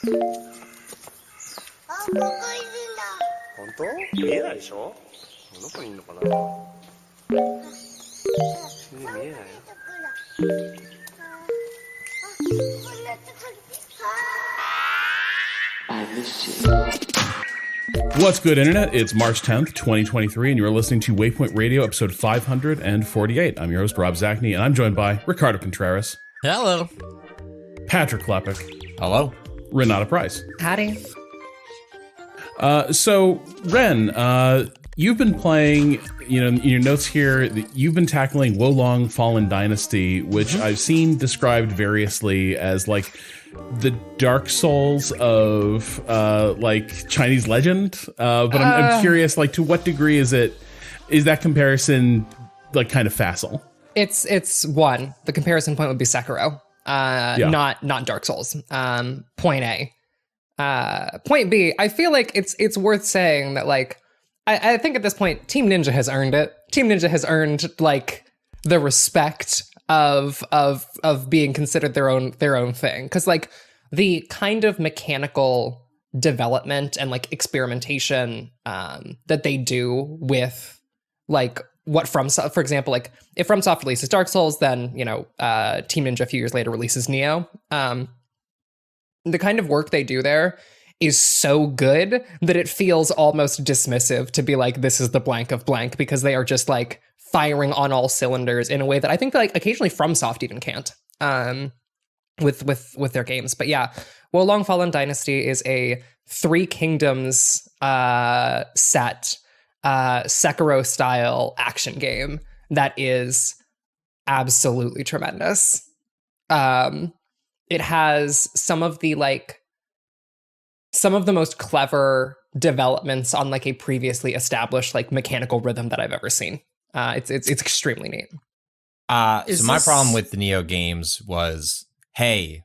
本当？見えないでしょ？どこにいるのかな？見えないよ。What's good, Internet? It's March 10th, 2023, and you're listening to Waypoint Radio, episode 548. I'm your host, Rob Zachney, and I'm joined by Ricardo Contreras. Hello. Patrick Klepek. Hello. Renata Price. Howdy. So, Ren, you've been playing, in your notes here, you've been tackling Wolong Fallen Dynasty, which I've seen described variously as, like, the Dark Souls of, Chinese legend. But I'm curious, like, to what degree is that comparison, like, kind of facile? It's one. The comparison point would be Sekiro, not Dark Souls. Point A. Point B, I feel like it's worth saying that, like, I think at this point, Team Ninja has earned it. Team Ninja has earned, like, the respect of being considered their own thing. Because, like, the kind of mechanical development and, like, experimentation that they do with, like, what FromSoft, for example, like, if FromSoft releases Dark Souls, then, Team Ninja a few years later releases Neo. The kind of work they do there is so good that it feels almost dismissive to be like, this is the blank of blank, because they are just, like, firing on all cylinders in a way that I think that, like, occasionally FromSoft even can't with their games. But yeah, Wolong Fallen Dynasty is a Three Kingdoms set Sekiro style action game that is absolutely tremendous. It has some of the most clever developments on, like, a previously established, like, mechanical rhythm that I've ever seen. It's extremely neat. So my problem with the Neo games was, hey,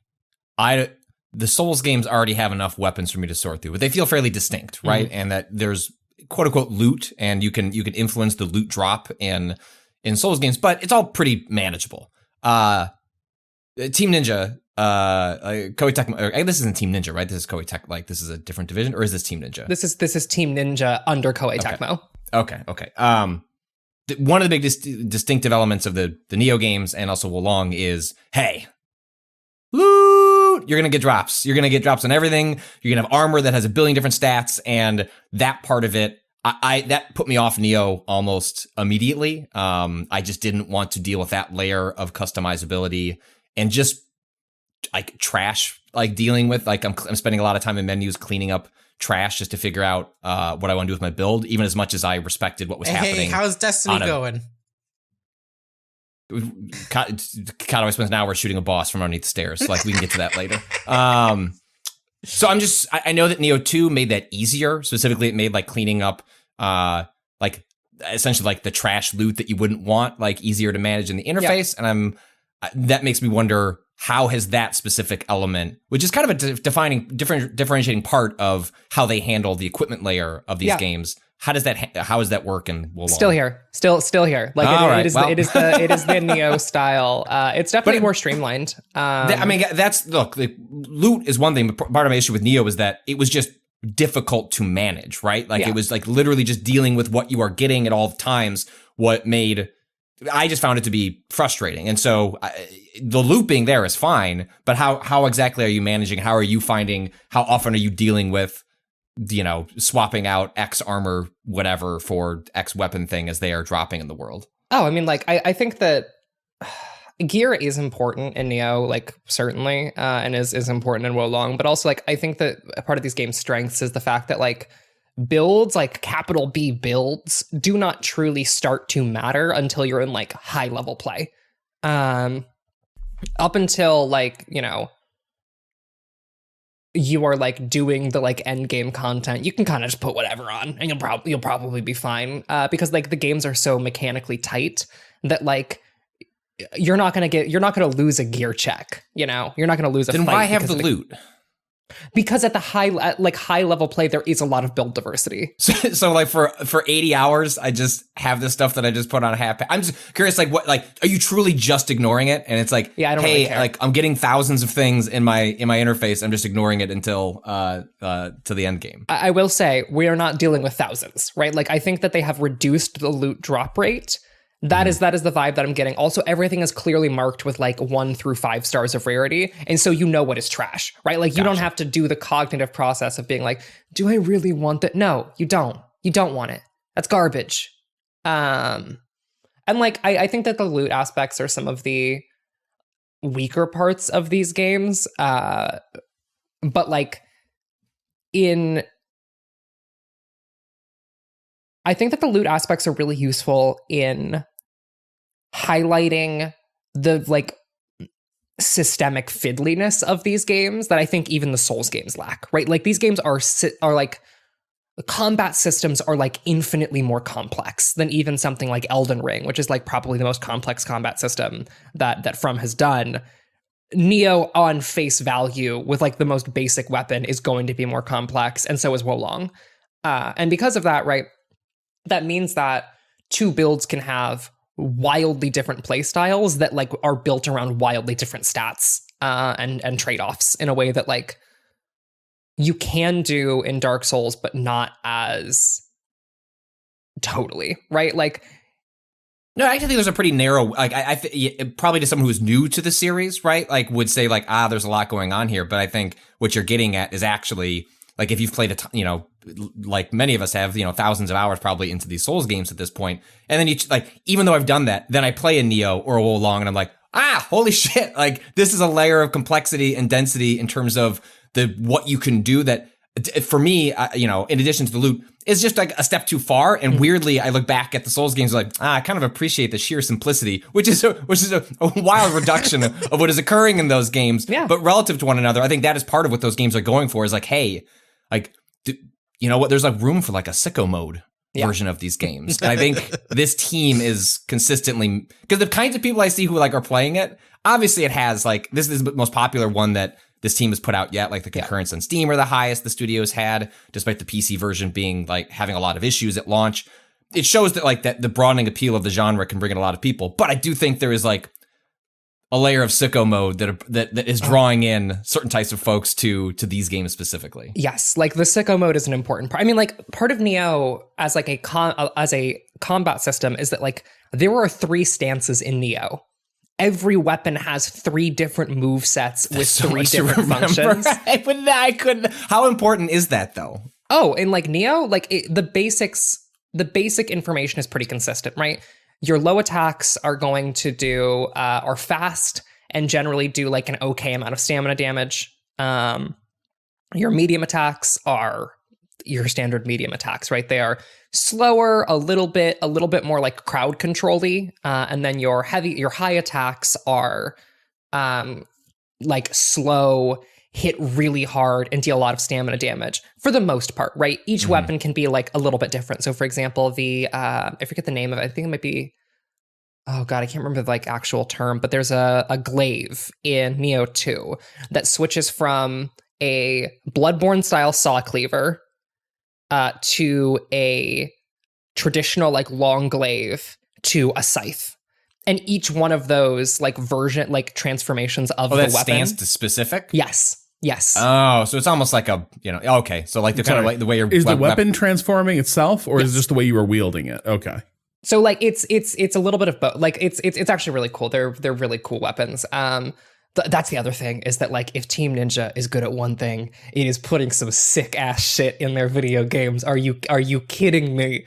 the Souls games already have enough weapons for me to sort through, but they feel fairly distinct, right? And that there's quote unquote loot, and you can influence the loot drop in Souls games, but it's all pretty manageable. Team Ninja. Koei Tecmo. This isn't Team Ninja, right? This is Koei Tech. Like, this is a different division, or is this Team Ninja? This is Team Ninja under Koei Tecmo. Okay. One of the big distinctive elements of the Neo games and also Wolong is, hey, loot! You're gonna get drops. You're gonna get drops on everything. You're gonna have armor that has a billion different stats, and that part of it, that put me off Neo almost immediately. I just didn't want to deal with that layer of customizability and just, like, trash, like, dealing with, like, I'm spending a lot of time in menus cleaning up trash just to figure out what I want to do with my build, even as much as I respected what was happening. Hey, how's Destiny going? Kind of spent an hour shooting a boss from underneath the stairs. Like, we can get to that later. So I know that Neo 2 made that easier. Specifically, it made, like, cleaning up, like, essentially, like, the trash loot that you wouldn't want, like, easier to manage in the interface. Yep. And that makes me wonder, how has that specific element, which is kind of a differentiating part of how they handle the equipment layer of these games, how does that work in Wolong? Still here. Like, it is the Neo style. It's definitely more streamlined. The loot is one thing, but part of my issue with Neo is that it was just difficult to manage, right? Like, it was, like, literally just dealing with what you are getting at all times. I just found it to be frustrating. And so the looping there is fine, but how exactly are you managing? How are you finding, how often are you dealing with, swapping out X armor, whatever, for X weapon thing as they are dropping in the world? Oh, I mean, like, I think that gear is important in Neo, like, certainly, and is important in Wolong, but also, like, I think that a part of these games' strengths is the fact that, like, builds, like capital B builds, do not truly start to matter until you're in, like, high level play. Up until, like, you are, like, doing the, like, end game content, you can kind of just put whatever on and you'll probably be fine, because, like, the games are so mechanically tight that, like, you're not gonna lose a gear check, you're not gonna lose a then fight. Why have the loot? Because at high level play, there is a lot of build diversity. So like for 80 hours, I just have this stuff that I just put on a half. I'm just curious, like what, like, are you truly just ignoring it? And it's like, yeah, I don't really care. Like I'm getting thousands of things in my interface. I'm just ignoring it until to the end game. I will say we are not dealing with thousands, right? Like I think that they have reduced the loot drop rate. That is the vibe that I'm getting. Also, everything is clearly marked with like 1 through 5 stars of rarity. And so you know what is trash, right? Like you don't have to do the cognitive process of being like, do I really want that? No, you don't. You don't want it. That's garbage. And like, I think that the loot aspects are some of the weaker parts of these games. But like I think that the loot aspects are really useful in highlighting the like systemic fiddliness of these games that I think even the Souls games lack, right? Like these games are like the combat systems are like infinitely more complex than even something like Elden Ring, which is like probably the most complex combat system that From has done. Neo on face value with like the most basic weapon is going to be more complex, and so is Wolong. And because of that, right, that means that 2 builds can have wildly different play styles that like are built around wildly different stats and trade-offs in a way that like you can do in Dark Souls, but not as totally, right? Like, no, I actually think there's a pretty narrow, like probably to someone who's new to the series, right? Like would say like, there's a lot going on here. But I think what you're getting at is actually like if you've played like many of us have, thousands of hours probably into these Souls games at this point. And then you like, even though I've done that, then I play a Neo or a Wolong and I'm like, holy shit. Like this is a layer of complexity and density in terms of what you can do that for me, in addition to the loot, is just like a step too far. And weirdly, I look back at the Souls games like, I kind of appreciate the sheer simplicity, which is a wild reduction of what is occurring in those games. Yeah. But relative to one another, I think that is part of what those games are going for is like, hey, like, you know what? There's like room for like a sicko mode version of these games. And I think this team is consistently, because the kinds of people I see who like are playing it, obviously it has like, this is the most popular one that this team has put out yet. Like the concurrents on Steam are the highest the studio's had, despite the PC version being like having a lot of issues at launch. It shows that like that the broadening appeal of the genre can bring in a lot of people. But I do think there is like a layer of sicko mode that is drawing in certain types of folks to these games specifically. Yes, like the sicko mode is an important part. I mean, like part of Neo as like a combat system is that like there are 3 stances in Neo. Every weapon has 3 different move sets with 3 different functions. I couldn't. How important is that though? Oh, in like Neo, like the basic information is pretty consistent, right? Your low attacks are going to do are fast and generally do like an okay amount of stamina damage. Your medium attacks are your standard medium attacks, right? They are slower, a little bit more like crowd control-y, and then your high attacks are like slow, hit really hard, and deal a lot of stamina damage for the most part, right? Each weapon can be like a little bit different. So for example, I forget the name of it. I think it might be, oh god, I can't remember the like actual term, but there's a glaive in Neo 2 that switches from a Bloodborne style saw cleaver to a traditional like long glaive to a scythe. And each one of those like transformations of the weapon. Stance specific? Yes. Oh, so it's almost like okay. So like the kind of like the way you're... Is the weapon transforming itself or is it just the way you are wielding it? Okay. So like it's a little bit of both. Like it's actually really cool. They're really cool weapons. That's the other thing is that like if Team Ninja is good at one thing, it is putting some sick ass shit in their video games. Are you kidding me?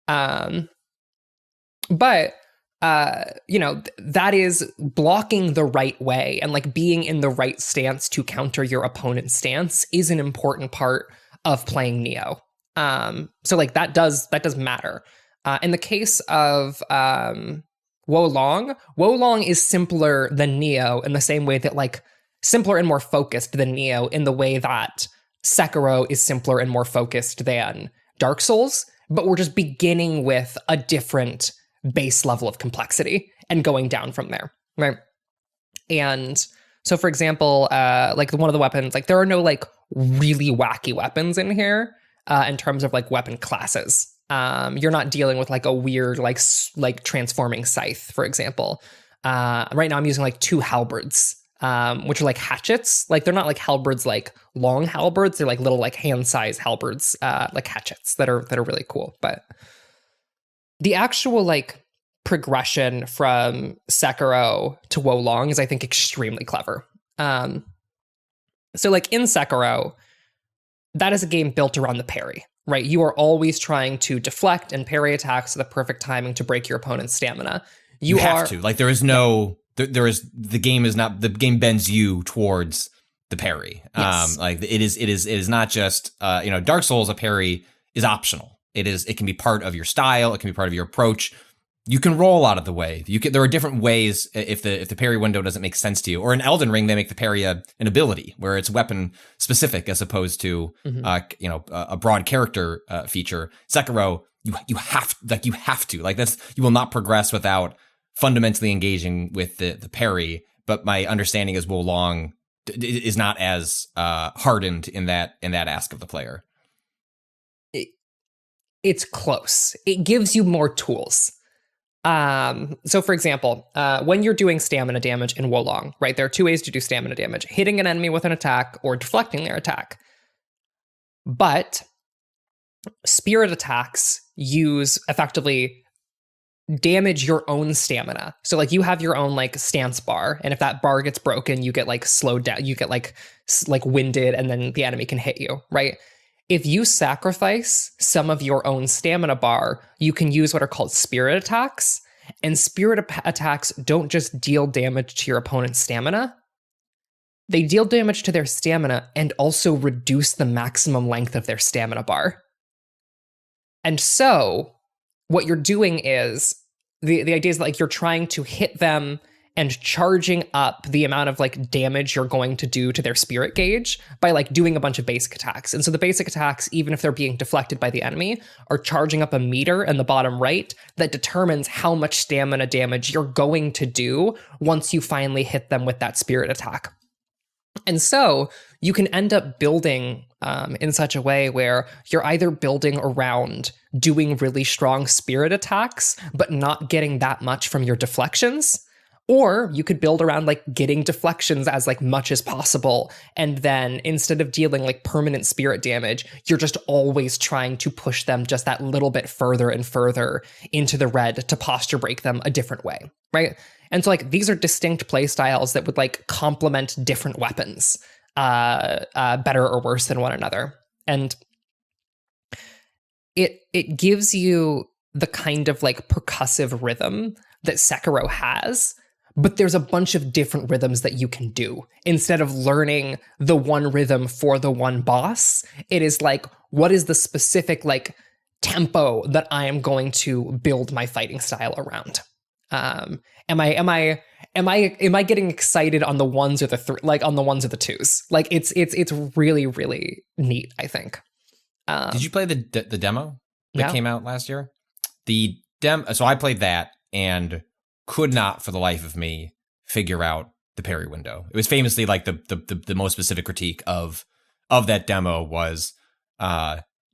But that is blocking the right way and like being in the right stance to counter your opponent's stance is an important part of playing Neo. So like that does matter. In the case of Wolong is simpler than Neo in the same way that like simpler and more focused than Neo in the way that Sekiro is simpler and more focused than Dark Souls, but we're just beginning with a different base level of complexity and going down from there, right? And so for example, like one of the weapons, like there are no like really wacky weapons in here in terms of like weapon classes. You're not dealing with like a weird like transforming scythe, for example. Right now I'm using like 2 halberds, which are like hatchets. Like they're not like halberds like long halberds. They're like little like hand-sized halberds, like hatchets that are really cool. But the actual like progression from Sekiro to Wo Long is, I think, extremely clever. So like in Sekiro, that is a game built around the parry, right? You are always trying to deflect and parry attacks at the perfect timing to break your opponent's stamina. You have to. Like there is no, the game bends you towards the parry. Yes. Like it is not just, Dark Souls, a parry is optional. It can be part of your style. It can be part of your approach. You can roll out of the way. There are different ways if the parry window doesn't make sense to you. Or in Elden Ring, they make the parry an ability where it's weapon specific as opposed to a broad character feature. Sekiro, you have to like that's you will not progress without fundamentally engaging with the parry. But my understanding is Wo Long is not as hardened in that ask of the player. It's close. It gives you more tools. So for example, when you're doing stamina damage in Wo Long, right, there are 2 ways to do stamina damage: hitting an enemy with an attack or deflecting their attack. But spirit attacks use effectively damage your own stamina. So like you have your own like stance bar, and if that bar gets broken, you get like slowed down, you get like winded, and then the enemy can hit you, right? If you sacrifice some of your own stamina bar, you can use what are called spirit attacks. And spirit attacks don't just deal damage to your opponent's stamina. They deal damage to their stamina and also reduce the maximum length of their stamina bar. And so what you're doing is, the idea is like you're trying to hit them and charging up the amount of like damage you're going to do to their spirit gauge by like doing a bunch of basic attacks. And so the basic attacks, even if they're being deflected by the enemy, are charging up a meter in the bottom right that determines how much stamina damage you're going to do once you finally hit them with that spirit attack. And so you can end up building in such a way where you're either building around doing really strong spirit attacks, but not getting that much from your deflections. Or you could build around like getting deflections as like much as possible. And then instead of dealing like permanent spirit damage, you're just always trying to push them just that little bit further and further into the red to posture break them a different way, right? And so like these are distinct play styles that would like complement different weapons better or worse than one another. And it gives you the kind of like percussive rhythm that Sekiro has, but there's a bunch of different rhythms that you can do. Instead of learning the one rhythm for the one boss, it is like, what is the specific like tempo that I am going to build my fighting style around? Am I getting excited on the ones or the like on the ones or the twos? Like it's really, really neat, I think. Did you play the demo that came out last year? So I played that and could not for the life of me figure out the parry window. It was famously like the most specific critique of that demo was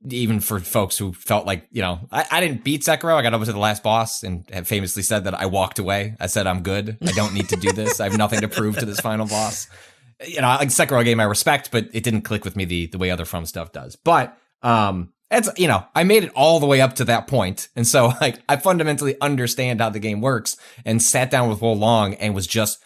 even for folks who felt like, I didn't beat Sekiro. I got over to the last boss and have famously said that I walked away. I said, I'm good. I don't need to do this. I have nothing to prove to this final boss. Like Sekiro game I respect, but it didn't click with me the way other From stuff does. But it's, I made it all the way up to that point. And so like I fundamentally understand how the game works and sat down with Wo Long and was just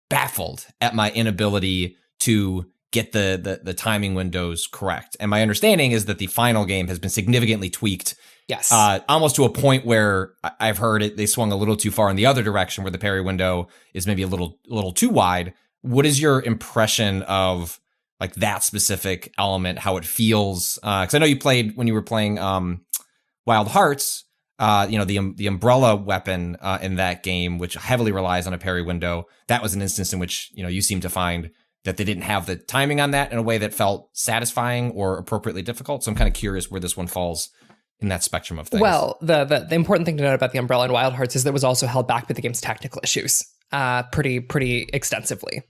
baffled at my inability to get the timing windows correct. And my understanding is that the final game has been significantly tweaked. Yes. Almost to a point where I've heard they swung a little too far in the other direction where the parry window is maybe a little too wide. What is your impression of like that specific element, how it feels? Because I know you played when you were playing Wild Hearts, the umbrella weapon in that game, which heavily relies on a parry window. That was an instance in which, you seem to find that they didn't have the timing on that in a way that felt satisfying or appropriately difficult. So I'm kind of curious where this one falls in that spectrum of things. Well, the important thing to note about the umbrella in Wild Hearts is that it was also held back by the game's technical issues pretty extensively.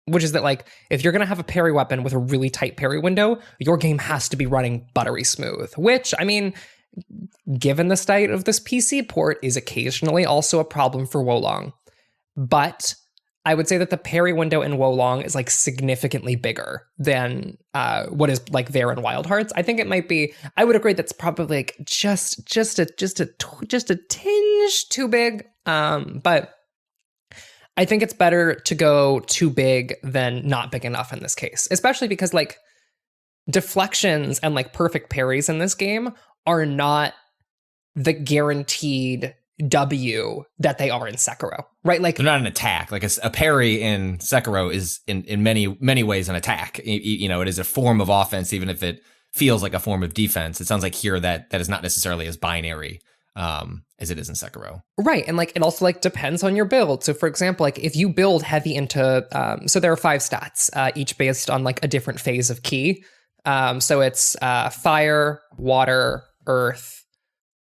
which is that like if you're going to have a parry weapon with a really tight parry window, your game has to be running buttery smooth, which, I mean, given the state of this PC port, is occasionally also a problem for Wolong. But I would say that the parry window in Wolong is like significantly bigger than what is like there in Wild Hearts. I think it might be. I would agree that's probably like just a tinge too big. But I think it's better to go too big than not big enough in this case, especially because like deflections and like perfect parries in this game are not the guaranteed W that they are in Sekiro, right? Like they're not an attack. Like a parry in Sekiro is in many ways an attack. You know, it is a form of offense, even if it feels like a form of defense. It sounds like here that is not necessarily as binary as it is in Sekiro. Right. And like it also like depends on your build. So for example, like if you build heavy into so there are 5 stats, each based on like a different phase of ki. So it's fire, water, earth,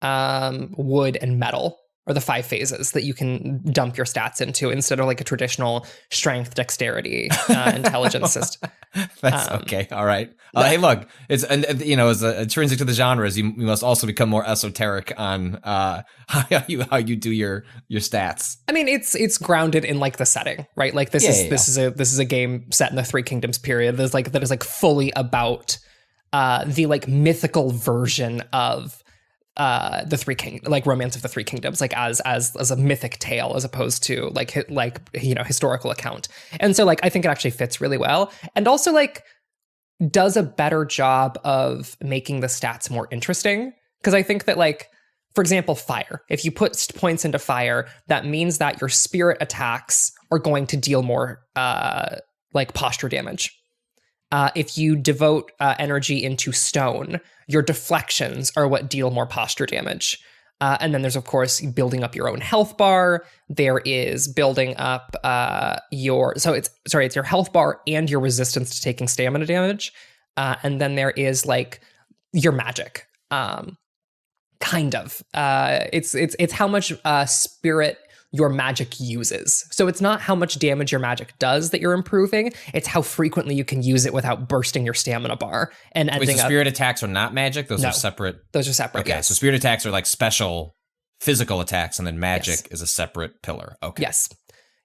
wood, and metal are the 5 phases that you can dump your stats into instead of like a traditional strength, dexterity, intelligence system. That's okay. All right. Hey, look, it's, you know, as intrinsic to the genres, you must also become more esoteric on how you do your stats. I mean, it's grounded in like the setting, right? Like this is a game set in the Three Kingdoms period. That is like fully about the like mythical version of the Romance of the Three Kingdoms, like as a mythic tale as opposed to like you know, historical account. And so like I think it actually fits really well, and also like does a better job of making the stats more interesting, because I think that like, for example, fire, if you put points into fire, that means that your spirit attacks are going to deal more like posture damage. If you devote energy into stone, your deflections are what deal more posture damage. And then there's, of course, building up your own health bar. There is building up it's your health bar and your resistance to taking stamina damage. And then there is like your magic. Kind of. It's how much spirit your magic uses. So it's not how much damage your magic does that you're improving, it's how frequently you can use it without bursting your stamina bar and ending up. Spirit attacks are not magic? Those are separate? Those are separate, okay, yes. So spirit attacks are like special physical attacks, and then magic is a separate pillar. Okay.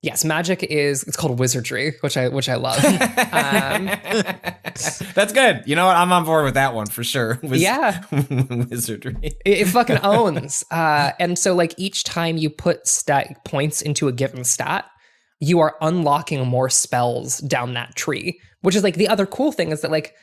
Yes, magic it's called wizardry, which I love. That's good. You know what? I'm on board with that one for sure. Wizardry. It fucking owns. And so like each time you put stat points into a given stat, you are unlocking more spells down that tree, which is like the other cool thing is that like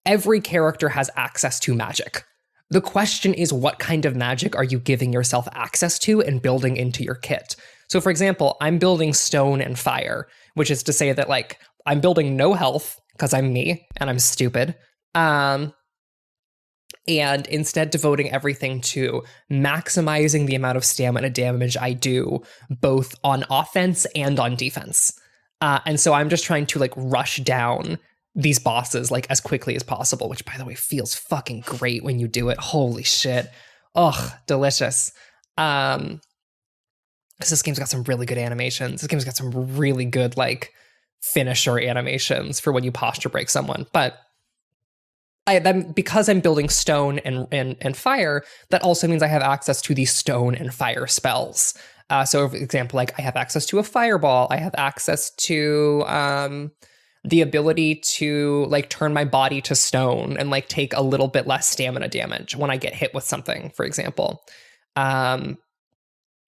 every character has access to magic. The question is, what kind of magic are you giving yourself access to and building into your kit? So for example, I'm building stone and fire, which is to say that like I'm building no health because I'm me and I'm stupid. And instead devoting everything to maximizing the amount of stamina damage I do both on offense and on defense. And so I'm just trying to like rush down these bosses like as quickly as possible, which by the way feels fucking great when you do it. Holy shit. Ugh, delicious. Because this game's got some really good animations. This game's got some really good, like, finisher animations for when you posture break someone. But because I'm building stone and fire, that also means I have access to these stone and fire spells. So, for example, like, I have access to a fireball. I have access to the ability to, like, turn my body to stone and, like, take a little bit less stamina damage when I get hit with something, for example.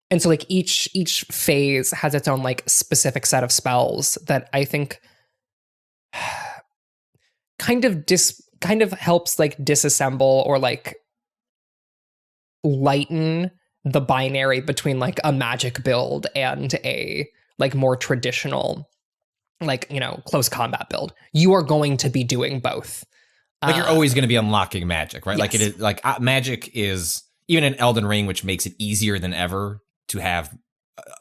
And so like each phase has its own like specific set of spells that I think kind of helps like disassemble or like lighten the binary between like a magic build and a like more traditional like, you know, close combat build. You are going to be doing both. Like you're always going to be unlocking magic, right? Yes. Like it is like magic is even in Elden Ring, which makes it easier than ever to have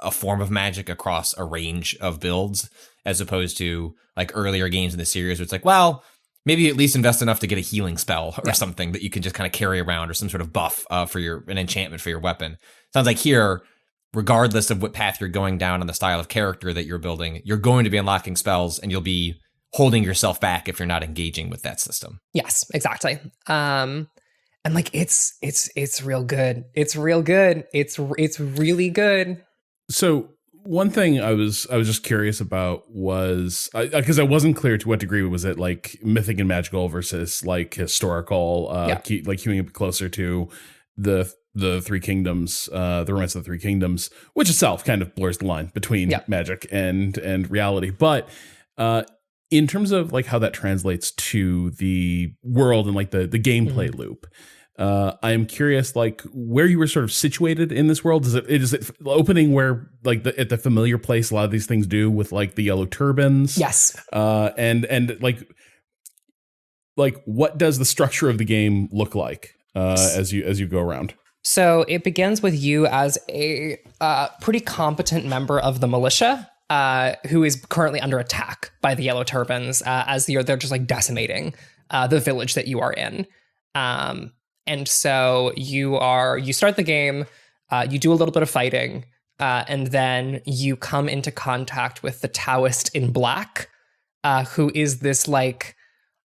a form of magic across a range of builds, as opposed to like earlier games in the series where it's like, well, maybe at least invest enough to get a healing spell or something that you can just kind of carry around, or some sort of buff for an enchantment for your weapon. Sounds like here regardless of what path you're going down and the style of character that you're building, you're going to be unlocking spells and you'll be holding yourself back if you're not engaging with that system. Yes, exactly. And like it's real good. It's real good. It's really good. So one thing I was just curious about was because I wasn't clear to what degree was it like mythic and magical versus like historical, like queuing it closer to the Three Kingdoms, the Romance of the Three Kingdoms, which itself kind of blurs the line between magic and reality. But in terms of like how that translates to the world and like the gameplay loop, I am curious, like where you were sort of situated in this world. Is it opening where like at the familiar place a lot of these things do with like the yellow turbans? Yes. And like what does the structure of the game look like as you go around? So it begins with you as a pretty competent member of the militia who is currently under attack by the yellow turbans as they're just like decimating the village that you are in. And so you start the game, you do a little bit of fighting, and then you come into contact with the Taoist in black, who is this like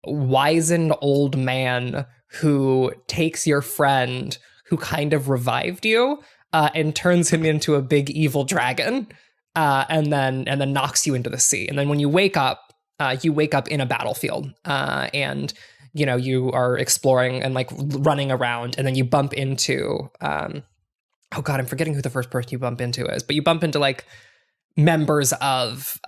wizened old man who takes your friend who kind of revived you and turns him into a big evil dragon, and then knocks you into the sea. And then when you wake up in a battlefield, and you know, you are exploring and like running around, and then you bump into, oh God, I'm forgetting who the first person you bump into is, but you bump into like members of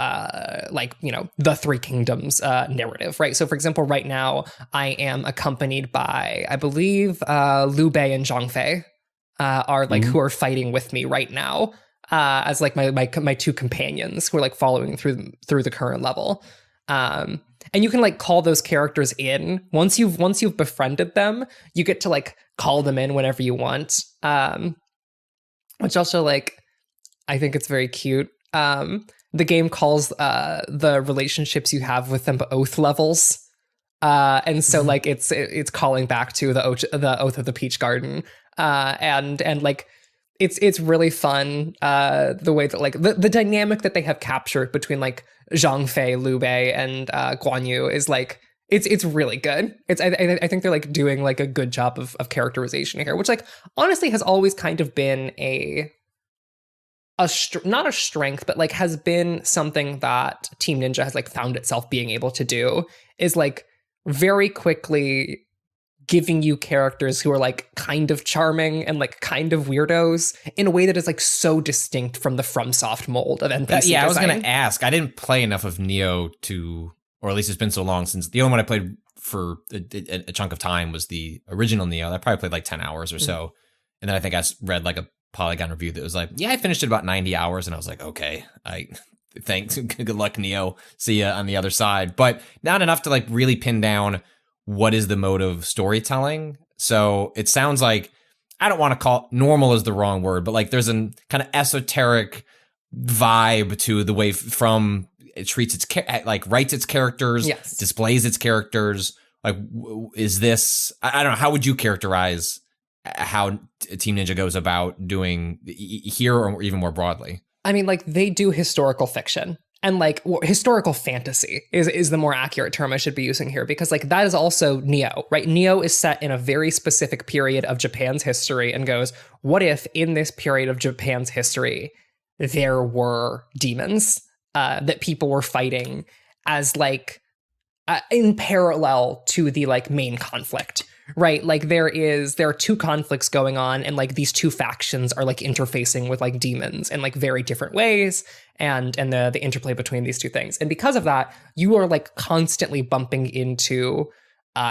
like, you know, the Three Kingdoms narrative, right? So for example, right now I am accompanied by, I believe, Liu Bei and Zhang Fei are like who are fighting with me right now as like my two companions who are like following through the current level. And you can like call those characters in once you've befriended them. You get to like call them in whenever you want, which also like I think it's very cute. The game calls the relationships you have with them oath levels, and so like it's calling back to the Oath of the Peach Garden, and like it's really fun the way that like the dynamic that they have captured between like Zhang Fei, Liu Bei, and Guan Yu is like it's really good. I think they're like doing like a good job of characterization here, which like honestly has always kind of been not a strength, but like has been something that Team Ninja has like found itself being able to do, is like very quickly giving you characters who are like kind of charming and like kind of weirdos in a way that is like so distinct from the FromSoft mold of NPC design. I was going to ask. I didn't play enough of Neo to, or at least it's been so long since the only one I played for a chunk of time was the original Neo. I probably played like 10 hours or so. And then I think I read like a Polygon review that was like, yeah, I finished it about 90 hours. And I was like, okay, thanks. Good luck, Neo. See ya on the other side. But not enough to like really pin down what is the mode of storytelling. So it sounds like, I don't want to call normal is the wrong word, but like there's a kind of esoteric vibe to the way From it treats its like writes its characters, yes, displays its characters. Like, is this, I don't know, how would you characterize how Team Ninja goes about doing here, or even more broadly? I mean, like they do historical fiction. And like historical fantasy is the more accurate term I should be using here, because like that is also Neo, right? Neo is set in a very specific period of Japan's history and goes, what if in this period of Japan's history, there were demons that people were fighting as like in parallel to the like main conflict, right? Like there are two conflicts going on, and like these two factions are like interfacing with like demons in like very different ways, and the interplay between these two things. And because of that, you are like constantly bumping into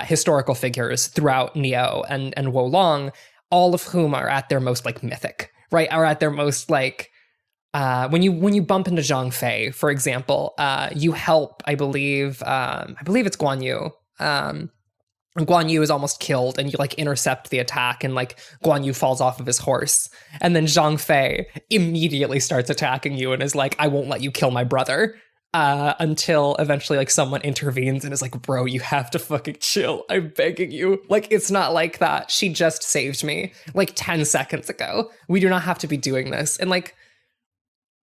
historical figures throughout Neo and Wolong, all of whom are at their most like mythic, right? Are at their most like when you bump into Zhang Fei, for example, you help, I believe it's Guan Yu. Guan Yu is almost killed, and you like intercept the attack, and like Guan Yu falls off of his horse, and then Zhang Fei immediately starts attacking you and is like, I won't let you kill my brother. until eventually like someone intervenes and is like, bro, you have to fucking chill. I'm begging you. Like, it's not like that. She just saved me like 10 seconds ago. We do not have to be doing this. And like,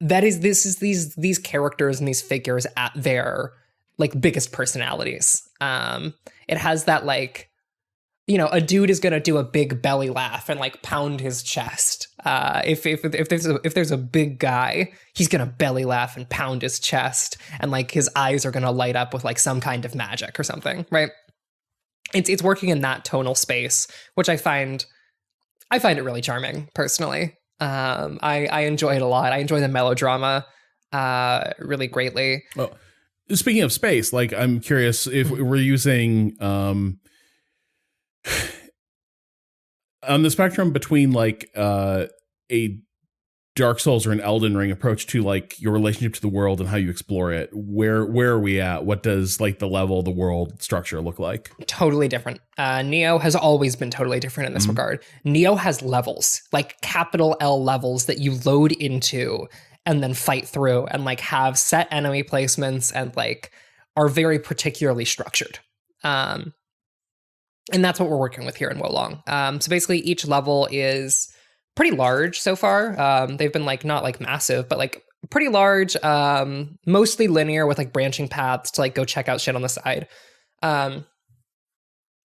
these characters and these figures at their like biggest personalities. It has that like, you know, a dude is gonna do a big belly laugh and like pound his chest. If there's a big guy, he's gonna belly laugh and pound his chest, and like his eyes are gonna light up with like some kind of magic or something, right? It's working in that tonal space, which I find it really charming personally. I enjoy it a lot. I enjoy the melodrama really greatly. Well, speaking of space, like I'm curious if we're using on the spectrum between like a Dark Souls or an Elden Ring approach to like your relationship to the world and how you explore it. Where are we at? What does like the level, the world structure look like? Totally different. Neo has always been totally different in this regard. Neo has levels, like capital L levels that you load into and then fight through, and like have set enemy placements and like are very particularly structured. And that's what we're working with here in Wolong. So basically each level is pretty large so far. They've been like not like massive, but like pretty large, mostly linear with like branching paths to like go check out shit on the side. One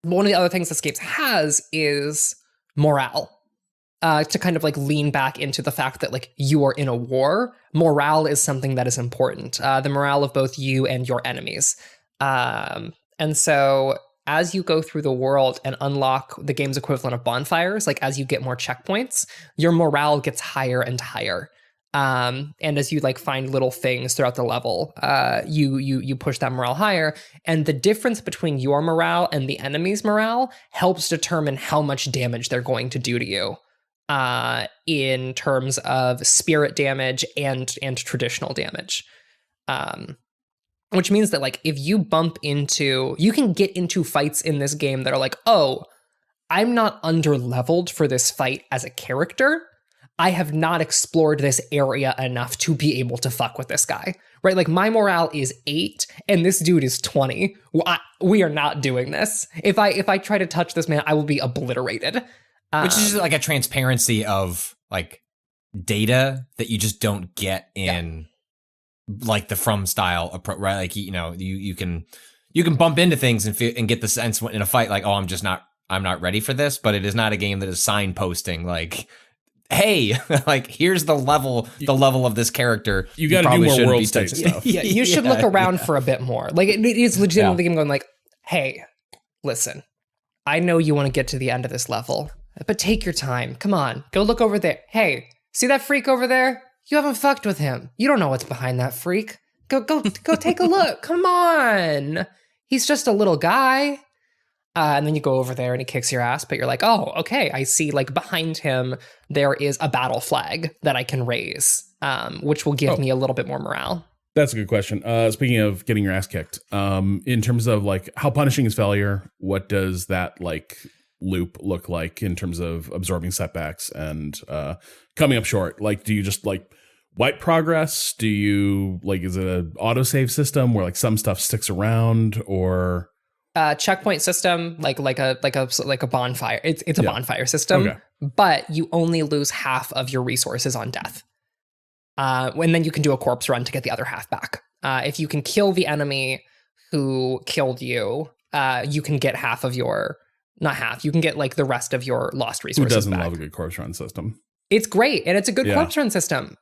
of the other things Escapes has is morale. To kind of like lean back into the fact that like you are in a war. Morale is something that is important. The morale of both you and your enemies. And so as you go through the world and unlock the game's equivalent of bonfires, like as you get more checkpoints, your morale gets higher and higher. And as you like find little things throughout the level, you push that morale higher. And the difference between your morale and the enemy's morale helps determine how much damage they're going to do to you, in terms of spirit damage and traditional damage. Which means that like if you you can get into fights in this game that are like, oh, I'm not under-leveled for this fight as a character. I have not explored this area enough to be able to fuck with this guy, right? Like my morale is 8 and this dude is 20. We are not doing this. If I try to touch this man, I will be obliterated. Which is like a transparency of like data that you just don't get in like the From style approach, right? Like, you know, you can bump into things and get the sense in a fight like, oh, I'm not ready for this, but it is not a game that is signposting like, hey, like here's the level of this character. You got to do more world state stuff. Yeah, you should look around for a bit more. Like it is legitimately the game going like, hey, listen, I know you want to get to the end of this level, but take your time. Come on, go look over there. Hey, see that freak over there? You haven't fucked with him. You don't know what's behind that freak. Go take a look. Come on. He's just a little guy. And then you go over there and he kicks your ass, but you're like, oh, okay, I see like behind him, there is a battle flag that I can raise, which will give me a little bit more morale. That's a good question. Speaking of getting your ass kicked, in terms of like how punishing is failure, what does that like loop look like in terms of absorbing setbacks and coming up short? Like, do you just like wipe progress? Do you like, is it an autosave system where like some stuff sticks around, or checkpoint system, like a bonfire? It's a bonfire system, but you only lose half of your resources on death. And then you can do a corpse run to get the other half back. If you can kill the enemy who killed you, you can get half of your, not half, you can get like the rest of your lost resources. Who doesn't back. love a good corpse run system? It's great, and it's a good corpse run system,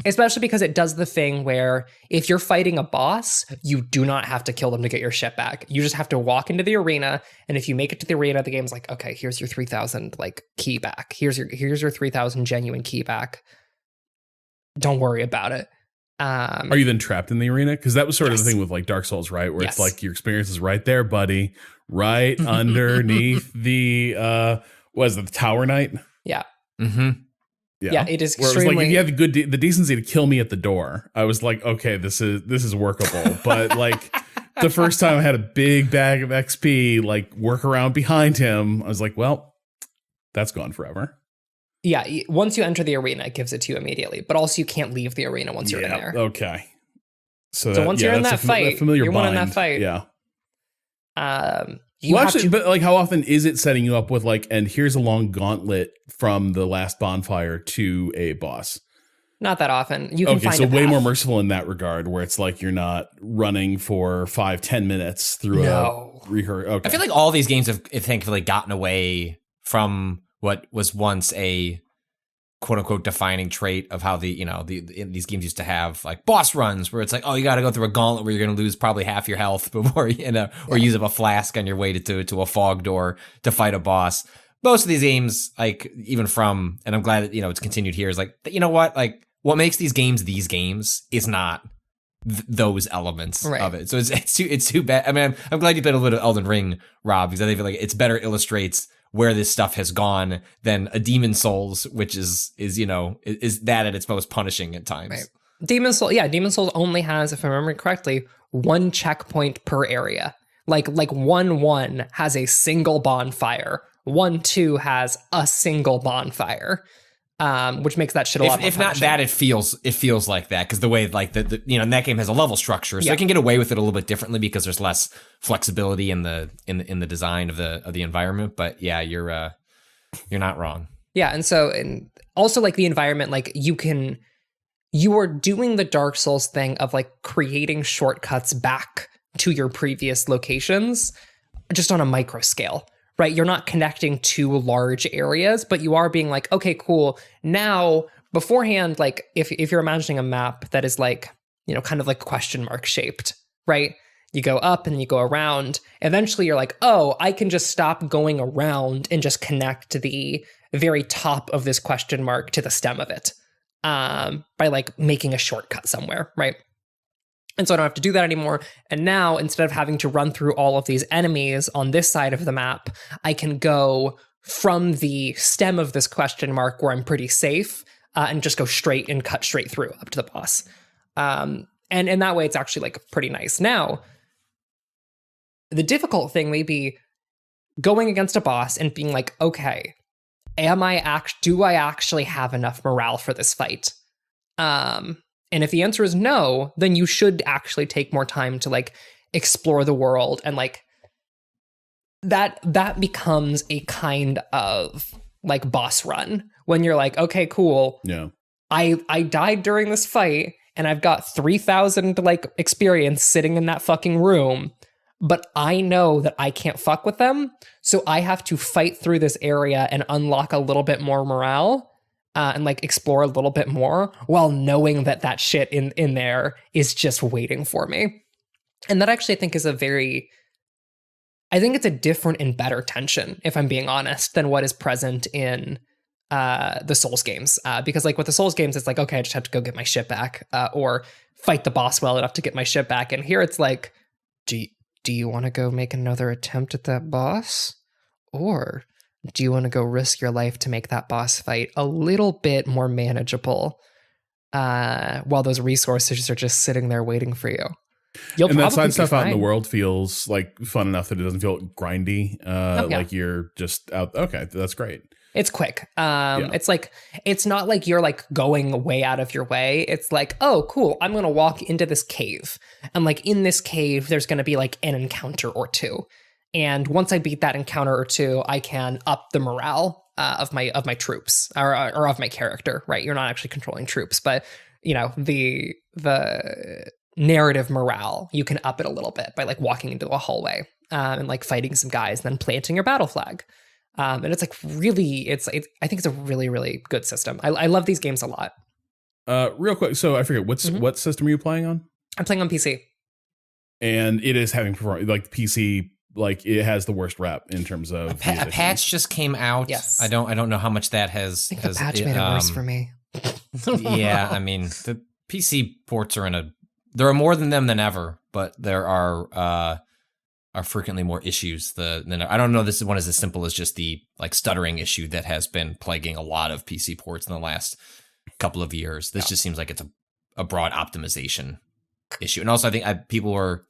especially because it does the thing where if you're fighting a boss, you do not have to kill them to get your shit back. You just have to walk into the arena, and if you make it to the arena, the game's like, okay, here's your 3,000 like key back. Here's your 3,000 genuine key back. Don't worry about it. Are you then trapped in the arena? Because that was sort of the thing with like Dark Souls, right? Where it's like your experience is right there, buddy, right underneath the the Tower Knight? Yeah. Mm-hmm. Yeah, it is where extremely. It was like, if you have the decency to kill me at the door, I was like, okay, this is workable. But like the first time I had a big bag of XP, like work around behind him, I was like, well, that's gone forever. Yeah, once you enter the arena, it gives it to you immediately. But also, you can't leave the arena once you're in there. Okay. So once you're in that fight, a familiar you're bind. winning that fight. Yeah. But like, how often is it setting you up with like, and here's a long gauntlet from the last bonfire to a boss? Not that often. You can find so a way path. more merciful in that regard, where it's like you're not running for 5-10 minutes through a rehearse. Okay. I feel like all these games have thankfully gotten away from what was once a quote unquote defining trait of how these games used to have, like boss runs where it's like, oh, you got to go through a gauntlet where you're going to lose probably half your health before or use up a flask on your way to a fog door to fight a boss. Most of these games, like even from, and I'm glad that, it's continued here, is like, you know what, like what makes these games is not those elements of it. So it's too bad. I mean, I'm glad you played a little Elden Ring, Rob, because I feel like it's better illustrates where this stuff has gone than a Demon Souls, which is that at its most punishing at times. Right. Demon Souls only has, if I remember correctly, one checkpoint per area. Like 1-1 has a single bonfire. 1-2 has a single bonfire. Which makes that shit a lot more if not that, it feels like that, because the way like the and that game has a level structure, so it can get away with it a little bit differently because there's less flexibility in the design of the environment. But yeah, you're not wrong. Yeah, and also like the environment, like you are doing the Dark Souls thing of like creating shortcuts back to your previous locations, just on a micro scale. Right, you're not connecting two large areas, but you are being like, okay, cool. Now, beforehand, like if you're imagining a map that is like, kind of like question mark shaped, right? You go up and you go around. Eventually, you're like, oh, I can just stop going around and just connect the very top of this question mark to the stem of it, by like making a shortcut somewhere, right? And so I don't have to do that anymore. And now, instead of having to run through all of these enemies on this side of the map, I can go from the stem of this question mark where I'm pretty safe, and just go straight and cut straight through up to the boss. And in that way, it's actually like pretty nice. Now, the difficult thing may be going against a boss and being like, okay, do I actually have enough morale for this fight? And if the answer is no, then you should actually take more time to like explore the world, and like that becomes a kind of like boss run when you're like, okay, cool. Yeah. I died during this fight and I've got 3,000 like experience sitting in that fucking room, but I know that I can't fuck with them. So I have to fight through this area and unlock a little bit more morale. And like explore a little bit more while knowing that shit in there is just waiting for me. And that actually I think is I think it's a different and better tension, if I'm being honest, than what is present in the Souls games. Because like with the Souls games, it's like, okay, I just have to go get my shit back, or fight the boss well enough to get my shit back. And here it's like, do you want to go make another attempt at that boss? Or do you want to go risk your life to make that boss fight a little bit more manageable, while those resources are just sitting there waiting for you? And that side stuff out in the world feels like fun enough that it doesn't feel grindy. Like you're just out. Okay, that's great. It's quick. It's like, it's not like you're like going way out of your way. It's like, oh, cool, I'm going to walk into this cave. And like in this cave, there's going to be like an encounter or two. And once I beat that encounter or two, I can up the morale of my troops or of my character. Right, you're not actually controlling troops, but the narrative morale, you can up it a little bit by like walking into a hallway and like fighting some guys, and then planting your battle flag. And it's like really, I think it's a really, really good system. I love these games a lot. Real quick, so I forget what system are you playing on? I'm playing on PC, and it is having like PC. Like it has the worst rap in terms of a patch just came out. Yes, I don't know how much that has. I think the patch made it worse for me. Yeah, I mean the PC ports are there are more than them than ever, but there are frequently more issues. I don't know. This one is as simple as just the like stuttering issue that has been plaguing a lot of PC ports in the last couple of years. This just seems like it's a broad optimization issue. And also I think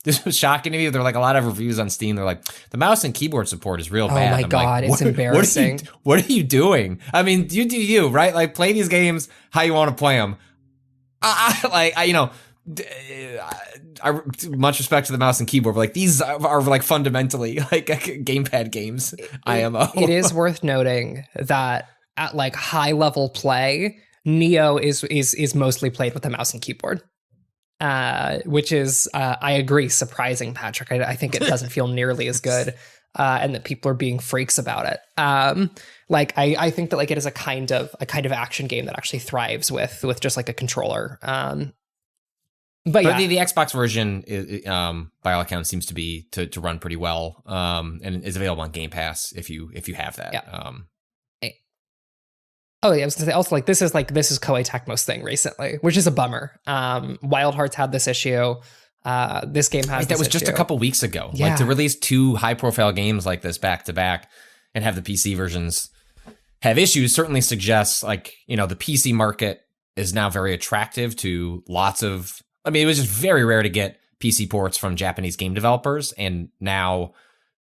this was shocking to me. There were like a lot of reviews on Steam. They're like, the mouse and keyboard support is real bad. Oh my God, it's embarrassing. What are you doing? I mean, you do you, right? Like play these games how you want to play them. much respect to the mouse and keyboard, but like these are like fundamentally like gamepad games. IMO. It is worth noting that at like high level play, Neo is mostly played with a mouse and keyboard, which is I agree, surprising, Patrick. I think it doesn't feel nearly as good, and that people are being freaks about it. Like I think that like it is a kind of action game that actually thrives with just like a controller. But yeah, the Xbox version, by all accounts, seems to be to run pretty well, and is available on Game Pass if you have that. Yeah. Oh yeah, I was gonna say also like this is Koei Tecmo's thing recently, which is a bummer. Wild Hearts had this issue. This game has that was just a couple weeks ago. Yeah. Like to release 2 high profile games like this back to back and have the PC versions have issues certainly suggests like, the PC market is now very attractive to lots of. I mean, it was just very rare to get PC ports from Japanese game developers, and now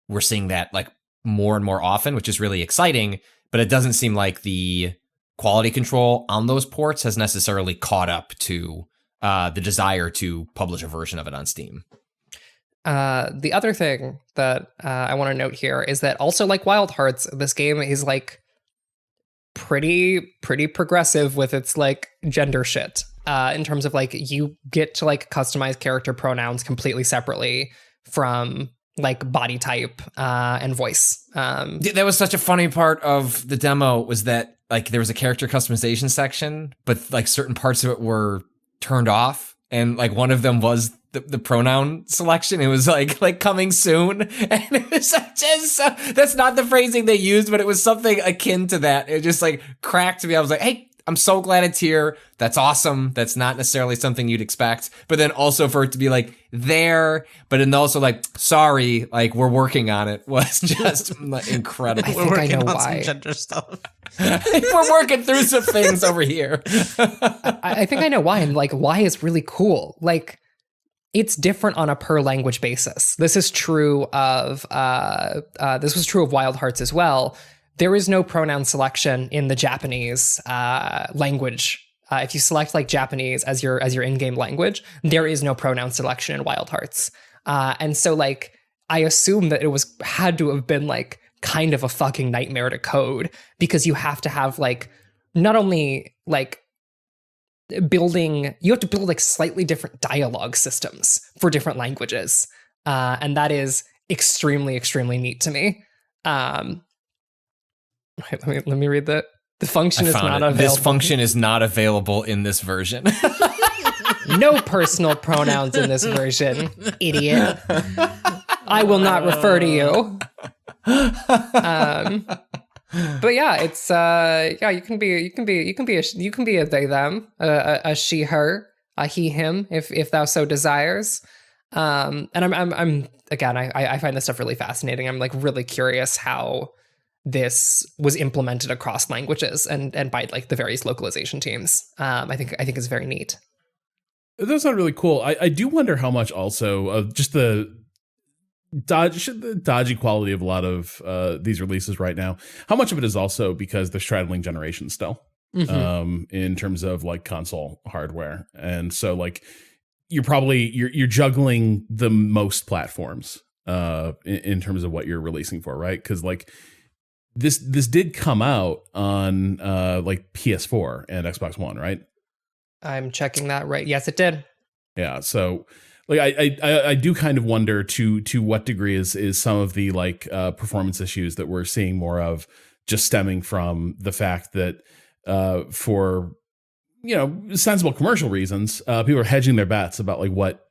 we're seeing that like more and more often, which is really exciting. But it doesn't seem like the quality control on those ports has necessarily caught up to the desire to publish a version of it on Steam. The other thing that I want to note here is that also like Wild Hearts, this game is like pretty progressive with its like gender shit. In terms of like you get to like customize character pronouns completely separately from like body type and voice. That was such a funny part of the demo was that like there was a character customization section, but like certain parts of it were turned off, and like one of them was the pronoun selection. It was like coming soon, and it was just that's not the phrasing they used, but it was something akin to that. It just like cracked me. I was like, hey, I'm so glad it's here. That's awesome. That's not necessarily something you'd expect. But then also for it to be like there, but then also like, sorry, like we're working on it was just incredible. I think We're working I know on why. some gender stuff. We're working through some things over here. I think I know why. And like why is really cool. Like it's different on a per language basis. This is true of this was true of Wild Hearts as well. There is no pronoun selection in the Japanese language. If you select like Japanese as your in-game language, there is no pronoun selection in Wild Hearts. And so like I assume that it had to have been like kind of a fucking nightmare to code, because you have to have like not only like you have to build like slightly different dialogue systems for different languages. And that is extremely, extremely neat to me. Let me read that. The function is not available. This function is not available in this version. No personal pronouns in this version, idiot. I will not refer to you. But yeah, it's you can be a they them, a she her, a he him if thou so desires. And I'm again, I find this stuff really fascinating. I'm like really curious how this was implemented across languages and by like the various localization teams. I think it's very neat. That sounds really cool. I do wonder how much also of just the dodgy quality of a lot of these releases right now. How much of it is also because they're straddling generations still, in terms of like console hardware, and so like you're juggling the most platforms in terms of what you're releasing for, right? Because like this did come out on like PS4 and Xbox One, right? I'm checking that right. Yes, it did. Yeah, so like I do kind of wonder to what degree is some of the like performance issues that we're seeing more of just stemming from the fact that for sensible commercial reasons, people are hedging their bets about like what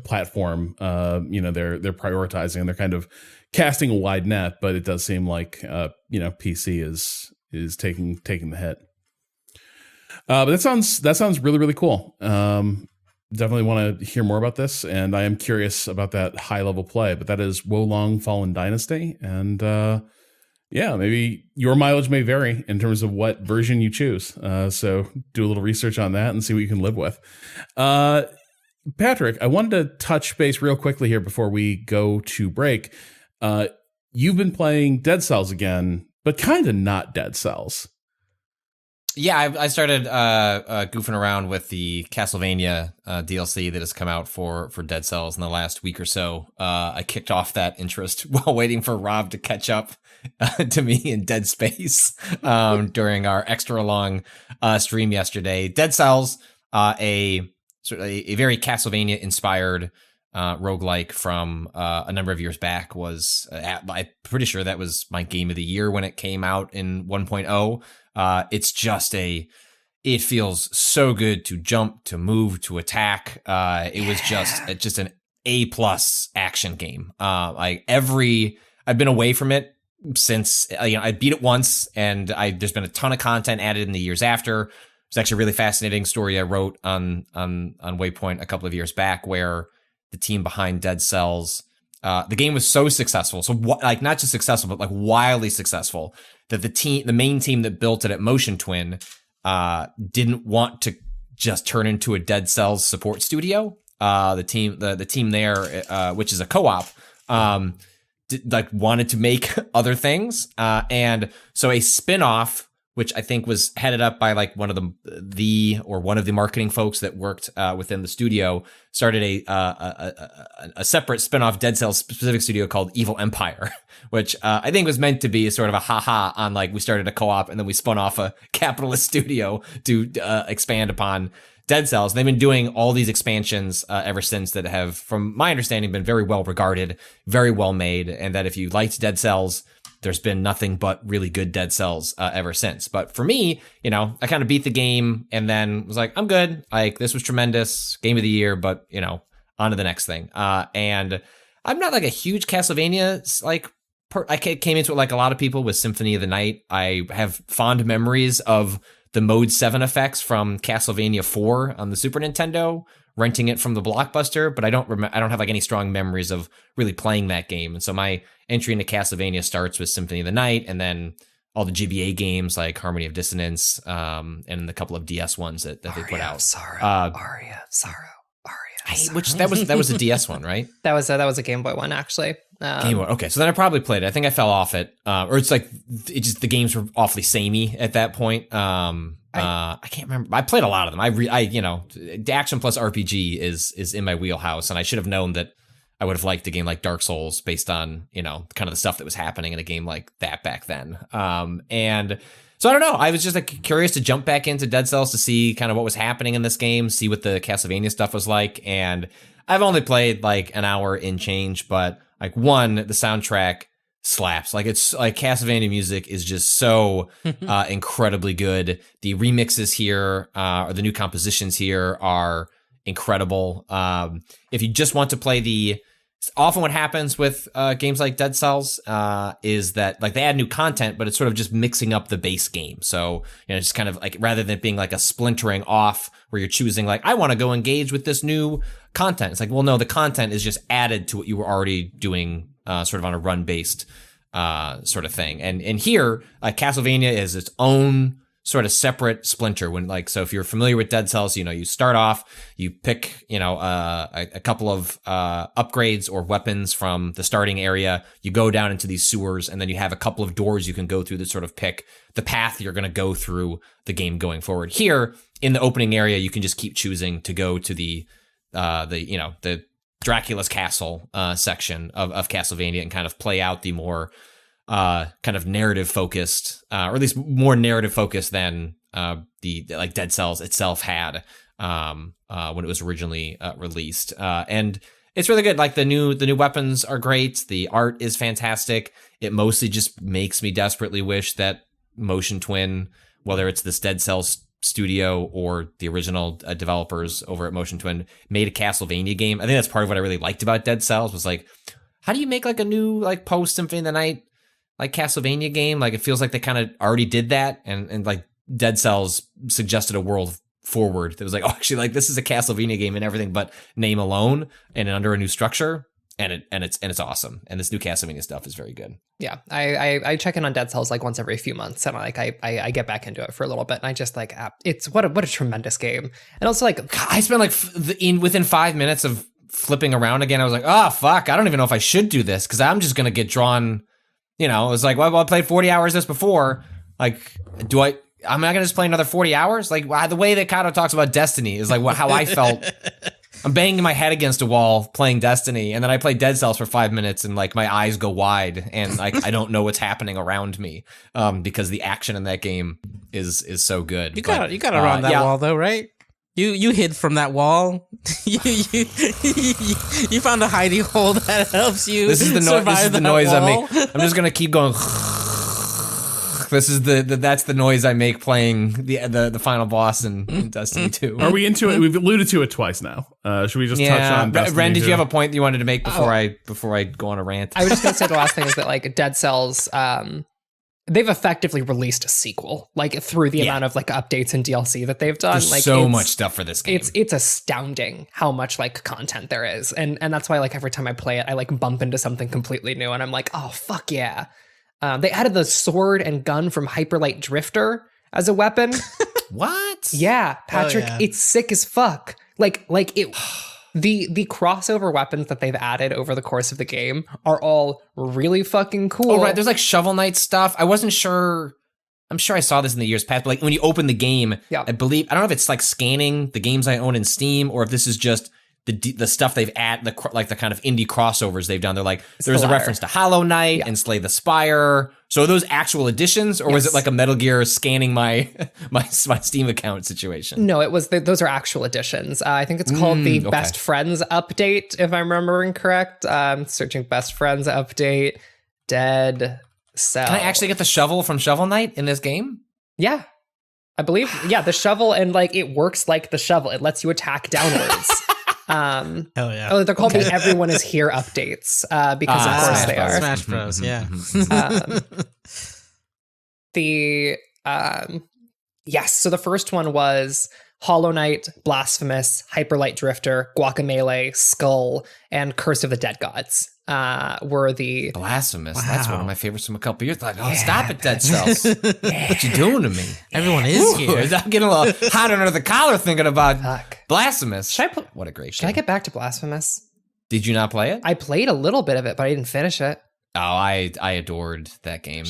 platform they're prioritizing, and they're kind of casting a wide net. But it does seem like PC is taking the hit. But that sounds really, really cool. Definitely want to hear more about this, and I am curious about that high level play. But that is Wolong Fallen Dynasty, and maybe your mileage may vary in terms of what version you choose. So do a little research on that and see what you can live with. Patrick, I wanted to touch base real quickly here before we go to break. You've been playing Dead Cells again, but kind of not Dead Cells. Yeah, I started goofing around with the Castlevania DLC that has come out for Dead Cells in the last week or so. I kicked off that interest while waiting for Rob to catch up to me in Dead Space during our extra long stream yesterday. Dead Cells, a very Castlevania inspired roguelike from a number of years back, was I'm pretty sure that was my game of the year when it came out in 1.0. It's just it feels so good to jump, to move, to attack. It was just an A+ action game. I've been away from it since, I beat it once, and there's been a ton of content added in the years after. It's actually a really fascinating story I wrote on Waypoint a couple of years back, where the team behind Dead Cells, the game was so successful, so not just successful, but like wildly successful, that the main team that built it at Motion Twin didn't want to just turn into a Dead Cells support studio. The team there, which is a co-op, wanted to make other things, and so a spin-off, which I think was headed up by like one of the marketing folks that worked within the studio, started a separate spin-off Dead Cells specific studio called Evil Empire, which I think was meant to be sort of a haha on like, we started a co-op and then we spun off a capitalist studio to expand upon Dead Cells. And they've been doing all these expansions ever since that have, from my understanding, been very well regarded, very well made, and that if you liked Dead Cells, there's been nothing but really good Dead Cells ever since. But for me, I kind of beat the game and then was like, I'm good. Like, this was tremendous, game of the year, but on to the next thing. And I'm not like a huge Castlevania I came into it like a lot of people with Symphony of the Night. I have fond memories of the Mode 7 effects from Castlevania 4 on the Super Nintendo, renting it from the Blockbuster, but I don't have like any strong memories of really playing that game. And so my entry into Castlevania starts with Symphony of the Night, and then all the GBA games like Harmony of Dissonance, and the couple of DS ones that they put out. Aria of Sorrow. That was a DS one, right? That was a Game Boy one, actually. Game Boy. Okay, so then I probably played it. I think I fell off it, or it's like the games were awfully samey at that point. I can't remember. I played a lot of them. The action plus RPG is in my wheelhouse, and I should have known that I would have liked a game like Dark Souls based on kind of the stuff that was happening in a game like that back then. And so I don't know. I was just like curious to jump back into Dead Cells to see kind of what was happening in this game, see what the Castlevania stuff was like. And I've only played like an hour in change, but like the soundtrack slaps. Like, it's like Castlevania music is just so incredibly good. The remixes here, or the new compositions here, are incredible. If you just want to play often what happens with games like Dead Cells is that like they add new content, but it's sort of just mixing up the base game. So just kind of like, rather than it being like a splintering off where you're choosing like, I want to go engage with this new content. It's like, well, no, the content is just added to what you were already doing, sort of on a run based sort of thing. And here, Castlevania is its own sort of separate splinter. So if you're familiar with Dead Cells, you start off, you pick, a couple of upgrades or weapons from the starting area. You go down into these sewers, and then you have a couple of doors you can go through that sort of pick the path you're going to go through the game going forward. Here in the opening area, you can just keep choosing to go to the Dracula's castle section of Castlevania and kind of play out the more kind of narrative focused, or at least more narrative focused than the like Dead Cells itself had when it was originally released. And it's really good. Like the new weapons are great. The art is fantastic. It mostly just makes me desperately wish that Motion Twin, whether it's this Dead Cells studio or the original developers over at Motion Twin, made a Castlevania game. I think that's part of what I really liked about Dead Cells, was like, how do you make like a new like post Symphony of the Night like Castlevania game? Like, it feels like they kind of already did that, and like Dead Cells suggested a world forward that was like, oh, actually, like this is a Castlevania game and everything but name alone and under a new structure, and it's awesome. And this new Castlevania stuff is very good. Yeah, I check in on Dead Cells like once every few months, and like I get back into it for a little bit, and I just like it's what a tremendous game. And also like I spent like within 5 minutes of flipping around again, I was like, oh fuck, I don't even know if I should do this, because I'm just gonna get drawn. It was like, well, I played 40 hours this before. Like, do I I'm not gonna just play another 40 hours. Like the way that Kato talks about Destiny is like how I felt. I'm banging my head against a wall playing Destiny, and then I play Dead Cells for 5 minutes, and like my eyes go wide, and like I don't know what's happening around me, because the action in that game is so good. You got around that wall though, right? You hid from that wall. you found a hidey hole that helps you. This is the noise I make. I'm just gonna keep going. This is that's the noise I make playing the final boss in Destiny 2. Are we into it? We've alluded to it twice now. Should we just touch on Destiny Ren, did 2? you have a point that you wanted to make before I go on a rant? I was just gonna say the last thing is that like Dead Cells, they've effectively released a sequel, like through the amount of like updates and DLC that they've done. There's like so much stuff for this game. It's astounding how much like content there is, and that's why like every time I play it, I like bump into something completely new, and I'm like, oh fuck yeah. They added the sword and gun from Hyperlight Drifter as a weapon. What? Yeah, Patrick, it's sick as fuck. Like it. The crossover weapons that they've added over the course of the game are all really fucking cool. Oh right, there's like Shovel Knight stuff. I wasn't sure. I'm sure I saw this in the years past, but like when you open the game, I don't know if it's like scanning the games I own in Steam or if this is just the stuff they've added, like the kind of indie crossovers they've done. They're like, there's a reference to Hollow Knight and Slay the Spire. So are those actual additions, or was it like a Metal Gear scanning my Steam account situation? No, it was those are actual additions. I think it's called the Best Friends update, if I'm remembering correct. Searching Best Friends update, Dead Cell. Can I actually get the shovel from Shovel Knight in this game? Yeah, I believe. Yeah, the shovel, and like it works like the shovel. It lets you attack downwards. Hell yeah. Oh, they're called the Everyone Is Here updates, because of course they are. Smash Bros, yeah. Yes, so the first one was Hollow Knight, Blasphemous, Hyperlight Drifter, Guacamelee, Skull, and Curse of the Dead Gods. Were the Blasphemous. Wow. That's one of my favorites from a couple years. Like, stop it, Dead Cells. What you doing to me? Everyone is here. I'm getting a little hot under the collar thinking about Blasphemous. What a great should game. I get back to Blasphemous? Did you not play it? I played a little bit of it, but I didn't finish it. Oh, I adored that game.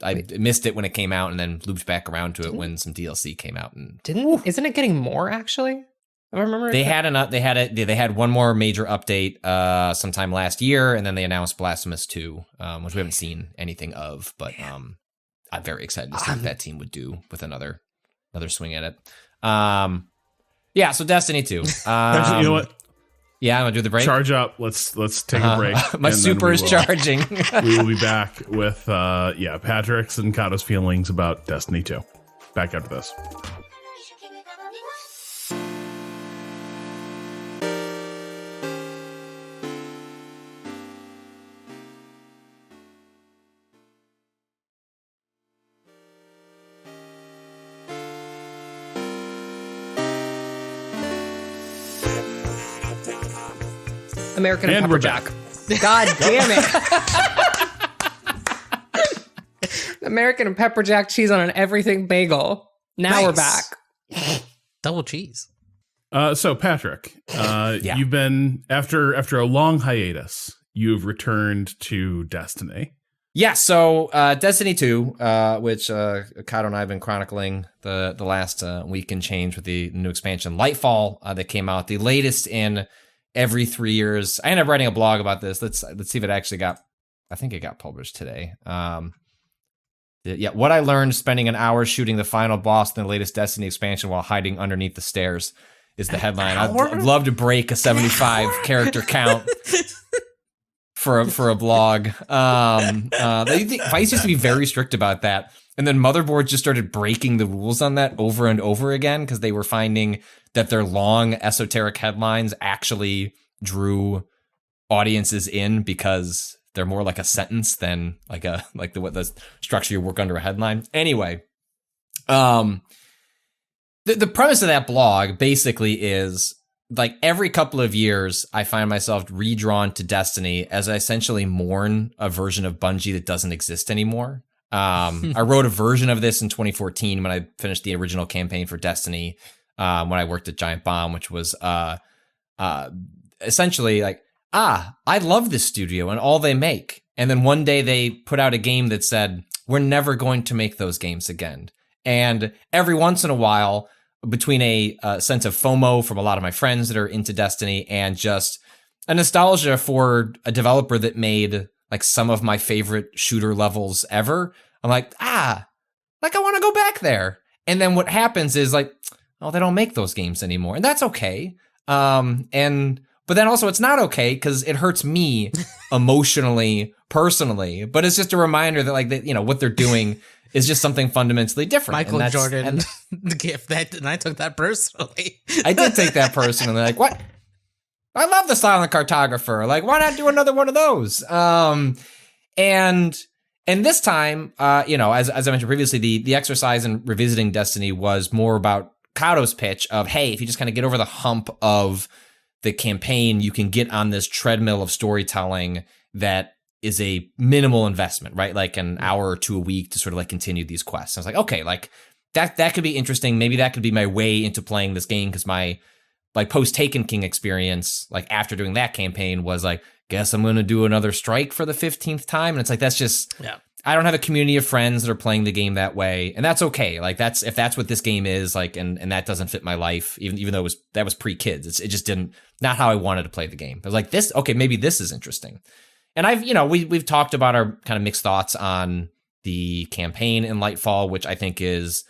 I missed it when it came out and then looped back around to it when some DLC came out. And isn't it getting more actually? If I remember. They had one more major update sometime last year, and then they announced Blasphemous 2, which we haven't seen anything of, but I'm very excited to see what that team would do with another swing at it. So Destiny 2. Actually, you know what? Yeah, I'm gonna do the break. Charge up. Let's take a break. My super is charging. We will be back with Patrick's and Kato's feelings about Destiny 2. Back after this. American and Pepperjack. God damn it. American and Pepperjack cheese on an everything bagel. Now we're back. Double cheese. So Patrick, you've been after a long hiatus, you've returned to Destiny. Yeah, so Destiny 2, which Kato and I have been chronicling the last week and change with the new expansion, Lightfall, that came out, the latest in every 3 years. I ended up writing a blog about this. Let's see if it actually I think it got published today. What I learned spending an hour shooting the final boss in the latest Destiny expansion while hiding underneath the stairs is the headline. I'd love to break a 75 character count for a blog. Vice used to be very strict about that. And then Motherboard just started breaking the rules on that over and over again because they were finding that their long esoteric headlines actually drew audiences in because they're more like a sentence than the structure you work under a headline. Anyway, the premise of that blog basically is like every couple of years I find myself redrawn to Destiny as I essentially mourn a version of Bungie that doesn't exist anymore. I wrote a version of this in 2014 when I finished the original campaign for Destiny, when I worked at Giant Bomb, which was essentially like, I love this studio and all they make. And then one day they put out a game that said, we're never going to make those games again. And every once in a while, between a sense of FOMO from a lot of my friends that are into Destiny and just a nostalgia for a developer that made like some of my favorite shooter levels ever, I'm like, I want to go back there. And then what happens is like, oh, they don't make those games anymore. And that's okay. But then also it's not okay because it hurts me emotionally, personally. But it's just a reminder that like, what they're doing is just something fundamentally different. Michael Jordan, the gift that, and I took that personally. I did take that personally. Like, what? I love the Silent Cartographer. Like, why not do another one of those? And this time, as I mentioned previously, the exercise in revisiting Destiny was more about Kado's pitch of, hey, if you just kind of get over the hump of the campaign, you can get on this treadmill of storytelling that is a minimal investment, right? Like an hour or two a week to sort of like continue these quests. I was like, okay, like that could be interesting. Maybe that could be my way into playing this game because my like post Taken King experience, like after doing that campaign was like, guess I'm going to do another strike for the 15th time. And it's like, that's just, I don't have a community of friends that are playing the game that way. And that's okay. Like if that's what this game is like, and that doesn't fit my life, even though that was pre-kids, it just not how I wanted to play the game. I was like maybe this is interesting. And we've talked about our kind of mixed thoughts on the campaign in Lightfall, which I think is,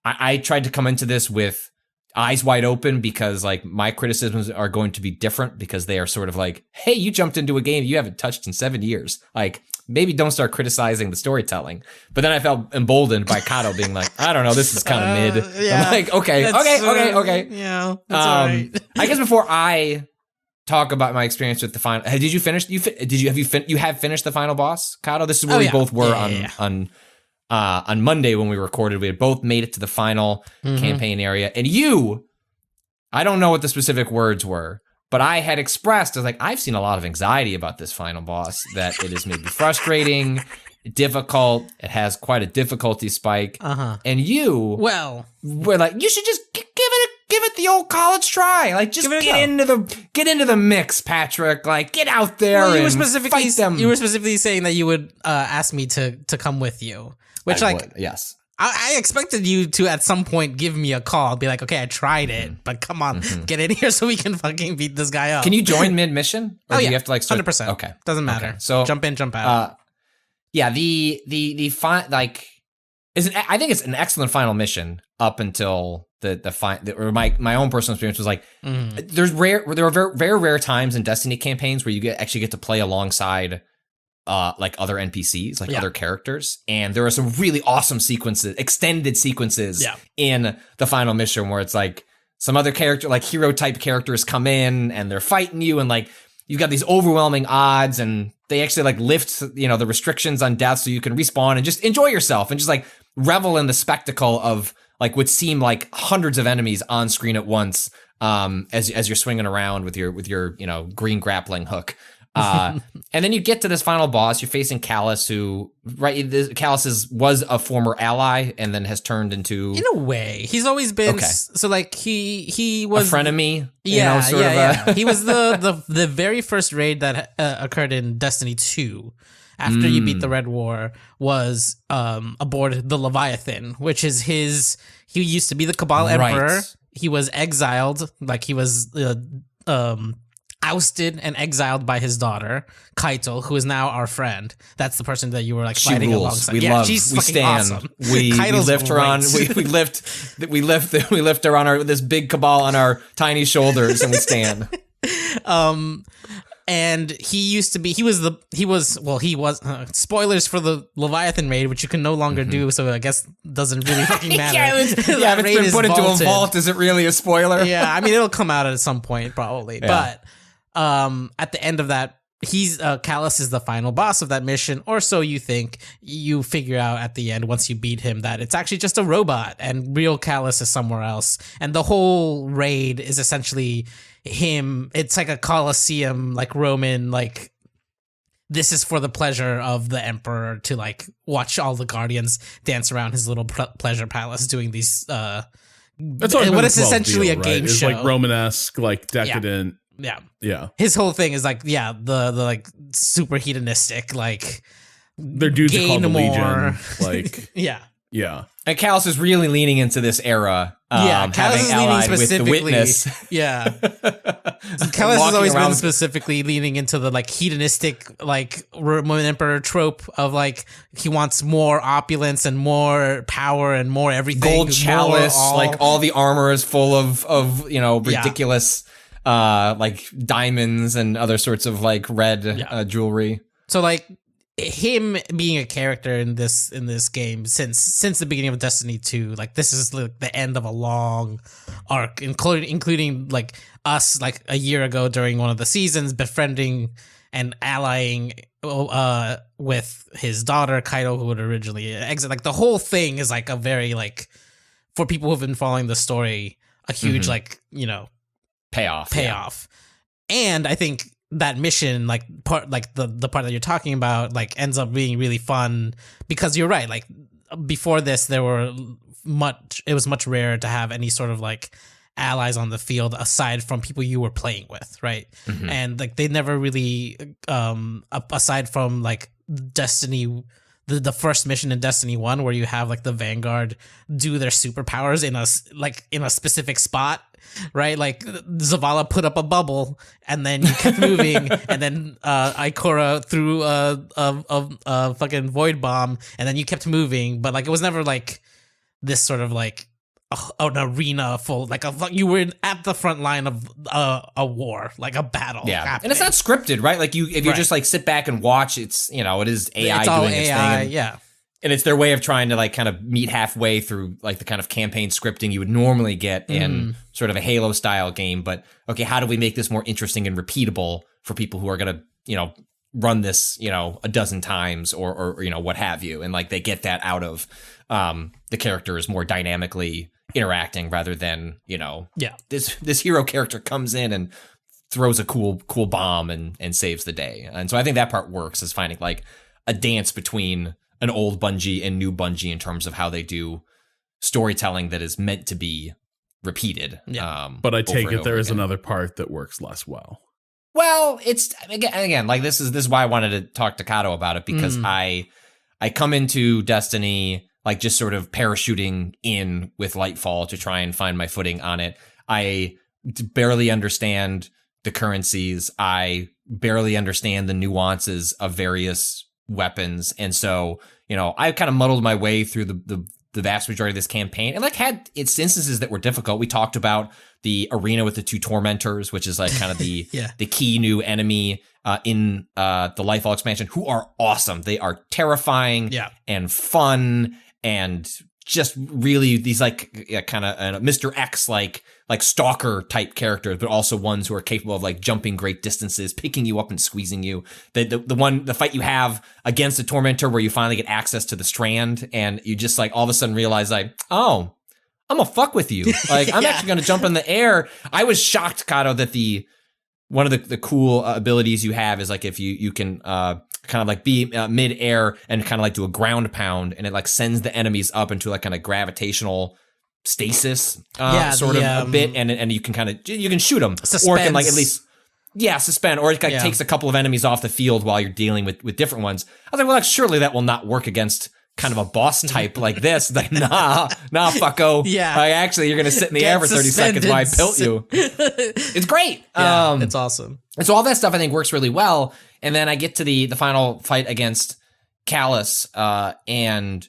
I tried to come into this with eyes wide open because like my criticisms are going to be different because they are sort of like, hey, you jumped into a game you haven't touched in 7 years. Like maybe don't start criticizing the storytelling. But then I felt emboldened by Kado being like, I don't know, this is kind of mid. Yeah, I'm like, okay. Yeah, that's all right. I guess before I talk about my experience with the final, did you finish? You have finished the final boss, Kado? This is where we both were on Monday when we recorded. We had both made it to the final campaign area, and I don't know what the specific words were, but I had expressed, I was like, I've seen a lot of anxiety about this final boss, that it is maybe frustrating, difficult, it has quite a difficulty spike, and you were like, you should just give it the old college try. Like, just get into the mix, Patrick. Like, get out there and fight them. You were specifically saying that you would ask me to come with you, which yes. I expected you to at some point give me a call, be like, okay, I tried it, but come on, get in here so we can fucking beat this guy up. Can you join mid mission? Or do you have to like 100%. Okay, doesn't matter. Okay. So jump in, jump out. The like I think it's an excellent final mission up until my own personal experience was like, there are very, very rare times in Destiny campaigns where you actually get to play alongside like other NPCs, like other characters. And there are some really awesome extended sequences in the final mission where it's like some other character, like hero type characters come in and they're fighting you, and like you've got these overwhelming odds, and they actually like lift, the restrictions on death so you can respawn and just enjoy yourself and just like revel in the spectacle of like would seem like hundreds of enemies on screen at once, as you're swinging around with your green grappling hook. And then you get to this final boss. You're facing Calus, who Calus was a former ally and then has turned into, in a way, he's always been so like he was a frenemy. Yeah. He was the very first raid that occurred in Destiny 2. After you beat the Red War, was aboard the Leviathan, which is he used to be the Cabal Emperor. Right. He was exiled, like he was ousted and exiled by his daughter, Kaito, who is now our friend. That's the person that you were like fighting alongside. She's fucking awesome. We lift her on. We lift her on this big Cabal on our tiny shoulders, and we stand. And he was spoilers for the Leviathan raid, which you can no longer do, so I guess doesn't really fucking matter. If it's been put into a vault, is it really a spoiler? Yeah, I mean, it'll come out at some point, probably. Yeah. But at the end of that, Calus is the final boss of that mission, or so you think. You figure out at the end, once you beat him, that it's actually just a robot, and real Calus is somewhere else. And the whole raid is essentially him. It's like a Colosseum, like Roman, like this is for the pleasure of the Emperor to like watch all the Guardians dance around his little pleasure palace doing these. That's what is essentially a game show, like Romanesque, like decadent. Yeah. His whole thing is like, the like super hedonistic, like their dudes are called the Legion, like Yeah. And Calus is really leaning into this era. Calus having is leaning allied with the specifically. Witness. Yeah. Calus has Walking always been around- specifically leaning into the like hedonistic, like Roman emperor trope of like he wants more opulence and more power and more everything. Gold more chalice, like all the armor is full of ridiculous like diamonds and other sorts of like red jewelry. So like him being a character in this game since the beginning of Destiny 2, like this is like the end of a long arc, including like us like a year ago during one of the seasons befriending and allying with his daughter Kaido, who would originally exit. Like the whole thing is like a very like, for people who've been following the story, a huge like, you know, payoff. And I think that mission, like part, like the part that you're talking about, like ends up being really fun because you're right. Like before this, it was much rarer to have any sort of like allies on the field aside from people you were playing with, right? Mm-hmm. And like they never really, aside from like Destiny, the first mission in Destiny 1 where you have like the Vanguard do their superpowers in a specific spot, right? Like Zavala put up a bubble and then you kept moving and then Ikora threw a fucking void bomb and then you kept moving, but like it was never like this sort of like an arena full, like you were at the front line of a war, like a battle. Yeah, happening. and it's not scripted, right? Like if you just like sit back and watch, it's it is AI doing its thing. And it's their way of trying to like kind of meet halfway through like the kind of campaign scripting you would normally get in sort of a Halo style game. But okay, how do we make this more interesting and repeatable for people who are going to, run this, a dozen times or what have you. And like they get that out of the characters more dynamically interacting rather than, this hero character comes in and throws a cool bomb and saves the day. And so I think that part works, is finding like a dance between an old Bungie and new Bungie in terms of how they do storytelling that is meant to be repeated. Yeah. But I take it there is another part that works less well. Well, it's again like this is why I wanted to talk to Kato about it, because I come into Destiny like just sort of parachuting in with Lightfall to try and find my footing on it. I barely understand the currencies. I barely understand the nuances of various weapons, and so I kind of muddled my way through the vast majority of this campaign, and like had its instances that were difficult. We talked about the arena with the two tormentors, which is like kind of the the key new enemy in the Lightfall expansion, who are awesome. They are terrifying and fun and just really these like kind of Mr. X like stalker type characters, but also ones who are capable of like jumping great distances, picking you up and squeezing you. The fight you have against the Tormentor where you finally get access to the Strand and you just like all of a sudden realize like, oh, I'm gonna fuck with you. Like I'm actually gonna jump in the air. I was shocked, Kato, that one of the cool abilities you have is like if you can kind of like be mid-air and kind of like do a ground pound, and it like sends the enemies up into like kind of gravitational stasis sort of a bit, and you can kind of you can shoot them suspense. Or can like at least suspend, or it like takes a couple of enemies off the field while you're dealing with different ones. I was like, well, like, surely that will not work against kind of a boss type like this. Like, nah, fucko. Yeah. Like, actually, you're gonna sit in the air for 30 seconds while I pilt you. It's great. It's awesome. And so all that stuff I think works really well. And then I get to the final fight against Calus, and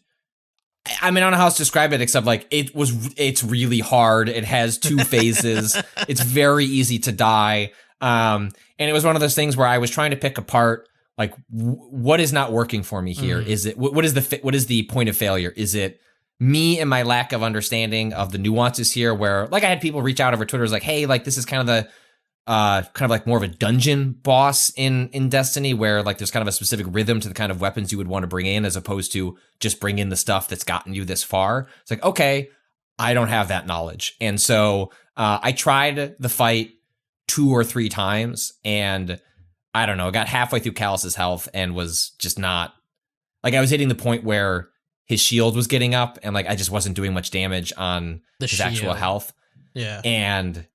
I mean, I don't know how else to describe it except like it's really hard. It has two phases. It's very easy to die. And it was one of those things where I was trying to pick apart like what is not working for me here. Is it what is the point of failure? Is it me and my lack of understanding of the nuances here, where like I had people reach out over Twitter, was like, hey, like this is kind of the kind of like more of a dungeon boss in Destiny, where like there's kind of a specific rhythm to the kind of weapons you would want to bring in, as opposed to just bring in the stuff that's gotten you this far. It's like, okay, I don't have that knowledge. And so I tried the fight 2 or 3 times, and I don't know, I got halfway through Calus's health and was just not, like I was hitting the point where his shield was getting up and like I just wasn't doing much damage on his actual health. Yeah. And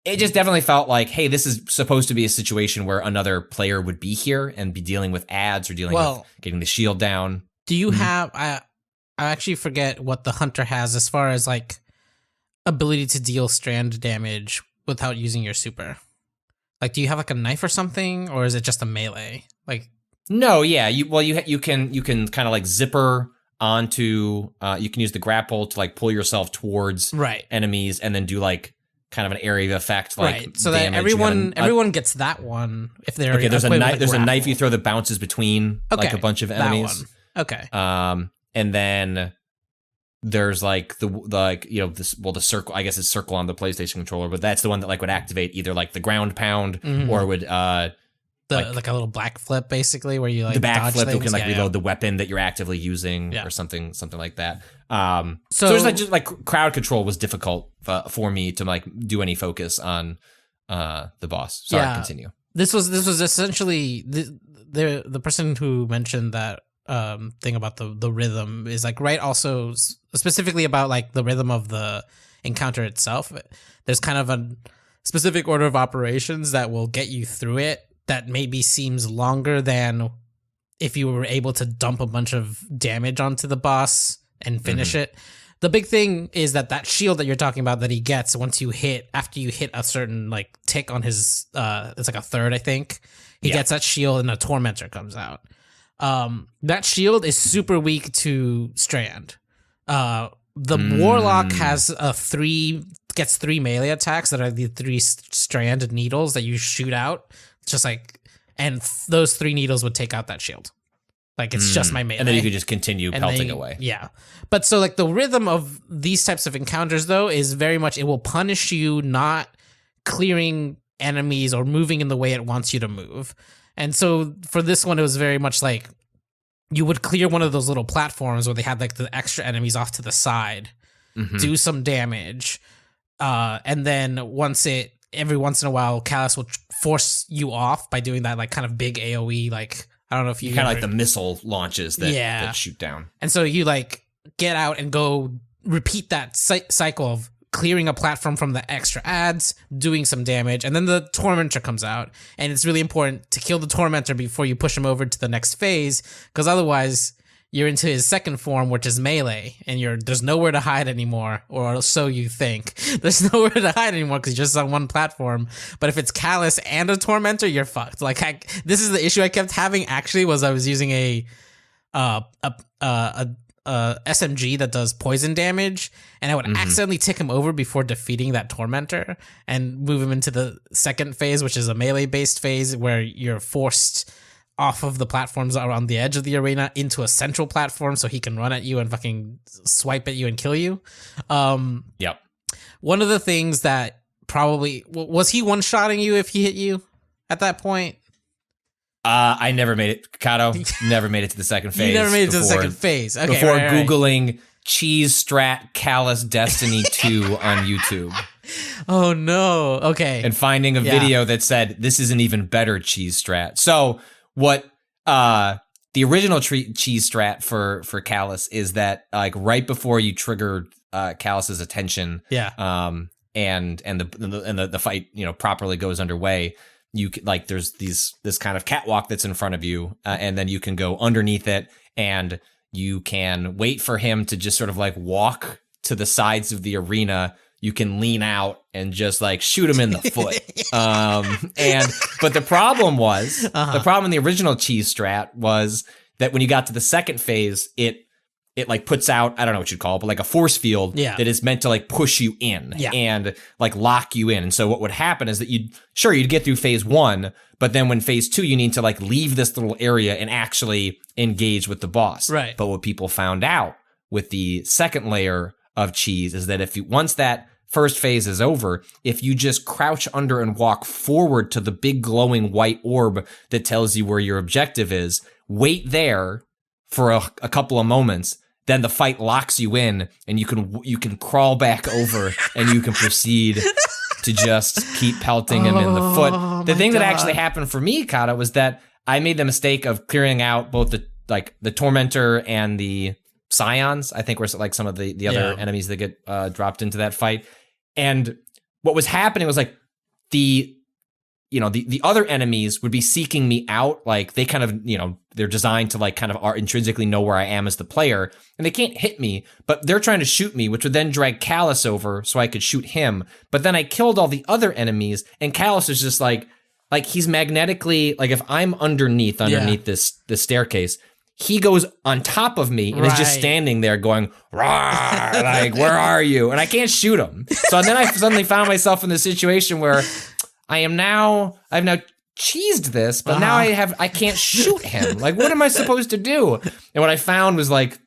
it just definitely felt like, hey, this is supposed to be a situation where another player would be here and be dealing with ads or dealing with getting the shield down. Do you have I actually forget what the hunter has as far as like ability to deal strand damage without using your super. Like, do you have like a knife or something, or is it just a melee? Like, no, yeah, you can kind of like zipper onto. You can use the grapple to like pull yourself towards enemies, and then do like kind of an area effect, like so damage. that everyone gets that one if they're okay. There's a knife. Like there's grapple. a knife you throw that bounces between like a bunch of enemies. That one. Okay. And then there's like the circle. I guess it's circle on the PlayStation controller, but that's the one that like would activate either like the ground pound or would like a little black flip, basically, where you like the back dodge flip. things. You can like reload the weapon that you're actively using or something like that. So there's there's just like crowd control was difficult for me to like do any focus on the boss. Sorry, continue. This was essentially the person who mentioned that thing about the rhythm is like also specifically about like the rhythm of the encounter itself. There's kind of a specific order of operations that will get you through it that maybe seems longer than if you were able to dump a bunch of damage onto the boss and finish it. The big thing is that shield that you're talking about that he gets after you hit a certain like tick on his it's like a third, I think. He gets that shield and a tormentor comes out. That shield is super weak to strand. The warlock has gets 3 melee attacks that are the 3 strand needles that you shoot out. Just like, and those 3 needles would take out that shield. Like, it's just my melee. And then you could just continue pelting away. Yeah. But so like the rhythm of these types of encounters though is very much, it will punish you not clearing enemies or moving in the way it wants you to move. And so for this one, it was very much like you would clear one of those little platforms where they had like the extra enemies off to the side, do some damage. And then every once in a while, Calus will force you off by doing that like kind of big AoE, like, I don't know if you kind of like the missile launches that shoot down. And so you like get out and go repeat that cycle of clearing a platform from the extra ads, doing some damage, and then the Tormentor comes out. And it's really important to kill the Tormentor before you push him over to the next phase, because otherwise you're into his second form, which is melee, and there's nowhere to hide anymore, or so you think. There's nowhere to hide anymore because you're just on one platform. But if it's Calus and a Tormentor, you're fucked. Like this is the issue I kept having. Actually, was I was using a SMG that does poison damage, and I would accidentally tick him over before defeating that Tormentor and move him into the second phase, which is a melee based phase where you're forced off of the platforms that are on the edge of the arena into a central platform so he can run at you and fucking swipe at you and kill you. Yep. One of the things that probably was he one-shotting you if he hit you at that point? I never made it, Kato. Never made it to the second phase. You never made it to the second phase. Okay, before Googling cheese strat Calus Destiny 2 on YouTube. Oh no. Okay. And finding a video that said this is an even better cheese strat. So what the original cheese strat for Calus is that like right before you trigger Calus's attention, and the fight properly goes underway, you like there's this kind of catwalk that's in front of you, and then you can go underneath it, and you can wait for him to just sort of like walk to the sides of the arena. You can lean out and just like shoot him in the foot. But the problem was the problem in the original cheese strat was that when you got to the second phase, it like puts out, I don't know what you'd call it, but like a force field that is meant to like push you in and like lock you in. And so what would happen is that you'd get through phase 1, but then when phase 2, you need to like leave this little area and actually engage with the boss. Right. But what people found out with the second layer of cheese is that once that first phase is over, if you just crouch under and walk forward to the big glowing white orb that tells you where your objective is, wait there for a couple of moments, then the fight locks you in, and you can crawl back over and you can proceed to just keep pelting him in the foot. The thing that actually happened for me, Kata, was that I made the mistake of clearing out both the Tormentor and the Scions, I think were like some of the other enemies that get dropped into that fight. And what was happening was like the the other enemies would be seeking me out. Like they kind of, they're designed to like kind of are intrinsically know where I am as the player, and they can't hit me, but they're trying to shoot me, which would then drag Calus over so I could shoot him. But then I killed all the other enemies, and Calus is just like he's magnetically, like if I'm underneath this staircase, he goes on top of me and is just standing there going, "Rawr," like, where are you? And I can't shoot him. So then I suddenly found myself in the situation where I've now cheesed this, but now I can't shoot him. Like, what am I supposed to do? And what I found was like,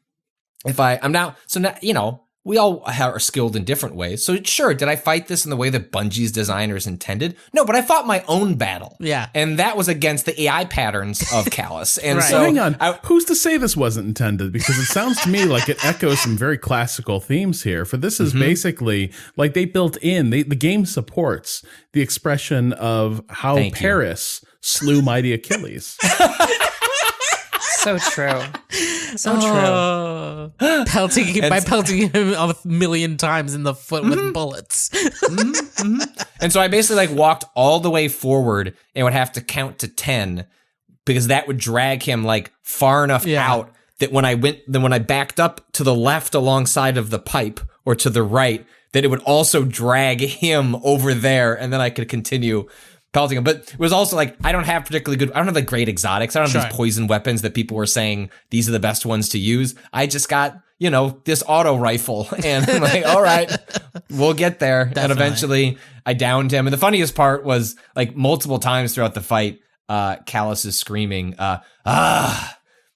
we all are skilled in different ways. So sure, did I fight this in the way that Bungie's designers intended? No, but I fought my own battle. Yeah. And that was against the AI patterns of Calus. And so hang on, who's to say this wasn't intended? Because it sounds to me like it echoes some very classical themes here. For this is basically like they built in, the game supports the expression of how Paris slew mighty Achilles. So true. So true. Pelting him a million times in the foot with bullets. And so I basically like walked all the way forward and would have to count to 10 because that would drag him like far enough out that when I backed up to the left alongside of the pipe or to the right, that it would also drag him over there, and then I could continue pelting him. But it was also like, I don't have like great exotics. I don't have these poison weapons that people were saying these are the best ones to use. I just got, this auto rifle, and I'm like, all right, we'll get there. Definitely. And eventually I downed him. And the funniest part was like multiple times throughout the fight, Calus is screaming,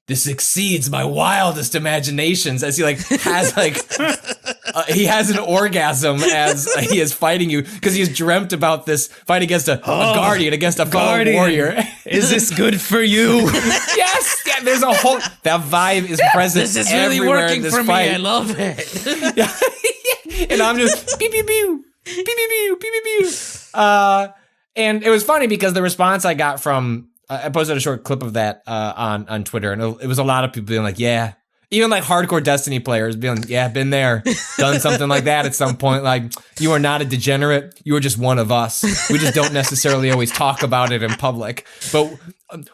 this exceeds my wildest imaginations, as he like has like he has an orgasm as he is fighting you because he's dreamt about this fight against a guardian, against a fellow warrior. Is this good for you? Yes, yeah. There's a whole that vibe is present. This is really working for fight. me. I love it. And I'm just pew pew pew pew pew pew pew pew pew. And it was funny because the response I got from I posted a short clip of that on Twitter, and it was a lot of people being like, yeah. Even like hardcore Destiny players being like, yeah, been there, done something like that at some point. Like, you are not a degenerate. You are just one of us. We just don't necessarily always talk about it in public. But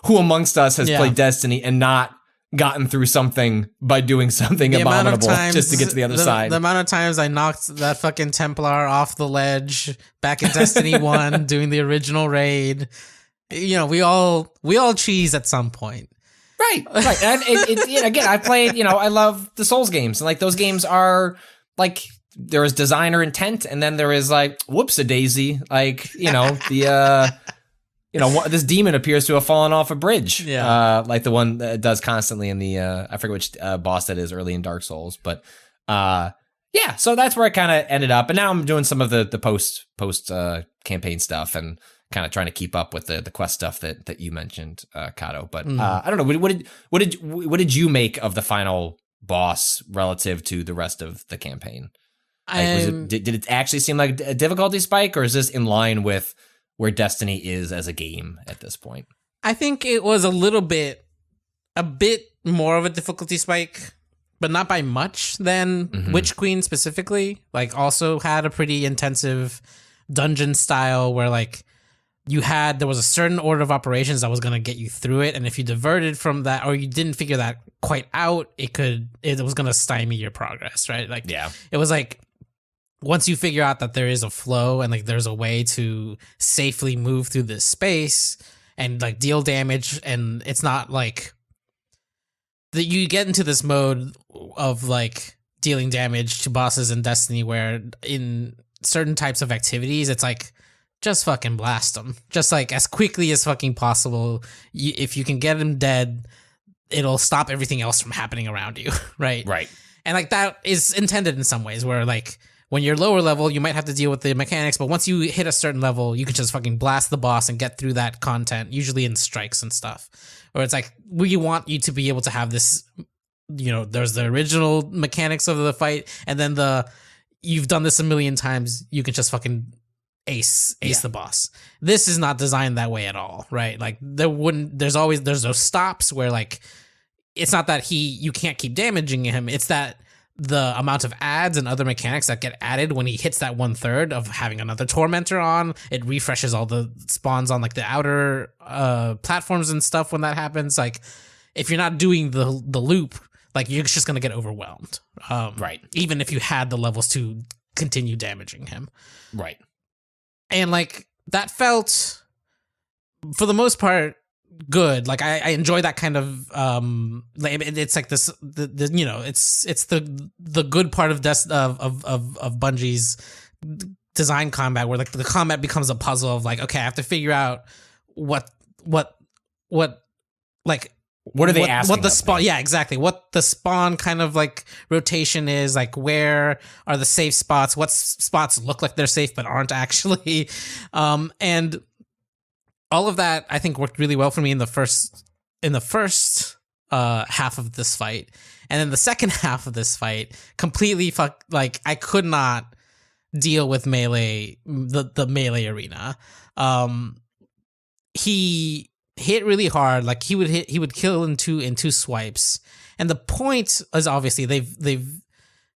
who amongst us has played Destiny and not gotten through something by doing something abominable just to get to the other side? The amount of times I knocked that fucking Templar off the ledge back in Destiny 1 doing the original raid. We all cheese at some point. Right. And again, I played, I love the Souls games. And like those games are like, there is designer intent, and then there is like, whoops-a-daisy. Like, this demon appears to have fallen off a bridge. Yeah. Like the one that does constantly in the, I forget which boss that is early in Dark Souls. But so that's where I kind of ended up. And now I'm doing some of the post campaign stuff and kind of trying to keep up with the quest stuff that you mentioned, Kato. But I don't know. What did you make of the final boss relative to the rest of the campaign? Like, did it actually seem like a difficulty spike, or is this in line with where Destiny is as a game at this point? I think it was a bit more of a difficulty spike, but not by much than Witch Queen specifically. Like, also had a pretty intensive dungeon style where like there was a certain order of operations that was going to get you through it, and if you diverted from that or you didn't figure that quite out, it was going to stymie your progress, right? Like, it was like, once you figure out that there is a flow and like there's a way to safely move through this space and like deal damage, and it's not like that you get into this mode of like dealing damage to bosses in Destiny where in certain types of activities it's like, just fucking blast them. Just like as quickly as fucking possible. If you can get them dead, it'll stop everything else from happening around you, right? Right. And like that is intended in some ways where like when you're lower level, you might have to deal with the mechanics, but once you hit a certain level, you can just fucking blast the boss and get through that content, usually in strikes and stuff. Or it's like, we want you to be able to have this, there's the original mechanics of the fight, and then you've done this a million times, you can just fucking ace the boss. This is not designed that way at all, right? Like there's those stops where like it's not that you can't keep damaging him, it's that the amount of ads and other mechanics that get added when he hits that 1/3 of having another tormentor on. It refreshes all the spawns on like the outer platforms and stuff when that happens. Like if you're not doing the loop, like you're just gonna get overwhelmed. Right. Even if you had the levels to continue damaging him. Right. And like that felt, for the most part, good. Like I enjoy that kind of like it's like this the you know, it's the good part of Bungie's design combat, where like the combat becomes a puzzle of like, okay, I have to figure out what like what are they asking? What the spawn? Yeah, exactly. What the spawn kind of like rotation is, like where are the safe spots? What spots look like they're safe but aren't actually, and all of that I think worked really well for me in the first half of this fight, and then the second half of this fight completely like I could not deal with melee, the melee arena. He hit really hard. Like he would kill in two swipes. And the point is obviously they've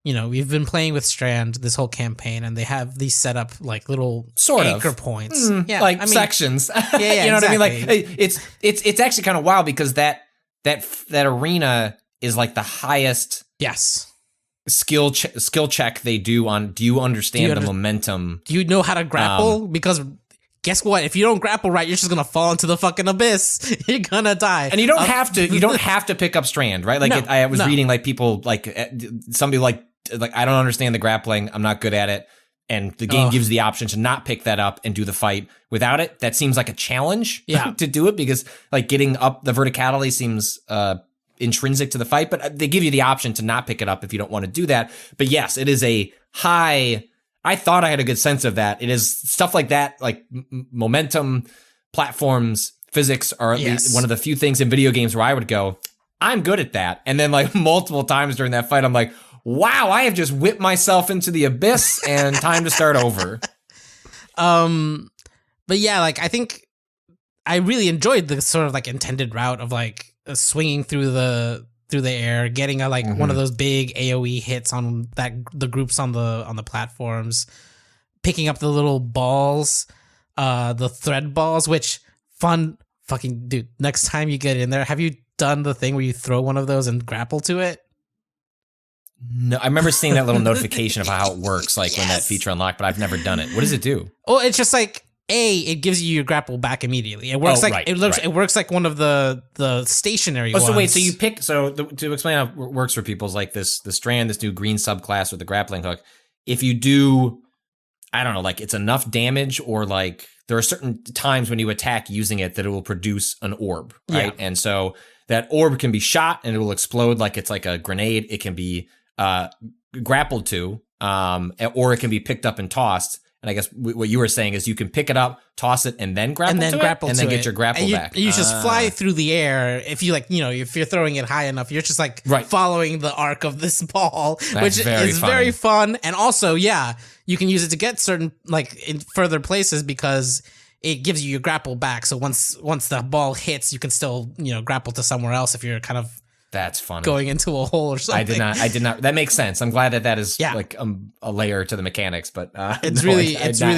you know, we've been playing with Strand this whole campaign, and they have these set up like little sort anchor of points, like sections. Yeah, you know exactly. what I mean? Like it's actually kind of wild because that arena is like the highest skill check they do on. Do you understand the momentum? Do you know how to grapple? Because guess what? If you don't grapple right, you're just gonna fall into the fucking abyss. You're gonna die. And you don't have to. You don't have to pick up Strand, right? Like I was reading, like people, like somebody like I don't understand the grappling. I'm not good at it, and the game gives the option to not pick that up and do the fight without it. That seems like a challenge to do it, because like getting up the verticality seems intrinsic to the fight. But they give you the option to not pick it up if you don't want to do that. But yes, it is a high. I thought I had a good sense of that. It is stuff like that, like momentum, platforms, physics are at least one of the few things in video games where I would go, I'm good at that. And then like multiple times during that fight, I'm like, wow, I have just whipped myself into the abyss and time to start over. But yeah, like I think I really enjoyed the sort of like intended route of like swinging through the air, getting a like one of those big AoE hits on the groups on the platforms, picking up the little balls, the thread balls, which fun fucking dude. Next time you get in there, have you done the thing where you throw one of those and grapple to it? No, I remember seeing that little notification of how it works, like when that feature unlocked, but I've never done it. What does it do? Well, it's just like it gives you your grapple back immediately. It works it works like one of the stationary ones. So wait, so you pick to explain how it works for people is like the Strand, this new green subclass with the grappling hook. If you do, I don't know, like it's enough damage, or like there are certain times when you attack using it that it will produce an orb, right? Yeah. And so that orb can be shot and it will explode like it's like a grenade. It can be grappled to, or it can be picked up and tossed. And I guess what you were saying is you can pick it up, toss it, and then grapple to it, and then get your grapple back. You just fly through the air. If you like, you know, if you're throwing it high enough, you're just like following the arc of this ball, which is very fun. And also, you can use it to get certain like in further places because it gives you your grapple back. So once the ball hits, you can still, you know, grapple to somewhere else if you're kind of. That's funny. Going into a hole or something. I did not. That makes sense. I'm glad that is like a layer to the mechanics, but it's really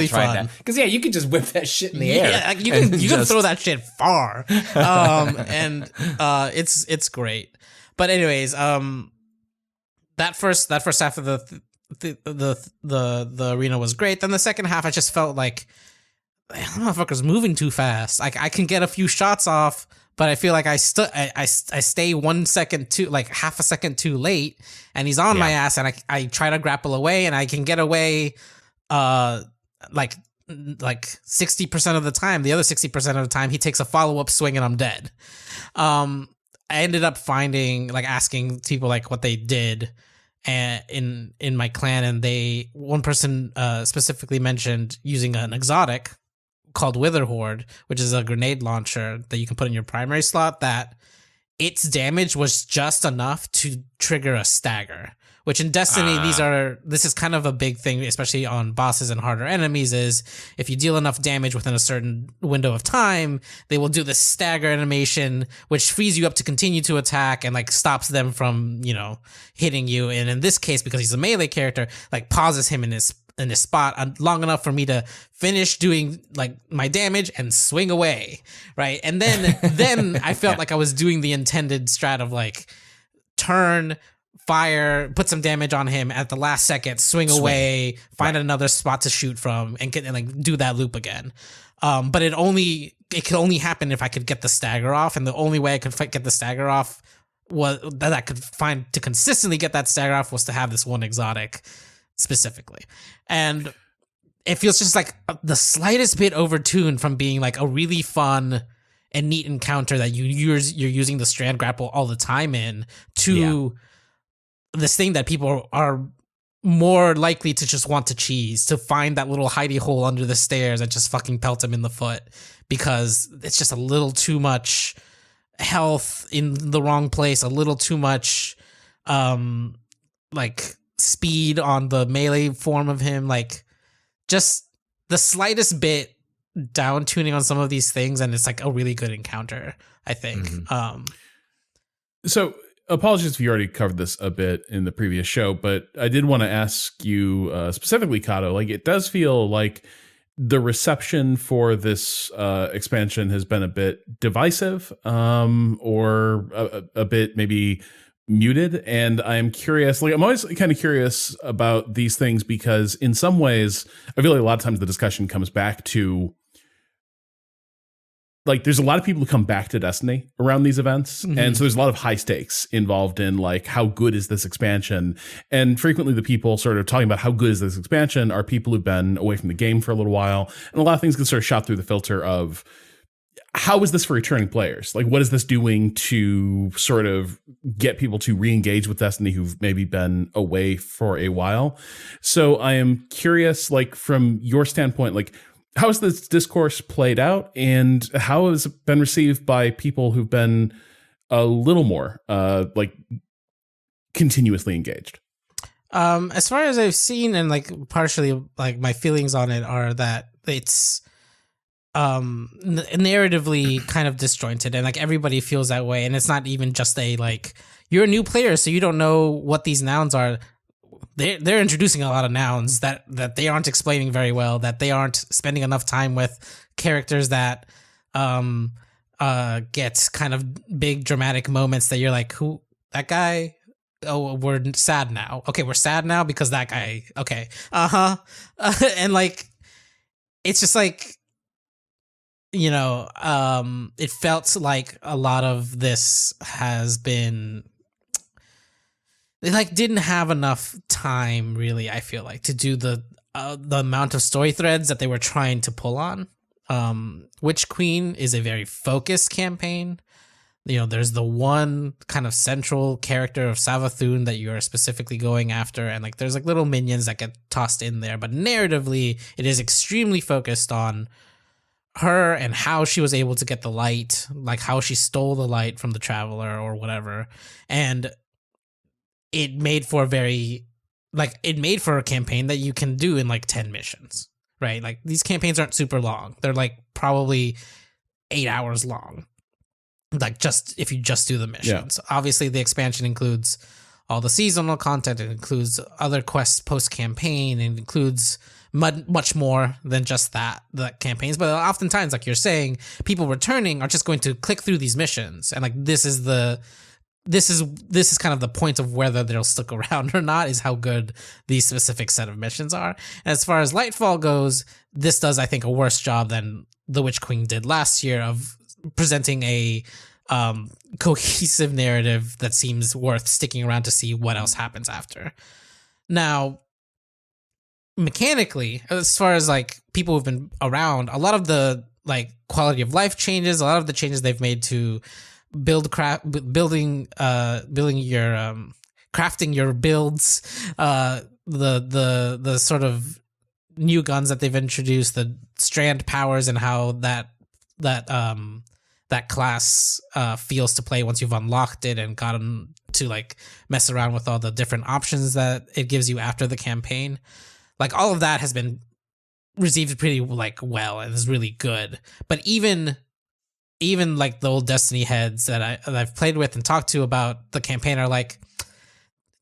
fun. Because you could just whip that shit in the air. Yeah, you can throw that shit far, and it's great. But anyways, that first half of the arena was great. Then the second half, I just felt like the motherfucker's moving too fast. Like I can get a few shots off, but I feel like I stay 1 second too, like half a second too late, and he's on my ass, and I try to grapple away, and I can get away, like 60% of the time. The other 60% of the time, he takes a follow up swing, and I'm dead. I ended up asking people like what they did, in my clan, and one person specifically mentioned using an exotic called Wither Horde, which is a grenade launcher that you can put in your primary slot that its damage was just enough to trigger a stagger. Which in Destiny, this is kind of a big thing, especially on bosses and harder enemies, is if you deal enough damage within a certain window of time, they will do this stagger animation, which frees you up to continue to attack and like stops them from, hitting you. And in this case, because he's a melee character, like pauses him in his spot long enough for me to finish doing like my damage and swing away. Right. And then I felt like I was doing the intended strat of like turn, fire, put some damage on him at the last second, swing away, find another spot to shoot from, and like do that loop again. But it could only happen if I could get the stagger off, and the only way I could get the stagger off was that I could find to consistently get that stagger off was to have this one exotic specifically. And it feels just like the slightest bit overtuned from being like a really fun and neat encounter that you're using the strand grapple all the time in to this thing that people are more likely to just want to cheese, to find that little hidey hole under the stairs and just fucking pelt him in the foot because it's just a little too much health in the wrong place, a little too much like speed on the melee form of him, like just the slightest bit down tuning on some of these things, and it's like a really good encounter, I think. So apologies if you already covered this a bit in the previous show, but I did want to ask you specifically, Kato, like it does feel like the reception for this expansion has been a bit divisive or a bit maybe muted. And I'm curious, like I'm always kind of curious about these things because in some ways, I feel like a lot of times the discussion comes back to like there's a lot of people who come back to Destiny around these events. Mm-hmm. And so there's a lot of high stakes involved in like, how good is this expansion? And frequently the people sort of talking about how good is this expansion are people who've been away from the game for a little while. And a lot of things get sort of shot through the filter of how is this for returning players? Like, what is this doing to sort of get people to re-engage with Destiny who've maybe been away for a while? So I am curious, like from your standpoint, like, how has this discourse played out and how has it been received by people who've been a little more like continuously engaged? As far as I've seen and like partially like my feelings on it are that it's narratively kind of disjointed and like everybody feels that way. And it's not even just a like, you're a new player, so you don't know what these nouns are. They're introducing a lot of nouns that they aren't explaining very well, that they aren't spending enough time with characters that get kind of big dramatic moments that you're like, who, that guy? Oh, we're sad now. Okay, we're sad now because that guy. Okay. And like, it's just like, it felt like a lot of this has been, they like didn't have enough time really, I feel like, to do the amount of story threads that they were trying to pull on. Witch Queen is a very focused campaign. There's the one kind of central character of Savathun that you are specifically going after, and like there's like little minions that get tossed in there, but narratively it is extremely focused on her and how she was able to get the light, like how she stole the light from the Traveler or whatever. And it made for a campaign that you can do in like 10 missions, right? Like these campaigns aren't super long. They're like probably 8 hours long. Like just if you just do the missions. Yeah. Obviously the expansion includes all the seasonal content. It includes other quests post-campaign. It includes much more than just the campaigns. But oftentimes, like you're saying, people returning are just going to click through these missions. And like this is kind of the point of whether they'll stick around or not, is how good these specific set of missions are. And as far as Lightfall goes, this does, I think, a worse job than the Witch Queen did last year of presenting a cohesive narrative that seems worth sticking around to see what else happens after. Now, mechanically, as far as like people who've been around, a lot of the like quality of life changes, a lot of the changes they've made to crafting your builds, the sort of new guns that they've introduced, the strand powers and how that that class feels to play once you've unlocked it and gotten to like mess around with all the different options that it gives you after the campaign. Like all of that has been received pretty like well and is really good. But even like the old Destiny heads that I've played with and talked to about the campaign are like,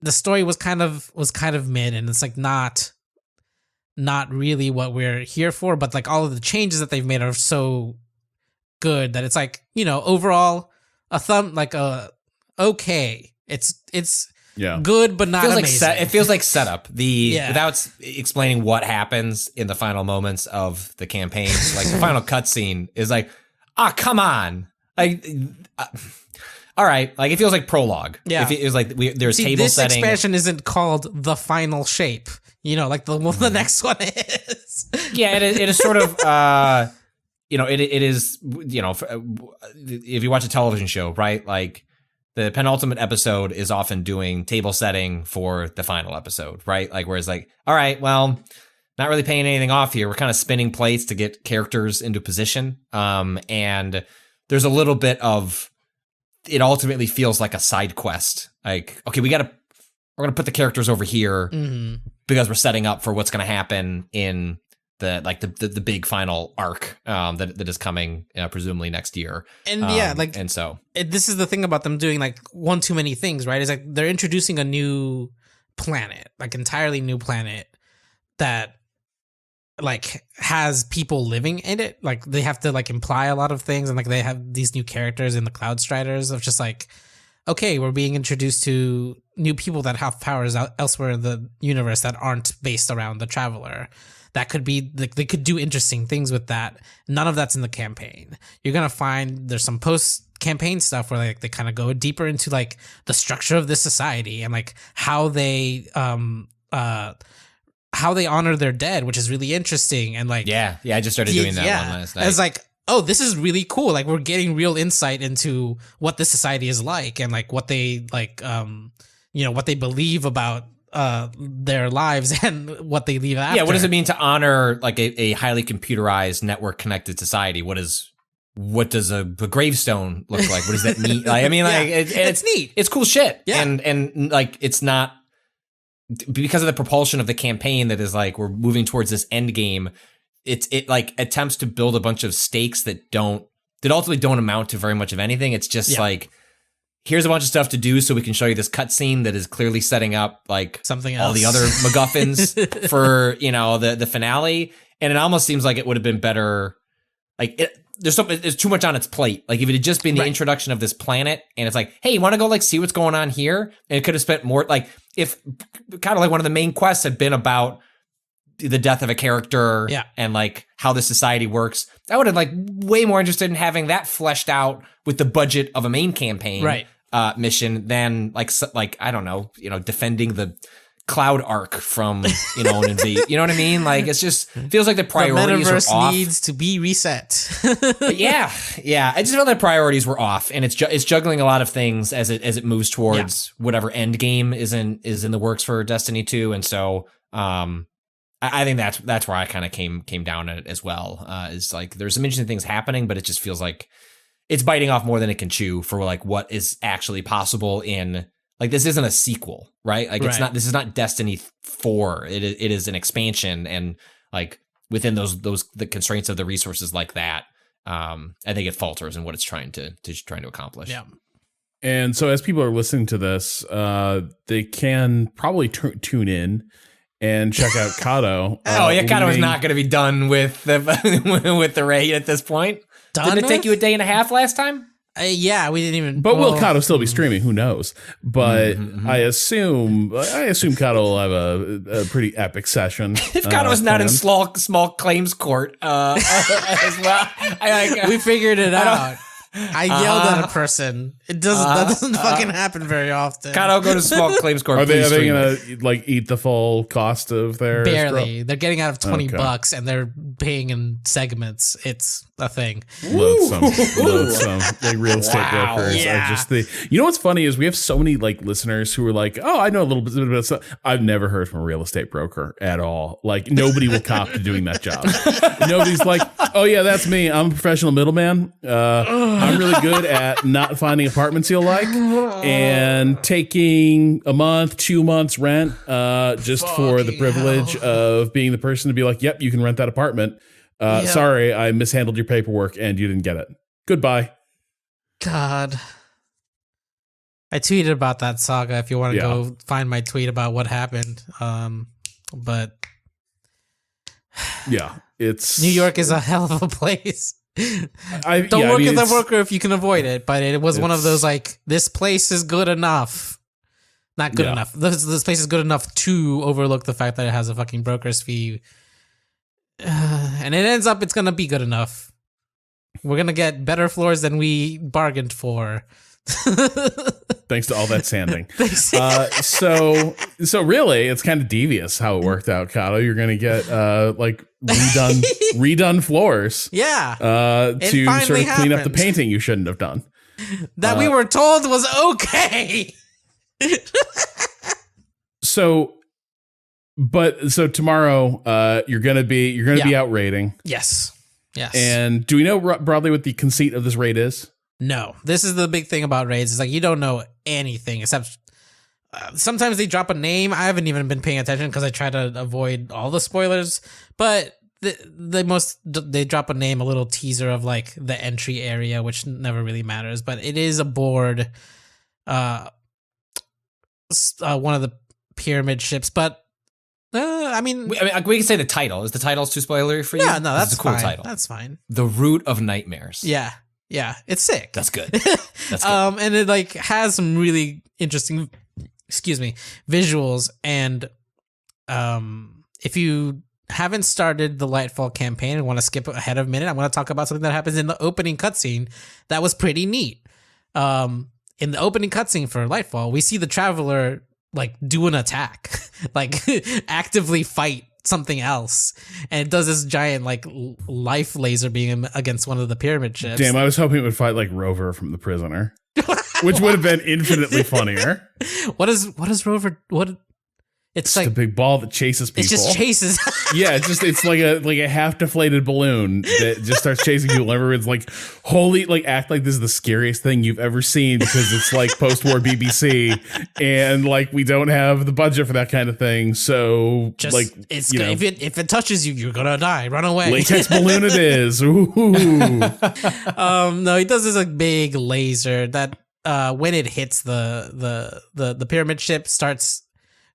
the story was kind of mid, and it's like not really what we're here for. But like all of the changes that they've made are so good that it's like, you know, overall okay. It's good, but not amazing. It feels like setup. Without explaining what happens in the final moments of the campaign, like the final cutscene is like, come on. Like, all right. Like, it feels like prologue. Yeah. It was like there's table this setting. This expansion isn't called the final shape. You know, like the next one is. Yeah, it is sort of, you know, it is, you know, if you watch a television show, right? Like, the penultimate episode is often doing table setting for the final episode, right? Like, whereas like, all right, well, not really paying anything off here. We're kind of spinning plates to get characters into position. And there's a little bit of, it ultimately feels like a side quest. Like, okay, we're going to put the characters over here because we're setting up for what's going to happen in the big final arc that is coming presumably next year. And this is the thing about them doing like one too many things, right? Is like they're introducing a new planet, like entirely new planet that like has people living in it. Like they have to like imply a lot of things, and like they have these new characters in the Cloud Striders of just like, okay, we're being introduced to new people that have powers elsewhere in the universe that aren't based around the Traveler. That could be, like, they could do interesting things with that. None of that's in the campaign. You're going to find there's some post-campaign stuff where like they kind of go deeper into like the structure of this society and like how they honor their dead, which is really interesting. And like, yeah, I just started doing that one last night. It's like, oh, this is really cool. Like we're getting real insight into what this society is like and like what they like, you know, what they believe about their lives and what they leave after. Yeah, what does it mean to honor like a highly computerized, network connected society? What does a gravestone look like? What does that mean? Like, I mean, like it's neat. It's cool shit. Yeah, and like it's not because of the propulsion of the campaign that is like we're moving towards this end game. It like attempts to build a bunch of stakes that ultimately don't amount to very much of anything. It's just like, here's a bunch of stuff to do so we can show you this cutscene that is clearly setting up like something else, all the other MacGuffins for, you know, the finale. And it almost seems like it would have been better. Like there's too much on its plate. Like if it had just been the introduction of this planet and it's like, hey, you want to go like see what's going on here? And it could have spent more, like if kind of like one of the main quests had been about the death of a character and like how the society works, I would have like way more interested in having that fleshed out with the budget of a main campaign mission than like I don't know, you know, defending the Cloud Arc from, you know, an invasion. You know what I mean? Like it's just feels like the priorities the metaverse are off. Needs to be reset. yeah. I just feel like priorities were off, and it's juggling a lot of things as it moves towards whatever end game is in the works for Destiny 2, and so I think that's where I kind of came down at it as well. Is like there's some interesting things happening, but it just feels like it's biting off more than it can chew for like what is actually possible in like this isn't a sequel, right? Like it's not. This is not Destiny 4. It is an expansion, and like within those the constraints of the resources like that, I think it falters in what it's trying to accomplish. Yeah. And so as people are listening to this, they can probably tune in and check out Kato. Kato is not going to be done with the raid at this point. Didn't it take you a day and a half last time? Yeah, we didn't even. But will Kato still be streaming? Who knows? But I assume Kato will have a pretty epic session. If Kato is not in small claims court as well, we figured it out. I yelled at a person. That doesn't fucking happen very often. Kato, go to small claims court. Are they gonna like eat the full cost of their barely? They're getting out of $20 and they're paying in segments. It's a thing. Loathsome. Like real estate brokers. Yeah. You know what's funny is we have so many like listeners who are like, oh, I know a little bit about stuff. I've never heard from a real estate broker at all. Like nobody will cop to doing that job. Nobody's like, oh yeah, that's me. I'm a professional middleman. I'm really good at not finding apartments you'll like and taking a month, 2 months rent just for the privilege of being the person to be like, yep, you can rent that apartment. Sorry, I mishandled your paperwork and you didn't get it. Goodbye. God. I tweeted about that saga if you want to go find my tweet about what happened. But yeah, it's New York is a hell of a place. Don't work as a worker if you can avoid it. But it was one of those like, this place is good enough. Not good enough. This place is good enough to overlook the fact that it has a fucking broker's fee. And it ends up it's going to be good enough. We're going to get better floors than we bargained for. Thanks to all that sanding. So really, it's kind of devious how it worked out, Kato. You're going to get like redone floors. Yeah. To sort of clean up the painting you shouldn't have done. That we were told was okay. So tomorrow, you're going to be out raiding. Yes. And do we know broadly what the conceit of this raid is? No, this is the big thing about raids. It's like you don't know anything except sometimes they drop a name. I haven't even been paying attention because I try to avoid all the spoilers. But they drop a name, a little teaser of like the entry area, which never really matters. But it is aboard one of the pyramid ships. But I mean, we can say the title. Is the title too spoilery for you? Yeah, no, that's a cool fine. title. That's fine. The Root of Nightmares. Yeah, it's sick. That's good. That's good. And it like has some really interesting, visuals. And if you haven't started the Lightfall campaign and want to skip ahead of a minute, I'm going to talk about something that happens in the opening cutscene that was pretty neat. In the opening cutscene for Lightfall, we see the Traveler like do an attack, like actively fight something else, and it does this giant like life laser beam against one of the pyramid ships. Damn, I was hoping it would fight like Rover from The Prisoner, which would have been infinitely funnier. What is Rover? It's like the big ball that chases people. It just chases. Yeah, it's like a half deflated balloon that just starts chasing people. Everyone's like, holy, like act like this is the scariest thing you've ever seen because it's like post-war BBC and like we don't have the budget for that kind of thing. So just, like it's if it touches you, you're gonna die. Run away. Latex balloon it is. Ooh. No, he does this like big laser that when it hits the pyramid ship starts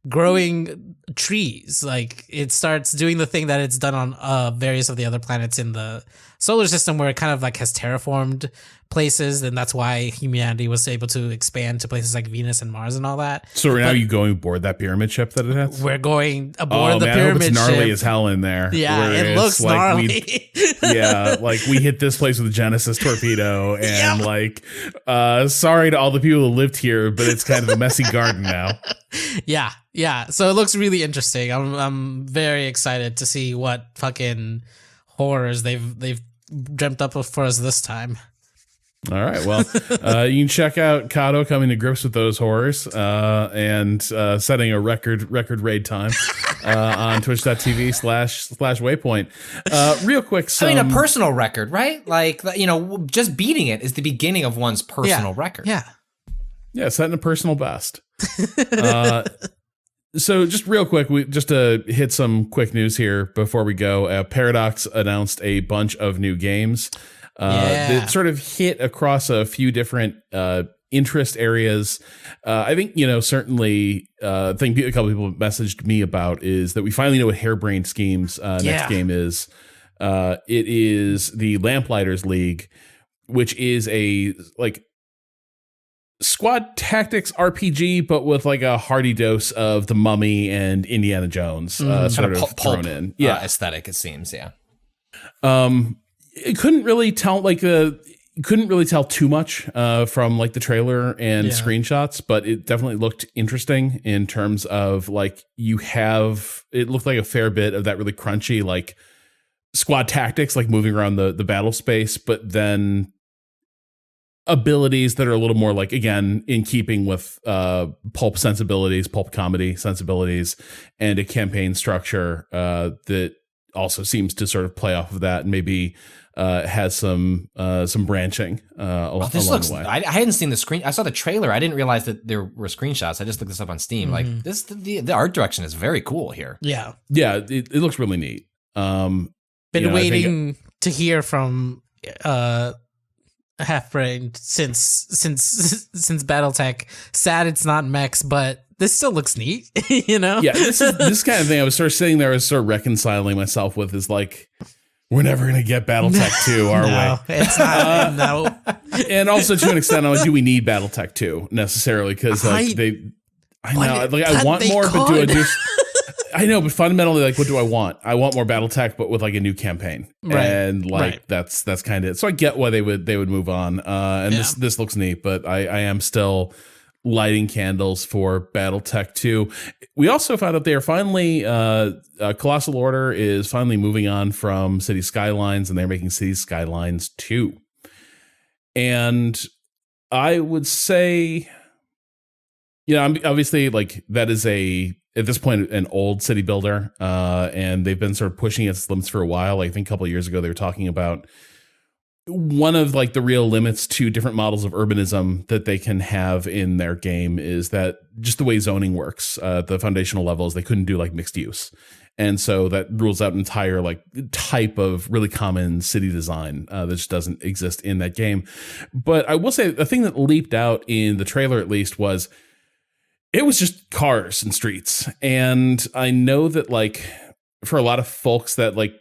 growing trees. Like it starts doing the thing that it's done on various of the other planets in the solar system where it kind of like has terraformed places, and that's why humanity was able to expand to places like Venus and Mars and all that. So now you going aboard that pyramid ship that it has? We're going aboard the pyramid I hope it's gnarly ship. As hell in there. Yeah, it looks like gnarly. Like we hit this place with a Genesis torpedo and like sorry to all the people who lived here, but it's kind of a messy garden now. Yeah. So it looks really interesting. I'm very excited to see what fucking horrors they've dreamt up for us this time. All right. Well, you can check out Kato coming to grips with those horrors and setting a record raid time on twitch.tv/waypoint. Real quick. A personal record, right? Like, just beating it is the beginning of one's personal record. Yeah. Setting a personal best. So just real quick, just to hit some quick news here before we go. Paradox announced a bunch of new games that sort of hit across a few different interest areas. I think, certainly thing a couple people messaged me about is that we finally know what Harebrained Schemes next game is. It is the Lamplighters League, which is a like squad tactics RPG, but with like a hearty dose of The Mummy and Indiana Jones sort of pulp thrown in. Aesthetic, it seems. It couldn't really tell too much from like the trailer and screenshots, but it definitely looked interesting in terms of like it looked like a fair bit of that really crunchy like squad tactics, like moving around the battle space, but then abilities that are a little more like, again, in keeping with pulp comedy sensibilities, and a campaign structure that also seems to sort of play off of that and maybe has some branching along the way. I hadn't seen the screen. I saw the trailer. I didn't realize that there were screenshots. I just looked this up on Steam. Like the art direction is very cool here. Yeah, it looks really neat. Been waiting to hear from Half-Brained since BattleTech. Sad it's not mechs, but this still looks neat. Yeah, this kind of thing. I was sort of sitting there, I was sort of reconciling myself with is like, we're never gonna get BattleTech 2, are we? It's not. No. And also to an extent, I'm like, do we need BattleTech 2 necessarily? Because like I want more, but do I just? I know, but fundamentally, like, what do I want? I want more BattleTech, but with like a new campaign, and like that's kind of it. So I get why they would move on. And this looks neat, but I am still lighting candles for BattleTech 2. We also found out they are finally Colossal Order is finally moving on from City Skylines, and they're making City Skylines 2. And I would say, obviously, like, that is at this point an old city builder, and they've been sort of pushing its limits for a while. Like, I think a couple of years ago they were talking about one of like the real limits to different models of urbanism that they can have in their game is that just the way zoning works, the foundational levels, they couldn't do like mixed use. And so that rules out an entire like type of really common city design that just doesn't exist in that game. But I will say the thing that leaped out in the trailer, at least, was it was just cars and streets. And I know that like for a lot of folks that like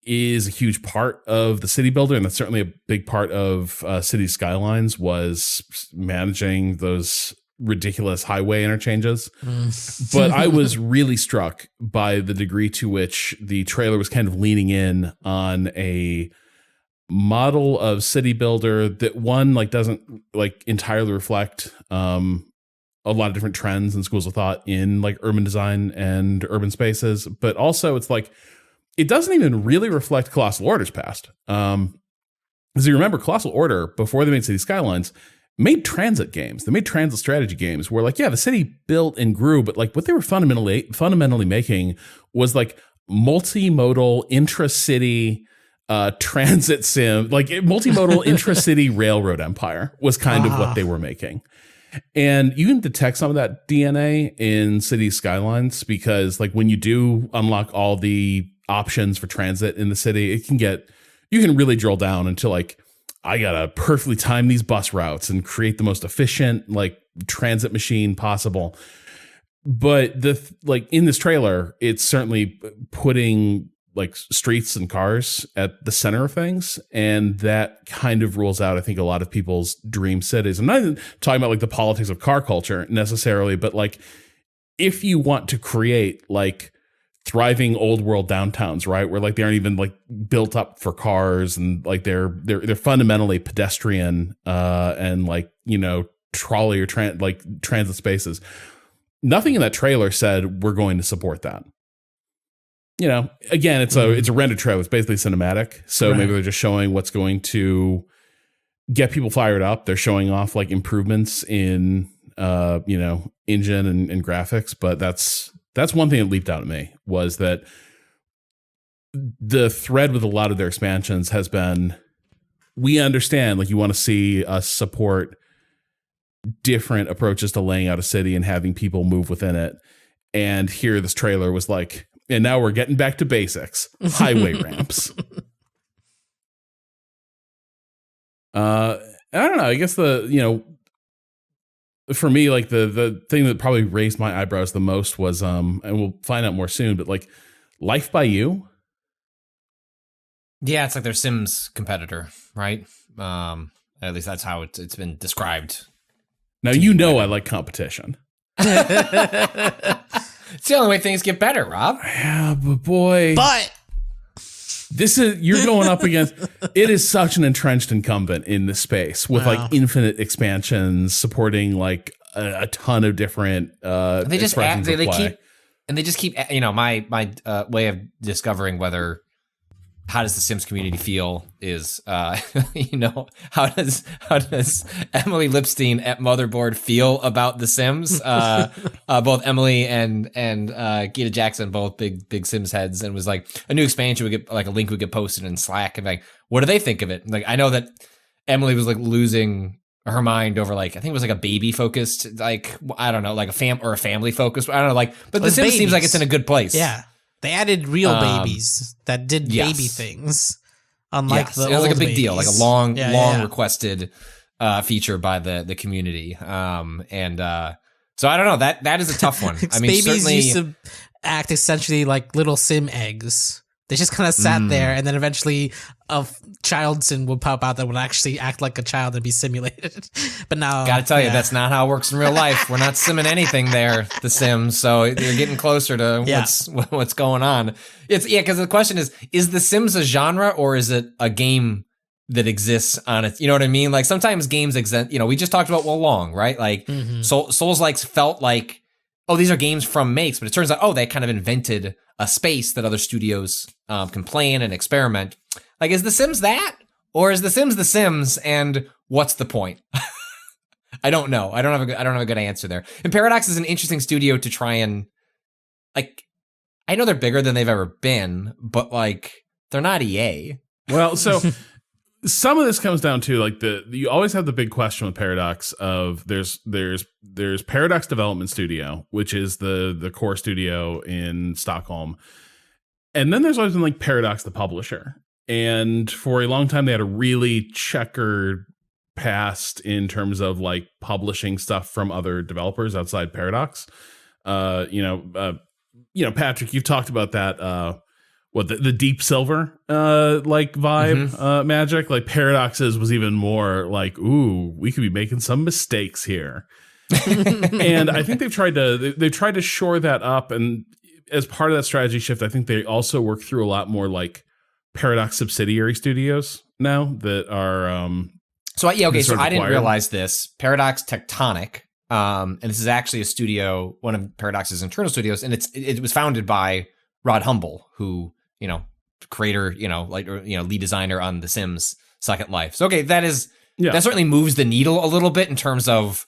is a huge part of the city builder, and that's certainly a big part of City Skylines, was managing those ridiculous highway interchanges. But I was really struck by the degree to which the trailer was kind of leaning in on a model of city builder that, one, like doesn't like entirely reflect a lot of different trends and schools of thought in like urban design and urban spaces, but also it's like it doesn't even really reflect Colossal Order's past. As you remember, Colossal Order, before they made City Skylines, made transit games. They made transit strategy games where, like, yeah, the city built and grew, but like what they were fundamentally making was like multimodal intra-city transit sim, like multimodal intra-city railroad empire was kind of what they were making. And you can detect some of that DNA in City Skylines because, like, when you do unlock all the options for transit in the city, you can really drill down into like, I gotta perfectly time these bus routes and create the most efficient like transit machine possible. But like in this trailer, it's certainly putting like streets and cars at the center of things, and that kind of rules out, I think, a lot of people's dream cities. I'm not even talking about like the politics of car culture necessarily, but like if you want to create like thriving old world downtowns, right, where like they aren't even like built up for cars, and like they're fundamentally pedestrian and like, trolley or transit spaces. Nothing in that trailer said we're going to support that. Again, it's a rendered trailer. It's basically cinematic. So maybe they're just showing what's going to get people fired up. They're showing off like improvements in, engine and graphics. But that's one thing that leaped out at me, was that the thread with a lot of their expansions has been, we understand, like, you want to see us support different approaches to laying out a city and having people move within it. And here this trailer was like, and now we're getting back to basics. Highway ramps. I don't know. I guess for me, like the thing that probably raised my eyebrows the most was, and we'll find out more soon, but like Life by You. Yeah, it's like their Sims competitor, right? At least that's how it's been described. Now, I like competition. It's the only way things get better, Rob. Yeah, but boy. You're going up against, it is such an entrenched incumbent in this space with like infinite expansions supporting like a ton of different they just keep my way of discovering whether how does the Sims community feel is, you know, how does Emily Lipstein at Motherboard feel about the Sims? Both Emily and Gita Jackson, both big Sims heads, and was like a new expansion would get like a link would get posted in Slack, and like, what do they think of it? Like, I know that Emily was like losing her mind over like, I think it was like a baby focused, like, I don't know, like a family focused, I don't know, like, but the Sims babies. seems like it's in a good place. Yeah. They added real babies that did baby things. Unlike the it was like a big old deal, like a babies. long requested feature by the community. So I don't know, that is a tough one. I mean, babies certainly used to act essentially like little Sim eggs. They just kind of sat there, and then eventually a child Sim would pop out that would actually act like a child and be simulated. But now, gotta tell you, that's not how it works in real life. We're not simming anything there, the Sims. So you're getting closer to what's going on. Because the question is the Sims a genre, or is it a game that exists on it? You know what I mean? Like sometimes games exist. You know, we just talked about Wolong, right? Like Souls-likes felt like, oh, these are games from makes, but it turns out, they kind of invented a space that other studios can play in and experiment. Like, is The Sims that? Or is The Sims The Sims, and what's the point? I don't know. I don't have a good answer there. And Paradox is an interesting studio to try and, like, I know they're bigger than they've ever been, but like, they're not EA. Well, so some of this comes down to like you always have the big question with Paradox of there's Paradox Development Studio, which is the core studio in Stockholm. And then there's always been like Paradox the publisher. And for a long time they had a really checkered past in terms of like publishing stuff from other developers outside Paradox. Patrick, you've talked about that the Deep Silver like vibe magic. Like Paradox's was even more like, ooh, we could be making some mistakes here. And I think they've tried to shore that up, and as part of that strategy shift, I think they also work through a lot more like Paradox subsidiary studios now that are So I didn't realize this. Paradox Tectonic, and this is actually a studio, one of Paradox's internal studios, and it was founded by Rod Humble, who, creator, lead designer on The Sims Second Life. So that certainly moves the needle a little bit in terms of,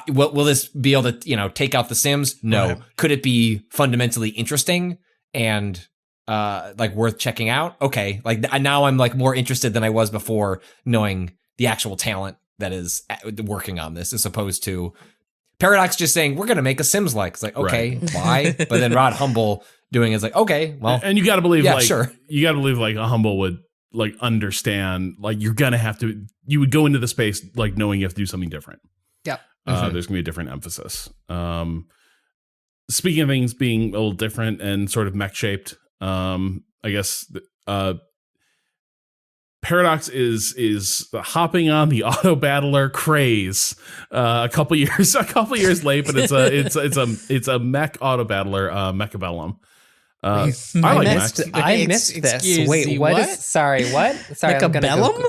will this be able to, take out The Sims? No. Right. Could it be fundamentally interesting and worth checking out? Okay. Like now I'm like more interested than I was before, knowing the actual talent that is working on this, as opposed to Paradox just saying, we're going to make a Sims like. It's like, okay, right. Why? But then Rod Humble doing is like, okay, well. And you got to believe, sure. You got to believe like a Humble would like understand, like you're going to have to, you would go into the space like knowing you have to do something different. Yep. There's going to be a different emphasis. Speaking of things being a little different and sort of mech shaped, I guess Paradox is hopping on the auto battler craze a couple years late, but it's a mech auto battler, Mechabellum. I missed this. Wait, what? Sorry, what? Sorry, Mechabellum?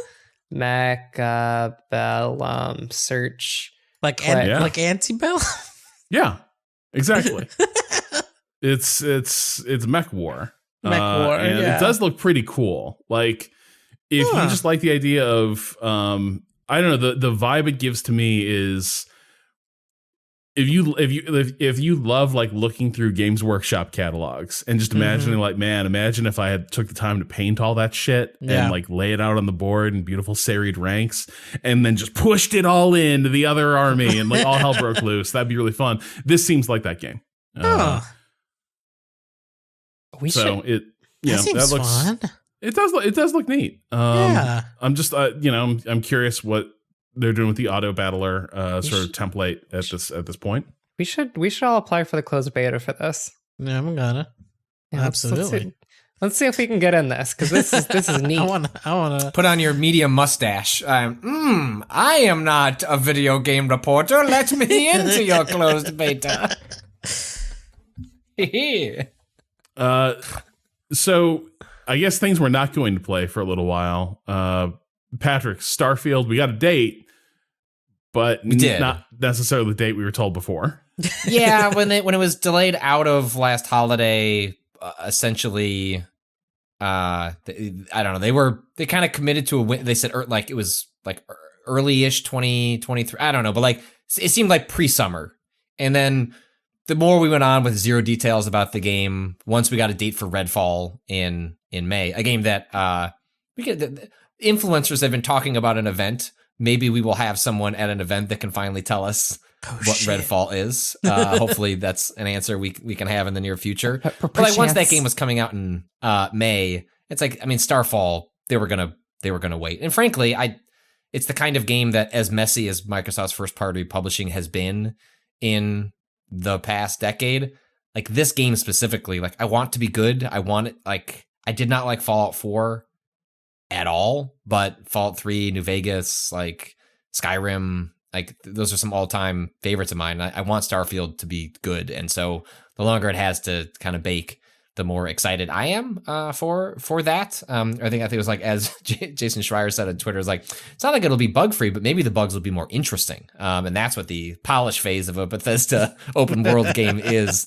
Mechabellum search. Like Antebellum? Yeah, exactly. It's Mech War. And it does look pretty cool. Like if you just like the idea of I don't know, the vibe it gives to me is if you love like looking through Games Workshop catalogs and just imagining like, man, imagine if I had took the time to paint all that shit and like lay it out on the board in beautiful serried ranks and then just pushed it all into the other army and like all hell broke loose. That'd be really fun. This seems like that game. That seems fun. It does look neat. I'm just I'm curious what they're doing with the auto battler sort of template at this point. We should all apply for the closed beta for this. Yeah, I'm gonna. Yeah, absolutely. Let's see if we can get in this, because this is neat. I wanna put on your media mustache. I am not a video game reporter. Let me into your closed beta. So I guess things we're not going to play for a little while. Patrick, Starfield, we got a date, but not necessarily the date we were told before. Yeah, when it was delayed out of last holiday, essentially, I don't know. They kind of committed to a win. They said like it was like early-ish 2023. I don't know, but like it seemed like pre-summer. And then the more we went on with zero details about the game, once we got a date for Redfall in May, a game that influencers have been talking about an event. Maybe we will have someone at an event that can finally tell us what Redfall is. Hopefully that's an answer we can have in the near future. But like once that game was coming out in May, it's like, I mean, Starfall, they were gonna wait. And frankly, it's the kind of game that, as messy as Microsoft's first party publishing has been in the past decade, like this game specifically, like I want to be good. I want it, like I did not like Fallout 4 at all, but Fallout 3, New Vegas, like Skyrim, like those are some all-time favorites of mine. I want Starfield to be good, and so the longer it has to kind of bake, the more excited I am for that. I think it was like, as Jason Schreier said on Twitter, is like, it's not like it'll be bug free, but maybe the bugs will be more interesting. And that's what the polish phase of a Bethesda open world game is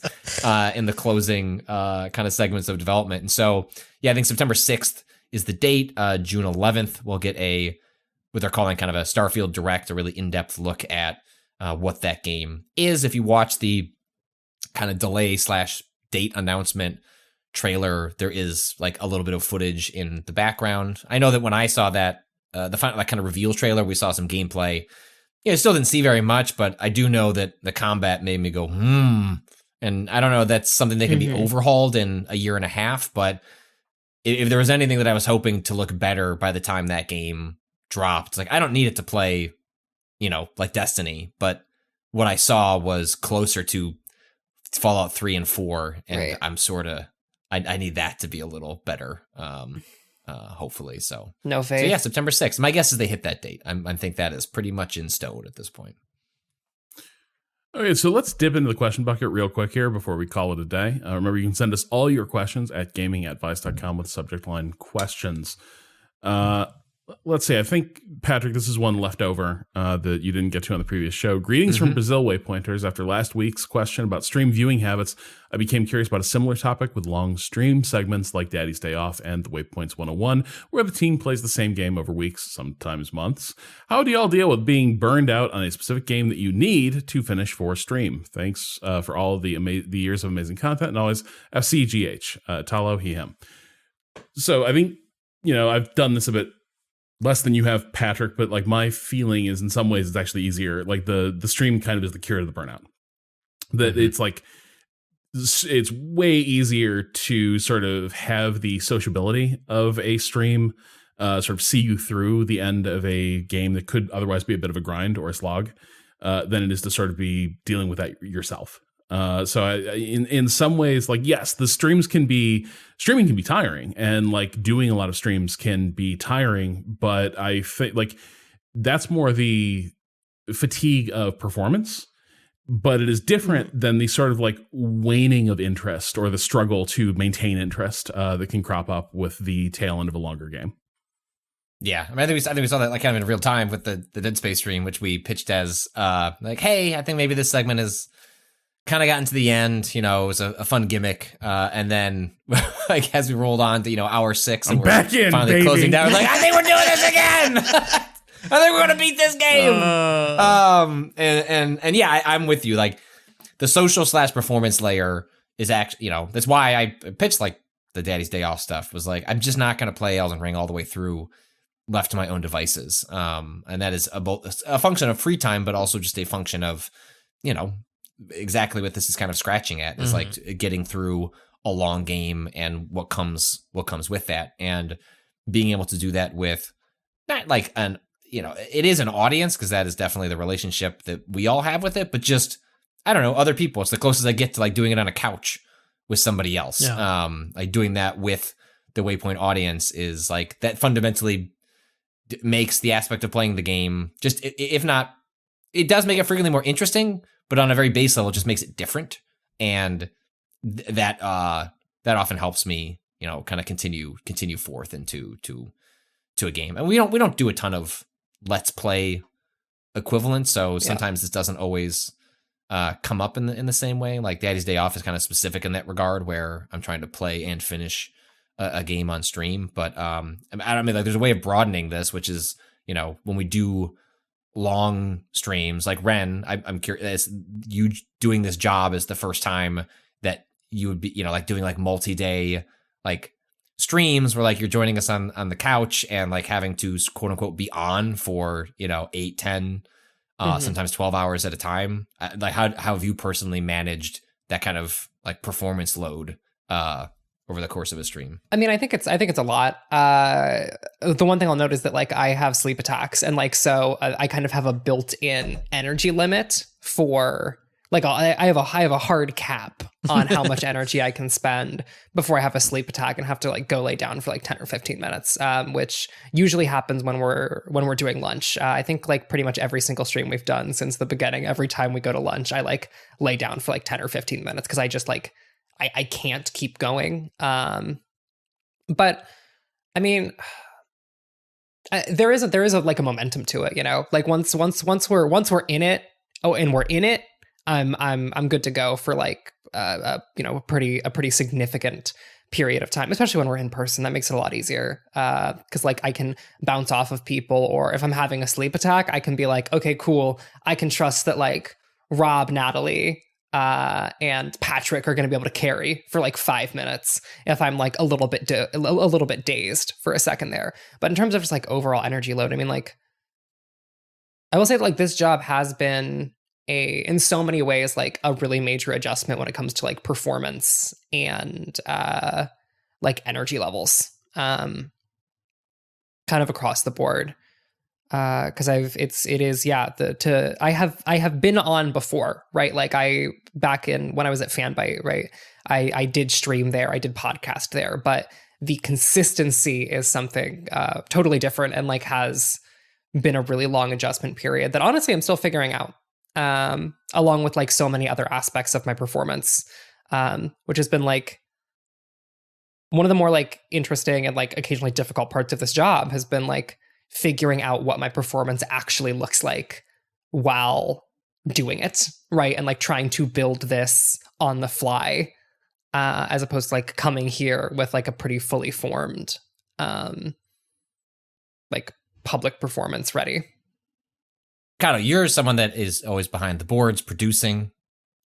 in the closing kind of segments of development. And so, yeah, I think September 6th is the date. June 11th, we'll get what they're calling kind of a Starfield Direct, a really in-depth look at what that game is. If you watch the kind of delay/date announcement trailer, there is like a little bit of footage in the background. I know that when I saw that the final, that kind of reveal trailer, we saw some gameplay. Yeah, I still didn't see very much, but I do know that the combat made me go, and I don't know, that's something that can be overhauled in a year and a half, but if there was anything that I was hoping to look better by the time that game dropped, it's like, I don't need it to play, like Destiny, but what I saw was closer to Fallout 3 and 4, and right. I'm sort of, I need that to be a little better, hopefully. So no faith. So yeah, September 6th. My guess is they hit that date. I think that is pretty much in stone at this point. Okay, so let's dip into the question bucket real quick here before we call it a day. Remember, you can send us all your questions at gaming@vice.com with subject line questions. Let's see, I think, Patrick, this is one left over that you didn't get to on the previous show. Greetings from Brazil, Waypointers. After last week's question about stream viewing habits, I became curious about a similar topic with long stream segments like Daddy's Day Off and the Waypoints 101, where the team plays the same game over weeks, sometimes months. How do y'all deal with being burned out on a specific game that you need to finish for stream? Thanks for all of the years of amazing content, and always FCGH, Talo, he, him. So I think, I've done this a bit less than you have, Patrick, but like my feeling is in some ways it's actually easier. Like the stream kind of is the cure to the burnout. That it's like, it's way easier to sort of have the sociability of a stream sort of see you through the end of a game that could otherwise be a bit of a grind or a slog than it is to sort of be dealing with that yourself. So in some ways, like, yes, streaming can be tiring, and like doing a lot of streams can be tiring, but I think like that's more the fatigue of performance, but it is different than the sort of like waning of interest or the struggle to maintain interest that can crop up with the tail end of a longer game. Yeah, I mean, I think we saw that like kind of in real time with the Dead Space stream, which we pitched as like, hey, I think maybe this segment is kind of gotten to the end, it was a fun gimmick. And then like as we rolled on to, hour 6 and we're back in, finally baby. Closing down, we're like, I think we're doing this again. I think we're going to beat this game. And yeah, I'm with you. Like the social/performance layer is actually, that's why I pitched like the Daddy's Day Off stuff, was like, I'm just not going to play Elden Ring all the way through left to my own devices. And that is a function of free time, but also just a function of, exactly what this is kind of scratching at, is like getting through a long game and what comes with that, and being able to do that with not like it is an audience, because that is definitely the relationship that we all have with it, but just, I don't know, other people. It's the closest I get to like doing it on a couch with somebody else. Yeah. Like doing that with the Waypoint audience is like, that fundamentally makes the aspect of playing the game, just if not, it does make it frequently more interesting, but on a very base level, it just makes it different. And that often helps me, kind of continue forth into a game. And we don't do a ton of let's play equivalent, so sometimes this doesn't always come up in the same way. Like Daddy's Day Off is kind of specific in that regard, where I'm trying to play and finish a game on stream. But I mean, like, there's a way of broadening this, which is, you know, when we do long streams, like Ren, I'm curious, you doing this job is the first time that you would be, you know, like doing like multi-day like streams where like you're joining us on the couch and like having to quote unquote be on for, you know, 8, 10, sometimes 12 hours at a time. Like how have you personally managed that kind of like performance load over the course of a stream? I mean, I think it's a lot. The one thing I'll note is that like I have sleep attacks, and like so I kind of have a built-in energy limit for like I have a hard cap on how much energy I can spend before I have a sleep attack and have to like go lay down for like 10 or 15 minutes, which usually happens when we're doing lunch. I think like pretty much every single stream we've done since the beginning, every time we go to lunch, I like lay down for like 10 or 15 minutes because I just like I can't keep going. But I mean, there is a like a momentum to it, you know. Like once we're in it, and we're in it, I'm good to go for like you know, a pretty significant period of time, especially when we're in person. That makes it a lot easier because like I can bounce off of people, or if I'm having a sleep attack, I can be like, okay, cool, I can trust that like Rob, Natalie, and Patrick are going to be able to carry for like 5 minutes if I'm like a little bit dazed for a second there. But in terms of just like overall energy load, I mean, like I will say that like this job has been in so many ways like a really major adjustment when it comes to like performance and like energy levels, kind of across the board. Because I have been on before, right? Like back in when I was at Fanbyte, right? I did stream there, I did podcast there, but the consistency is something totally different, and like has been a really long adjustment period that honestly I'm still figuring out, along with like so many other aspects of my performance, which has been like one of the more like interesting and like occasionally difficult parts of this job has been like figuring out what my performance actually looks like while doing it, right? And like trying to build this on the fly, as opposed to like coming here with like a pretty fully formed like public performance ready. Kato, you're someone that is always behind the boards producing.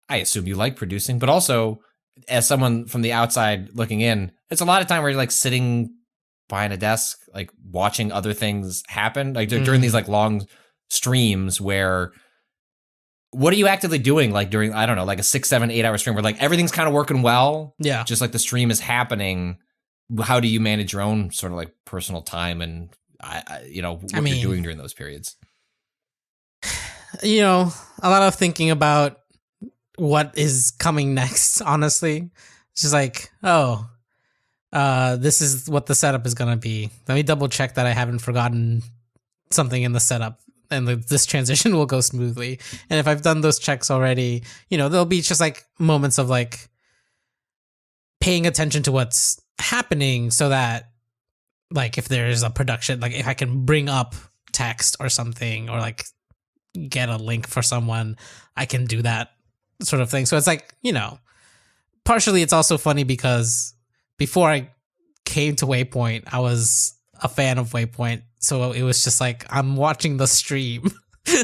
I assume you like producing, but also as someone from the outside looking in, it's a lot of time where you're like sitting behind a desk, like watching other things happen, like during these like long streams where what are you actively doing? Like during, I don't know, like a 6, 7, 8 hour stream where like everything's kind of working well. Yeah. Just like the stream is happening. How do you manage your own sort of like personal time and, you know, what you're doing during those periods? You know, a lot of thinking about what is coming next, honestly. It's just like, this is what the setup is going to be. Let me double check that I haven't forgotten something in the setup and this transition will go smoothly. And if I've done those checks already, you know, there'll be just like moments of like paying attention to what's happening so that like if there's a production, like if I can bring up text or something or like get a link for someone, I can do that sort of thing. So it's like, you know, partially it's also funny because before I came to Waypoint, I was a fan of Waypoint. So it was just like, I'm watching the stream.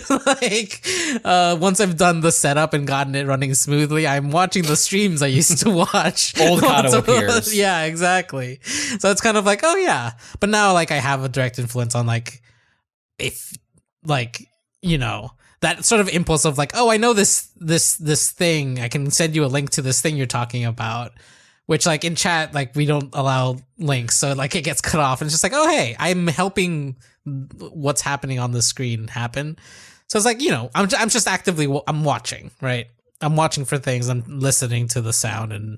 Like, once I've done the setup and gotten it running smoothly, I'm watching the streams I used to watch. Old Kato appears. Yeah, exactly. So it's kind of like, oh yeah. But now like I have a direct influence on like, if like, you know, that sort of impulse of like, oh, I know this thing. I can send you a link to this thing you're talking about. Which like in chat, like we don't allow links. So like it gets cut off and it's just like, oh, hey, I'm helping what's happening on the screen happen. So it's like, you know, I'm just actively, I'm watching, right? I'm watching for things. I'm listening to the sound and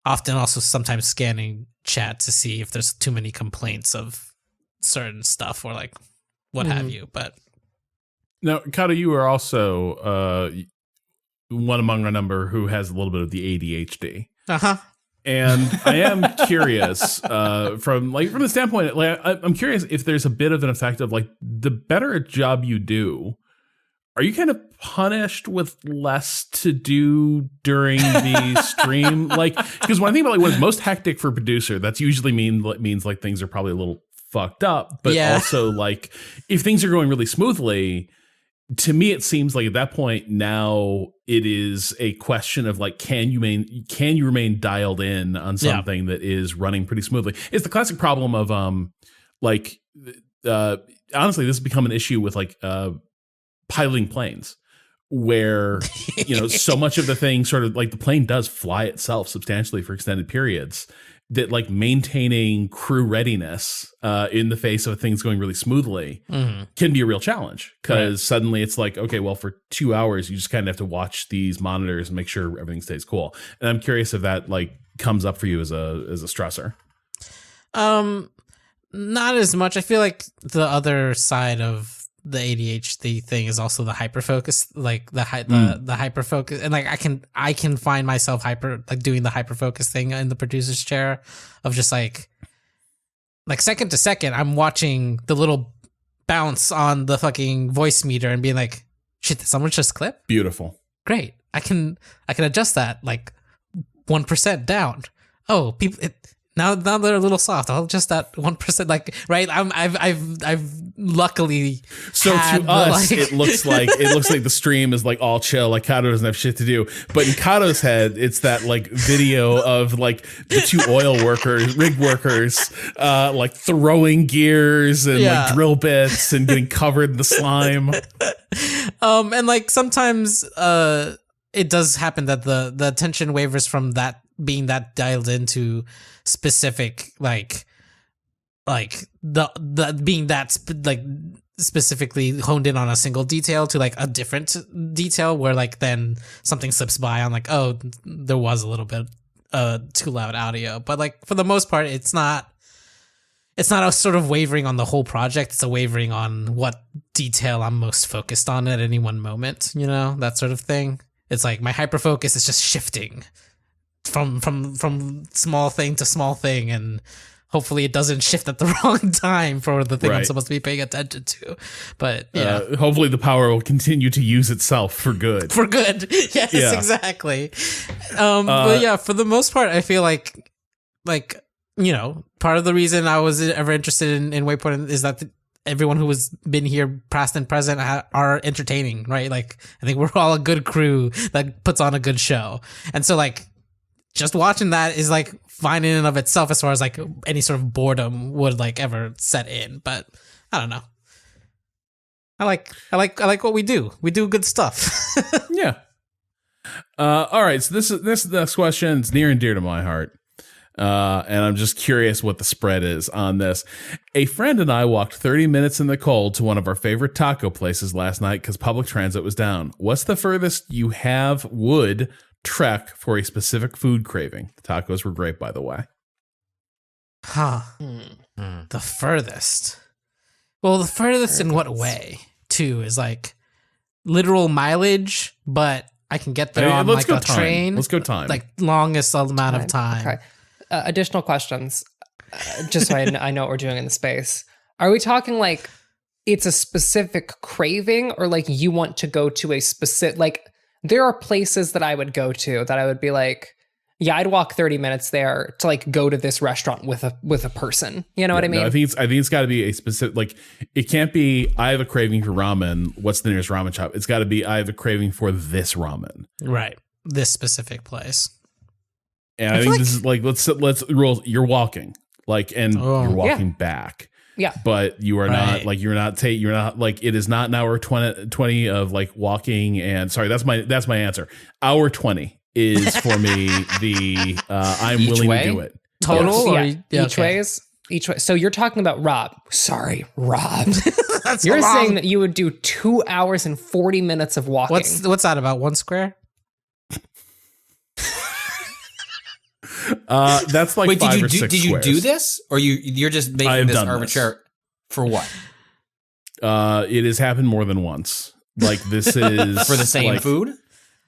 often also sometimes scanning chat to see if there's too many complaints of certain stuff or like what have you. But now, Kato, you are also one among a number who has a little bit of the ADHD. Uh-huh. And I am curious from the standpoint, like I'm curious if there's a bit of an effect of like the better a job you do, are you kind of punished with less to do during the stream? Like, because when I think about like when it's most hectic for a producer, that's usually means like things are probably a little fucked up, but also like if things are going really smoothly, to me it seems like at that point now it is a question of like can you remain dialed in on something that is running pretty smoothly. It's the classic problem of honestly this has become an issue with like piloting planes, where so much of the thing sort of like the plane does fly itself substantially for extended periods, that like maintaining crew readiness in the face of things going really smoothly can be a real challenge, because suddenly it's like, okay, well, for 2 hours you just kind of have to watch these monitors and make sure everything stays cool. And I'm curious if that like comes up for you as a stressor. Not as much. I feel like the other side of the ADHD thing is also the hyperfocus, like the hyperfocus, and like I can find myself doing the hyperfocus thing in the producer's chair of just like second to second I'm watching the little bounce on the fucking voice meter and being like, shit, did someone just clip? Beautiful. Great. I can adjust that like 1% down. Oh, people now they're a little soft. I'll adjust that 1%. Like, right. I've luckily. So to us, it looks like the stream is like all chill. Like Kato doesn't have shit to do. But in Kato's head, it's that like video of like the two rig workers, like throwing gears and like drill bits and getting covered in the slime. And like sometimes, it does happen that the attention wavers from that being that dialed into specific like the being that like specifically honed in on a single detail to like a different detail where like then something slips by on like, oh, there was a little bit too loud audio, but like for the most part it's not a sort of wavering on the whole project. It's a wavering on what detail I'm most focused on at any one moment, that sort of thing. It's like my hyper focus is just shifting from small thing to small thing, and hopefully it doesn't shift at the wrong time for the thing I'm supposed to be paying attention to. But hopefully the power will continue to use itself for good. For good. Yes, exactly. But yeah, for the most part, I feel like part of the reason I was ever interested in Waypoint is that everyone who has been here past and present are entertaining, right? Like I think we're all a good crew that puts on a good show. And so like just watching that is like fine in and of itself as far as like any sort of boredom would like ever set in. But I don't know. I like what we do. We do good stuff. Yeah. All right. So this next question is near and dear to my heart. And I'm just curious what the spread is on this. A friend and I walked 30 minutes in the cold to one of our favorite taco places last night because public transit was down. What's the furthest you would trek for a specific food craving? The tacos were great, by the way. The furthest. Well, the furthest in what way, too, is like literal mileage, but I can get there on like a train. Let's go time. Like longest amount of time. Okay. Additional questions, just so I know what we're doing in the space. Are we talking like it's a specific craving, or like you want to go to a specific, like there are places that I would go to that I would be like, yeah, I'd walk 30 minutes there to like go to this restaurant with a person. You know what I mean? No, I think it's got to be a specific, like it can't be I have a craving for ramen. What's the nearest ramen shop? It's got to be I have a craving for this ramen. Right. This specific place. And I think this is like let's rule. You're walking you're walking back. Yeah. But you are not like you're not like it is not an hour 20 of like walking. And sorry, that's my answer. Hour 20 is for me the I'm Each willing way? to do it. Total? Each way. So you're talking about Rob. Sorry, Rob. You're saying that you would do 2 hours and 40 minutes of walking. What's that about? 1 square? That's like Wait, 5 or 6 did you do this, or you're just making this arbitrary for what? It has happened more than once. Like this is for the same food.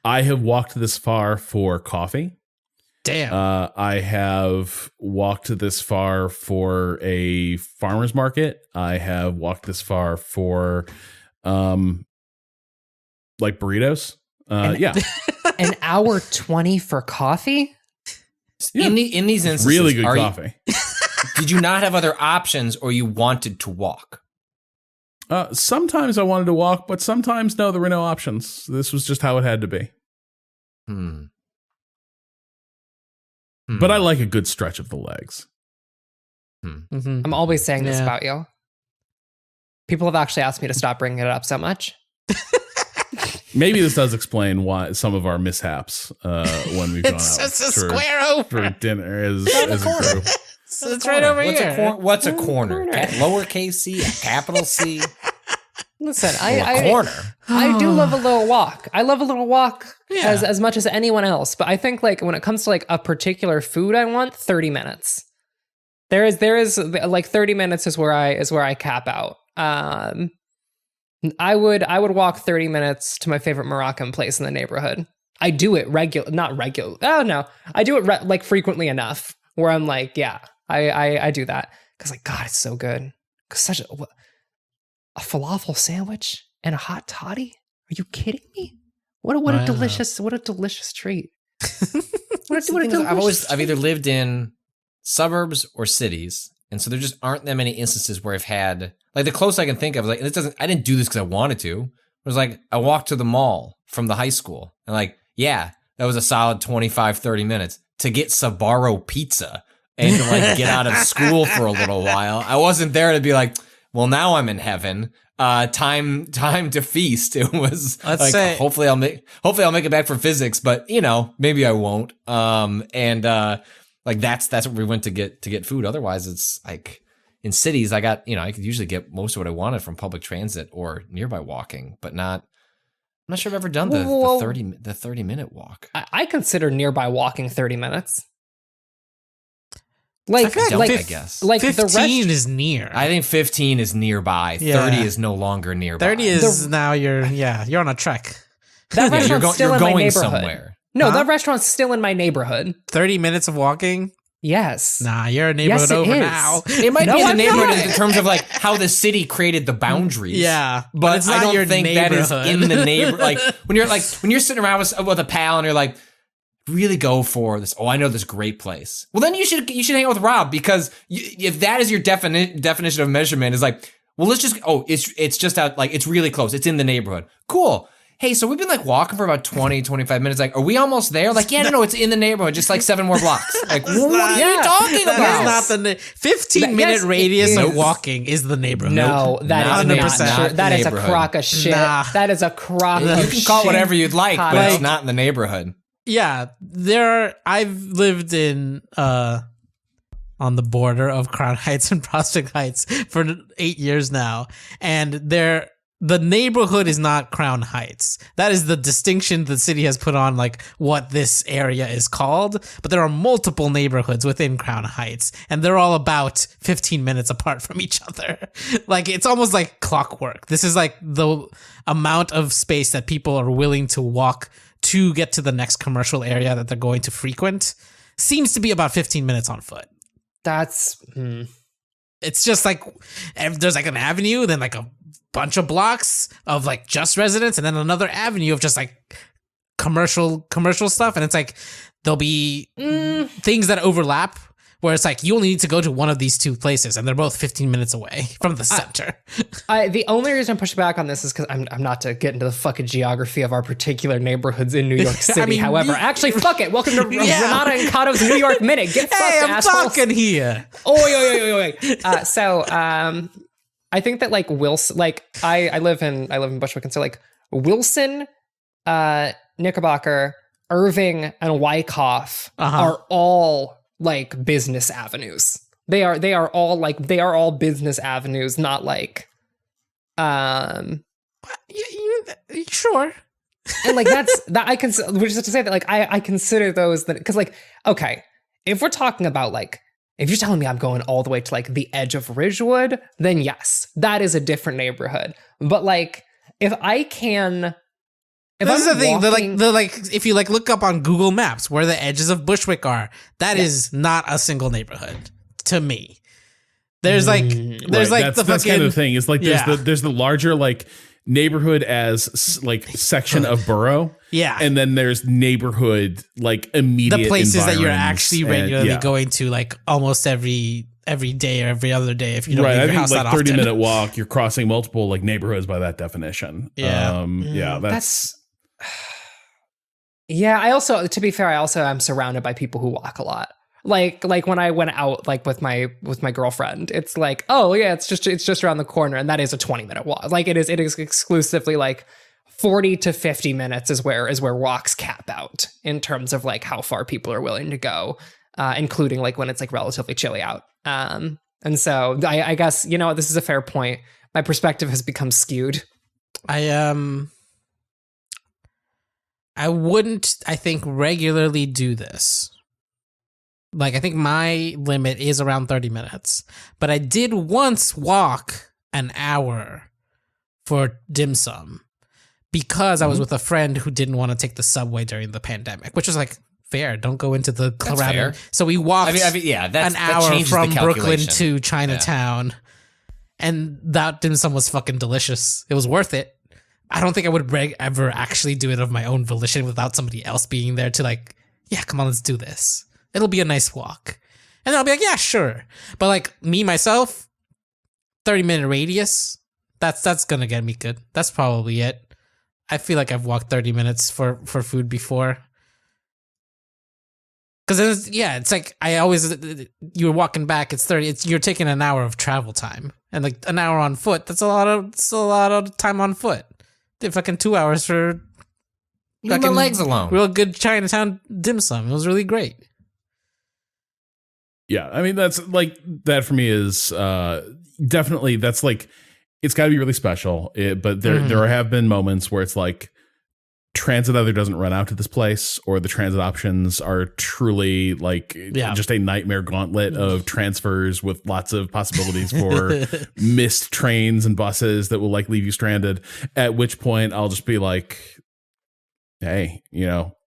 I have walked this far for coffee. Damn. I have walked this far for a farmer's market. I have walked this far for like burritos. Yeah. An hour 20 for coffee? Yeah. In these instances, really good coffee. Did you not have other options, or you wanted to walk? Sometimes I wanted to walk, but sometimes no, there were no options. This was just how it had to be. But I like a good stretch of the legs. Mm-hmm. I'm always saying this about you. People have actually asked me to stop bringing it up so much. Maybe this does explain why some of our mishaps when we've gone out just a square over for dinner as a group. It's right over here. What's a corner? Lowercase c, a capital C. Listen, a corner. I do love a little walk. I love a little walk as much as anyone else. But I think like when it comes to like a particular food I want, 30 minutes. There is like 30 minutes is where I cap out. I would walk 30 minutes to my favorite Moroccan place in the neighborhood. I do it not regular. Oh no, I do it like frequently enough where I'm like, yeah, I do that because like God, it's so good. Such a falafel sandwich and a hot toddy. Are you kidding me? What a delicious treat. I've either lived in suburbs or cities, and so there just aren't that many instances where I've had like the closest I can think of. Like I didn't do this because I wanted to. It was like I walked to the mall from the high school, and like that was a solid 25-30 minutes to get Sbarro pizza and to like get out of school for a little while. I wasn't there to be like, well, now I'm in heaven. Time to feast. It was hopefully I'll make it back for physics, but maybe I won't. Like that's what we went to get food. Otherwise, it's like in cities, I could usually get most of what I wanted from public transit or nearby walking, but not. I'm not sure I've ever done the 30-minute walk. I consider nearby walking 30 minutes. I guess. Like 15 is near. I think 15 is nearby. Yeah. 30 is no longer nearby. 30 is now you're on a trek. That restaurant's still in my neighborhood. Somewhere. No, that restaurant's still in my neighborhood. 30 minutes of walking? Yes. Nah, you're a neighborhood over now. It might be the neighborhood in terms of like how the city created the boundaries. Yeah, but it's I not don't your think that is neighborhood. in the neighbor. Like when you're sitting around with a pal and you're like, really go for this. Oh, I know this great place. Well, then you should hang out with Rob because if that is your definition of measurement is like, well, let's just it's just out like it's really close. It's in the neighborhood. Cool. Hey, so we've been like walking for about 20-25 minutes. Like, are we almost there? Like, yeah, no, it's in the neighborhood, just like 7 more blocks. Like, what are you talking about? That's not the 15-minute radius of walking is the neighborhood. No, that is not true. That is a crock of shit. Nah. That is a crock of shit. You can call it whatever you'd like, but it's not in the neighborhood. Yeah, I've lived in on the border of Crown Heights and Prospect Heights for 8 years now, and the neighborhood is not Crown Heights. That is the distinction the city has put on like what this area is called, but there are multiple neighborhoods within Crown Heights, and they're all about 15 minutes apart from each other. Like it's almost like clockwork. This is like the amount of space that people are willing to walk to get to the next commercial area that they're going to frequent seems to be about 15 minutes on foot. That's it's just like there's like an avenue, then like a bunch of blocks of like just residents, and then another avenue of just like commercial stuff, and it's like there'll be things that overlap where it's like you only need to go to one of these two places, and they're both 15 minutes away from the center. The only reason I'm pushing back on this is because I'm not to get into the fucking geography of our particular neighborhoods in New York City. However, actually, fuck it. Welcome to Renata and Cato's New York Minute. Get fucked, I'm assholes. talking here. So, I think that like Wilson, like I live in Bushwick, and so like Wilson, Knickerbocker, Irving, and Wyckoff are all like business avenues. They are all business avenues, not like sure. And like that I can, which is to say that like I consider those that, because like, okay, if we're talking about like, if you're telling me I'm going all the way to like the edge of Ridgewood, then yes, that is a different neighborhood. But like, if I can, this is the thing. The like, if you like look up on Google Maps where the edges of Bushwick are, that is not a single neighborhood to me. There's like, that's kind of the thing. It's like there's the larger like neighborhood as like section of borough. Yeah. And then there's neighborhood, like immediate the places that you're environs actually and- regularly yeah. going to, like almost every day or every other day if you don't Right, leave I your think house like that often. 30-minute walk, you're crossing multiple like neighborhoods by that definition. Yeah. Yeah, that's Yeah, I also, to be fair, I also am surrounded by people who walk a lot. Like when I went out like with my girlfriend, it's like, oh yeah, it's just around the corner, and that is a 20-minute walk. Like it is exclusively like 40 to 50 minutes is where walks cap out in terms of like how far people are willing to go, including like when it's like relatively chilly out. And so I guess, you know, this is a fair point. My perspective has become skewed. I wouldn't, I think, regularly do this. Like, I think my limit is around 30 minutes. But I did once walk an hour for dim sum because I was with a friend who didn't want to take the subway during the pandemic, which was like, fair. Don't go into the crowded. So we walked an hour from Brooklyn to Chinatown. And that dim sum was fucking delicious. It was worth it. I don't think I would ever actually do it of my own volition without somebody else being there to like, yeah, come on, let's do this. It'll be a nice walk. And then I'll be like, yeah, sure. But like me, myself, 30-minute radius, that's going to get me good. That's probably it. I feel like I've walked 30 minutes for food before. Because it's like I always, you're walking back, it's 30, you're taking an hour of travel time. And like an hour on foot, that's a lot of time on foot. Did fucking 2 hours for leave my legs alone. Real good Chinatown dim sum. It was really great. Yeah, I mean, that's like, that for me is definitely, that's like, it's got to be really special. But there have been moments where it's like, transit either doesn't run out to this place, or the transit options are truly like just a nightmare gauntlet of transfers with lots of possibilities for missed trains and buses that will like leave you stranded. At which point I'll just be like, hey, you know,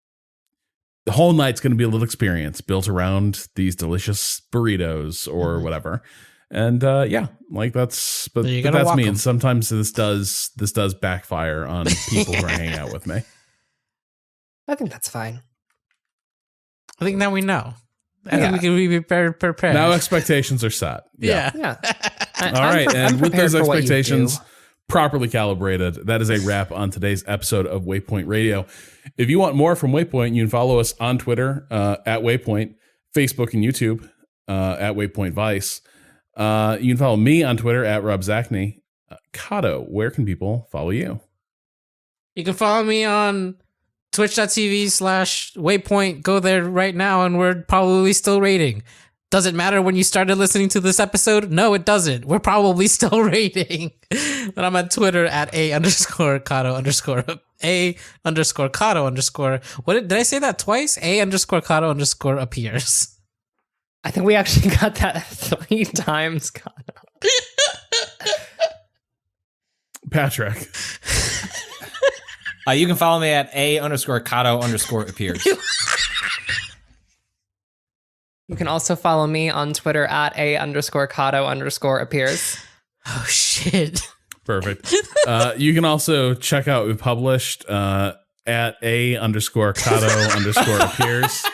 the whole night's going to be a little experience built around these delicious burritos or whatever. And like that's that's me. And sometimes this does backfire on people who are hanging out with me. I think that's fine. I think now we know. I think we can be prepared. Now expectations are set. Yeah. All right. And with those expectations properly calibrated, that is a wrap on today's episode of Waypoint Radio. If you want more from Waypoint, you can follow us on Twitter at Waypoint, Facebook and YouTube at Waypoint Vice. You can follow me on Twitter at Rob Zachney. Kato, where can people follow you? You can follow me on twitch.tv/Waypoint. Go there right now, and we're probably still rating. Does it matter when you started listening to this episode? No, it doesn't. We're probably still rating. But I'm on Twitter at @A_Kato_. A_Kato_. What did I say that twice? A_Kato_ appears. I think we actually got that 3 times, Kato. Patrick. You can follow me at A_Kato_ appears. You can also follow me on Twitter at A_Kato_ appears. Oh, shit. Perfect. You can also check out what we published at A_Kato_ appears.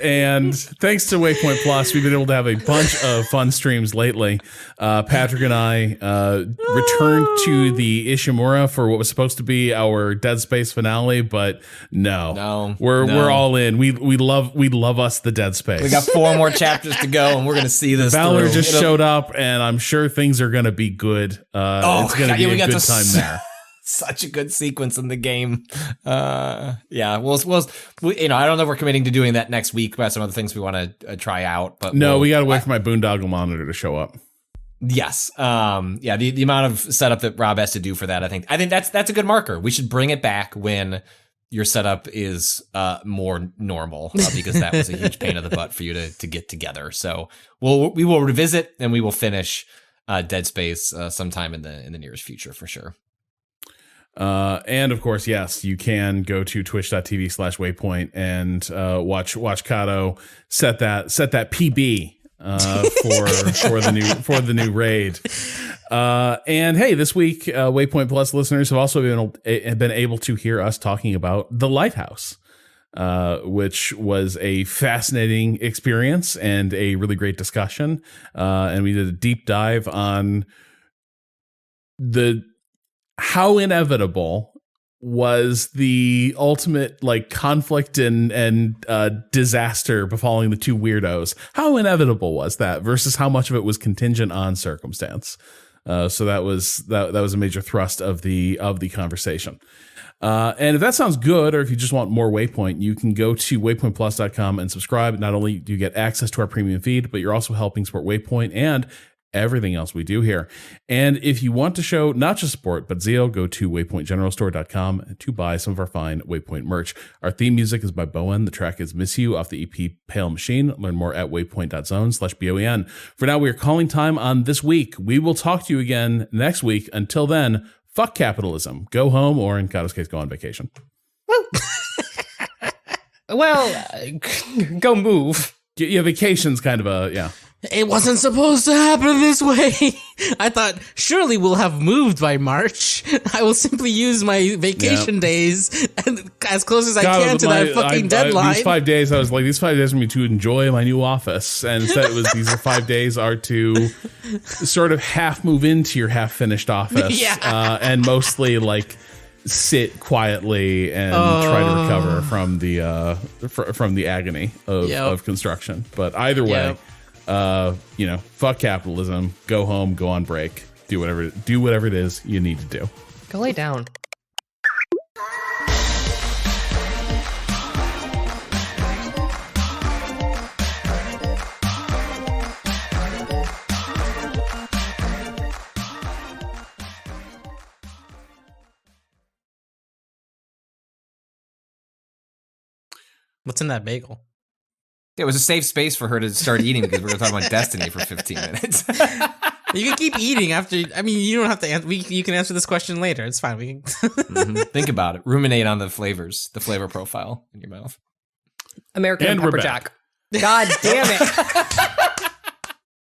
And thanks to Waypoint Plus, we've been able to have a bunch of fun streams lately. Patrick and I returned to the Ishimura for what was supposed to be our Dead Space finale, but no, we're all in. We love us the Dead Space. We got 4 more chapters to go, and we're gonna see this. Valor through. just showed up, and I'm sure things are gonna be good. It's gonna be a good time there. Such a good sequence in the game. We'll I don't know if we're committing to doing that next week. About some other things we want to try out, but we got to wait for my boondoggle monitor to show up. Yes. The amount of setup that Rob has to do for that, I think that's a good marker. We should bring it back when your setup is more normal, because that was a huge pain in the butt for you to get together. So we will revisit, and we will finish Dead Space sometime in the nearest future for sure. And of course, yes, you can go to twitch.tv/Waypoint and watch Kato set that PB for the new raid. And hey, this week Waypoint Plus listeners have also been able to hear us talking about The Lighthouse, which was a fascinating experience and a really great discussion. And we did a deep dive on how inevitable was the ultimate like conflict and disaster befalling the two weirdos. How inevitable was that versus how much of it was contingent on circumstance? So that was a major thrust of the conversation. And if that sounds good, or if you just want more Waypoint, you can go to waypointplus.com and subscribe. Not only do you get access to our premium feed, but you're also helping support Waypoint and everything else we do here. And if you want to show not just support, but zeal, go to waypointgeneralstore.com to buy some of our fine Waypoint merch. Our theme music is by Bowen. The track is Miss You off the EP Pale Machine. Learn more at waypoint.zone/BOEN. For now, we are calling time on this week. We will talk to you again next week. Until then, fuck capitalism. Go home, or in Kato's case, go on vacation. Well, go move. Yeah, vacation's kind of a, yeah. It wasn't supposed to happen this way. I thought, surely we'll have moved by March. I will simply use my vacation days and as close as I can to that fucking deadline. These 5 days, I was like, these 5 days are me to enjoy my new office. And instead it was, these are 5 days are to sort of half move into your half finished office. Yeah. And mostly like sit quietly and try to recover from the agony of construction. But either way, fuck capitalism, go home, go on break, do whatever it is you need to do. Go lay down. What's in that bagel? It was a safe space for her to start eating because we were talking about Destiny for 15 minutes. You can keep eating after. I mean, you don't have to answer. You can answer this question later. It's fine. We can Think about it. Ruminate on the flavors, the flavor profile in your mouth. American Pepper Jack. God damn it.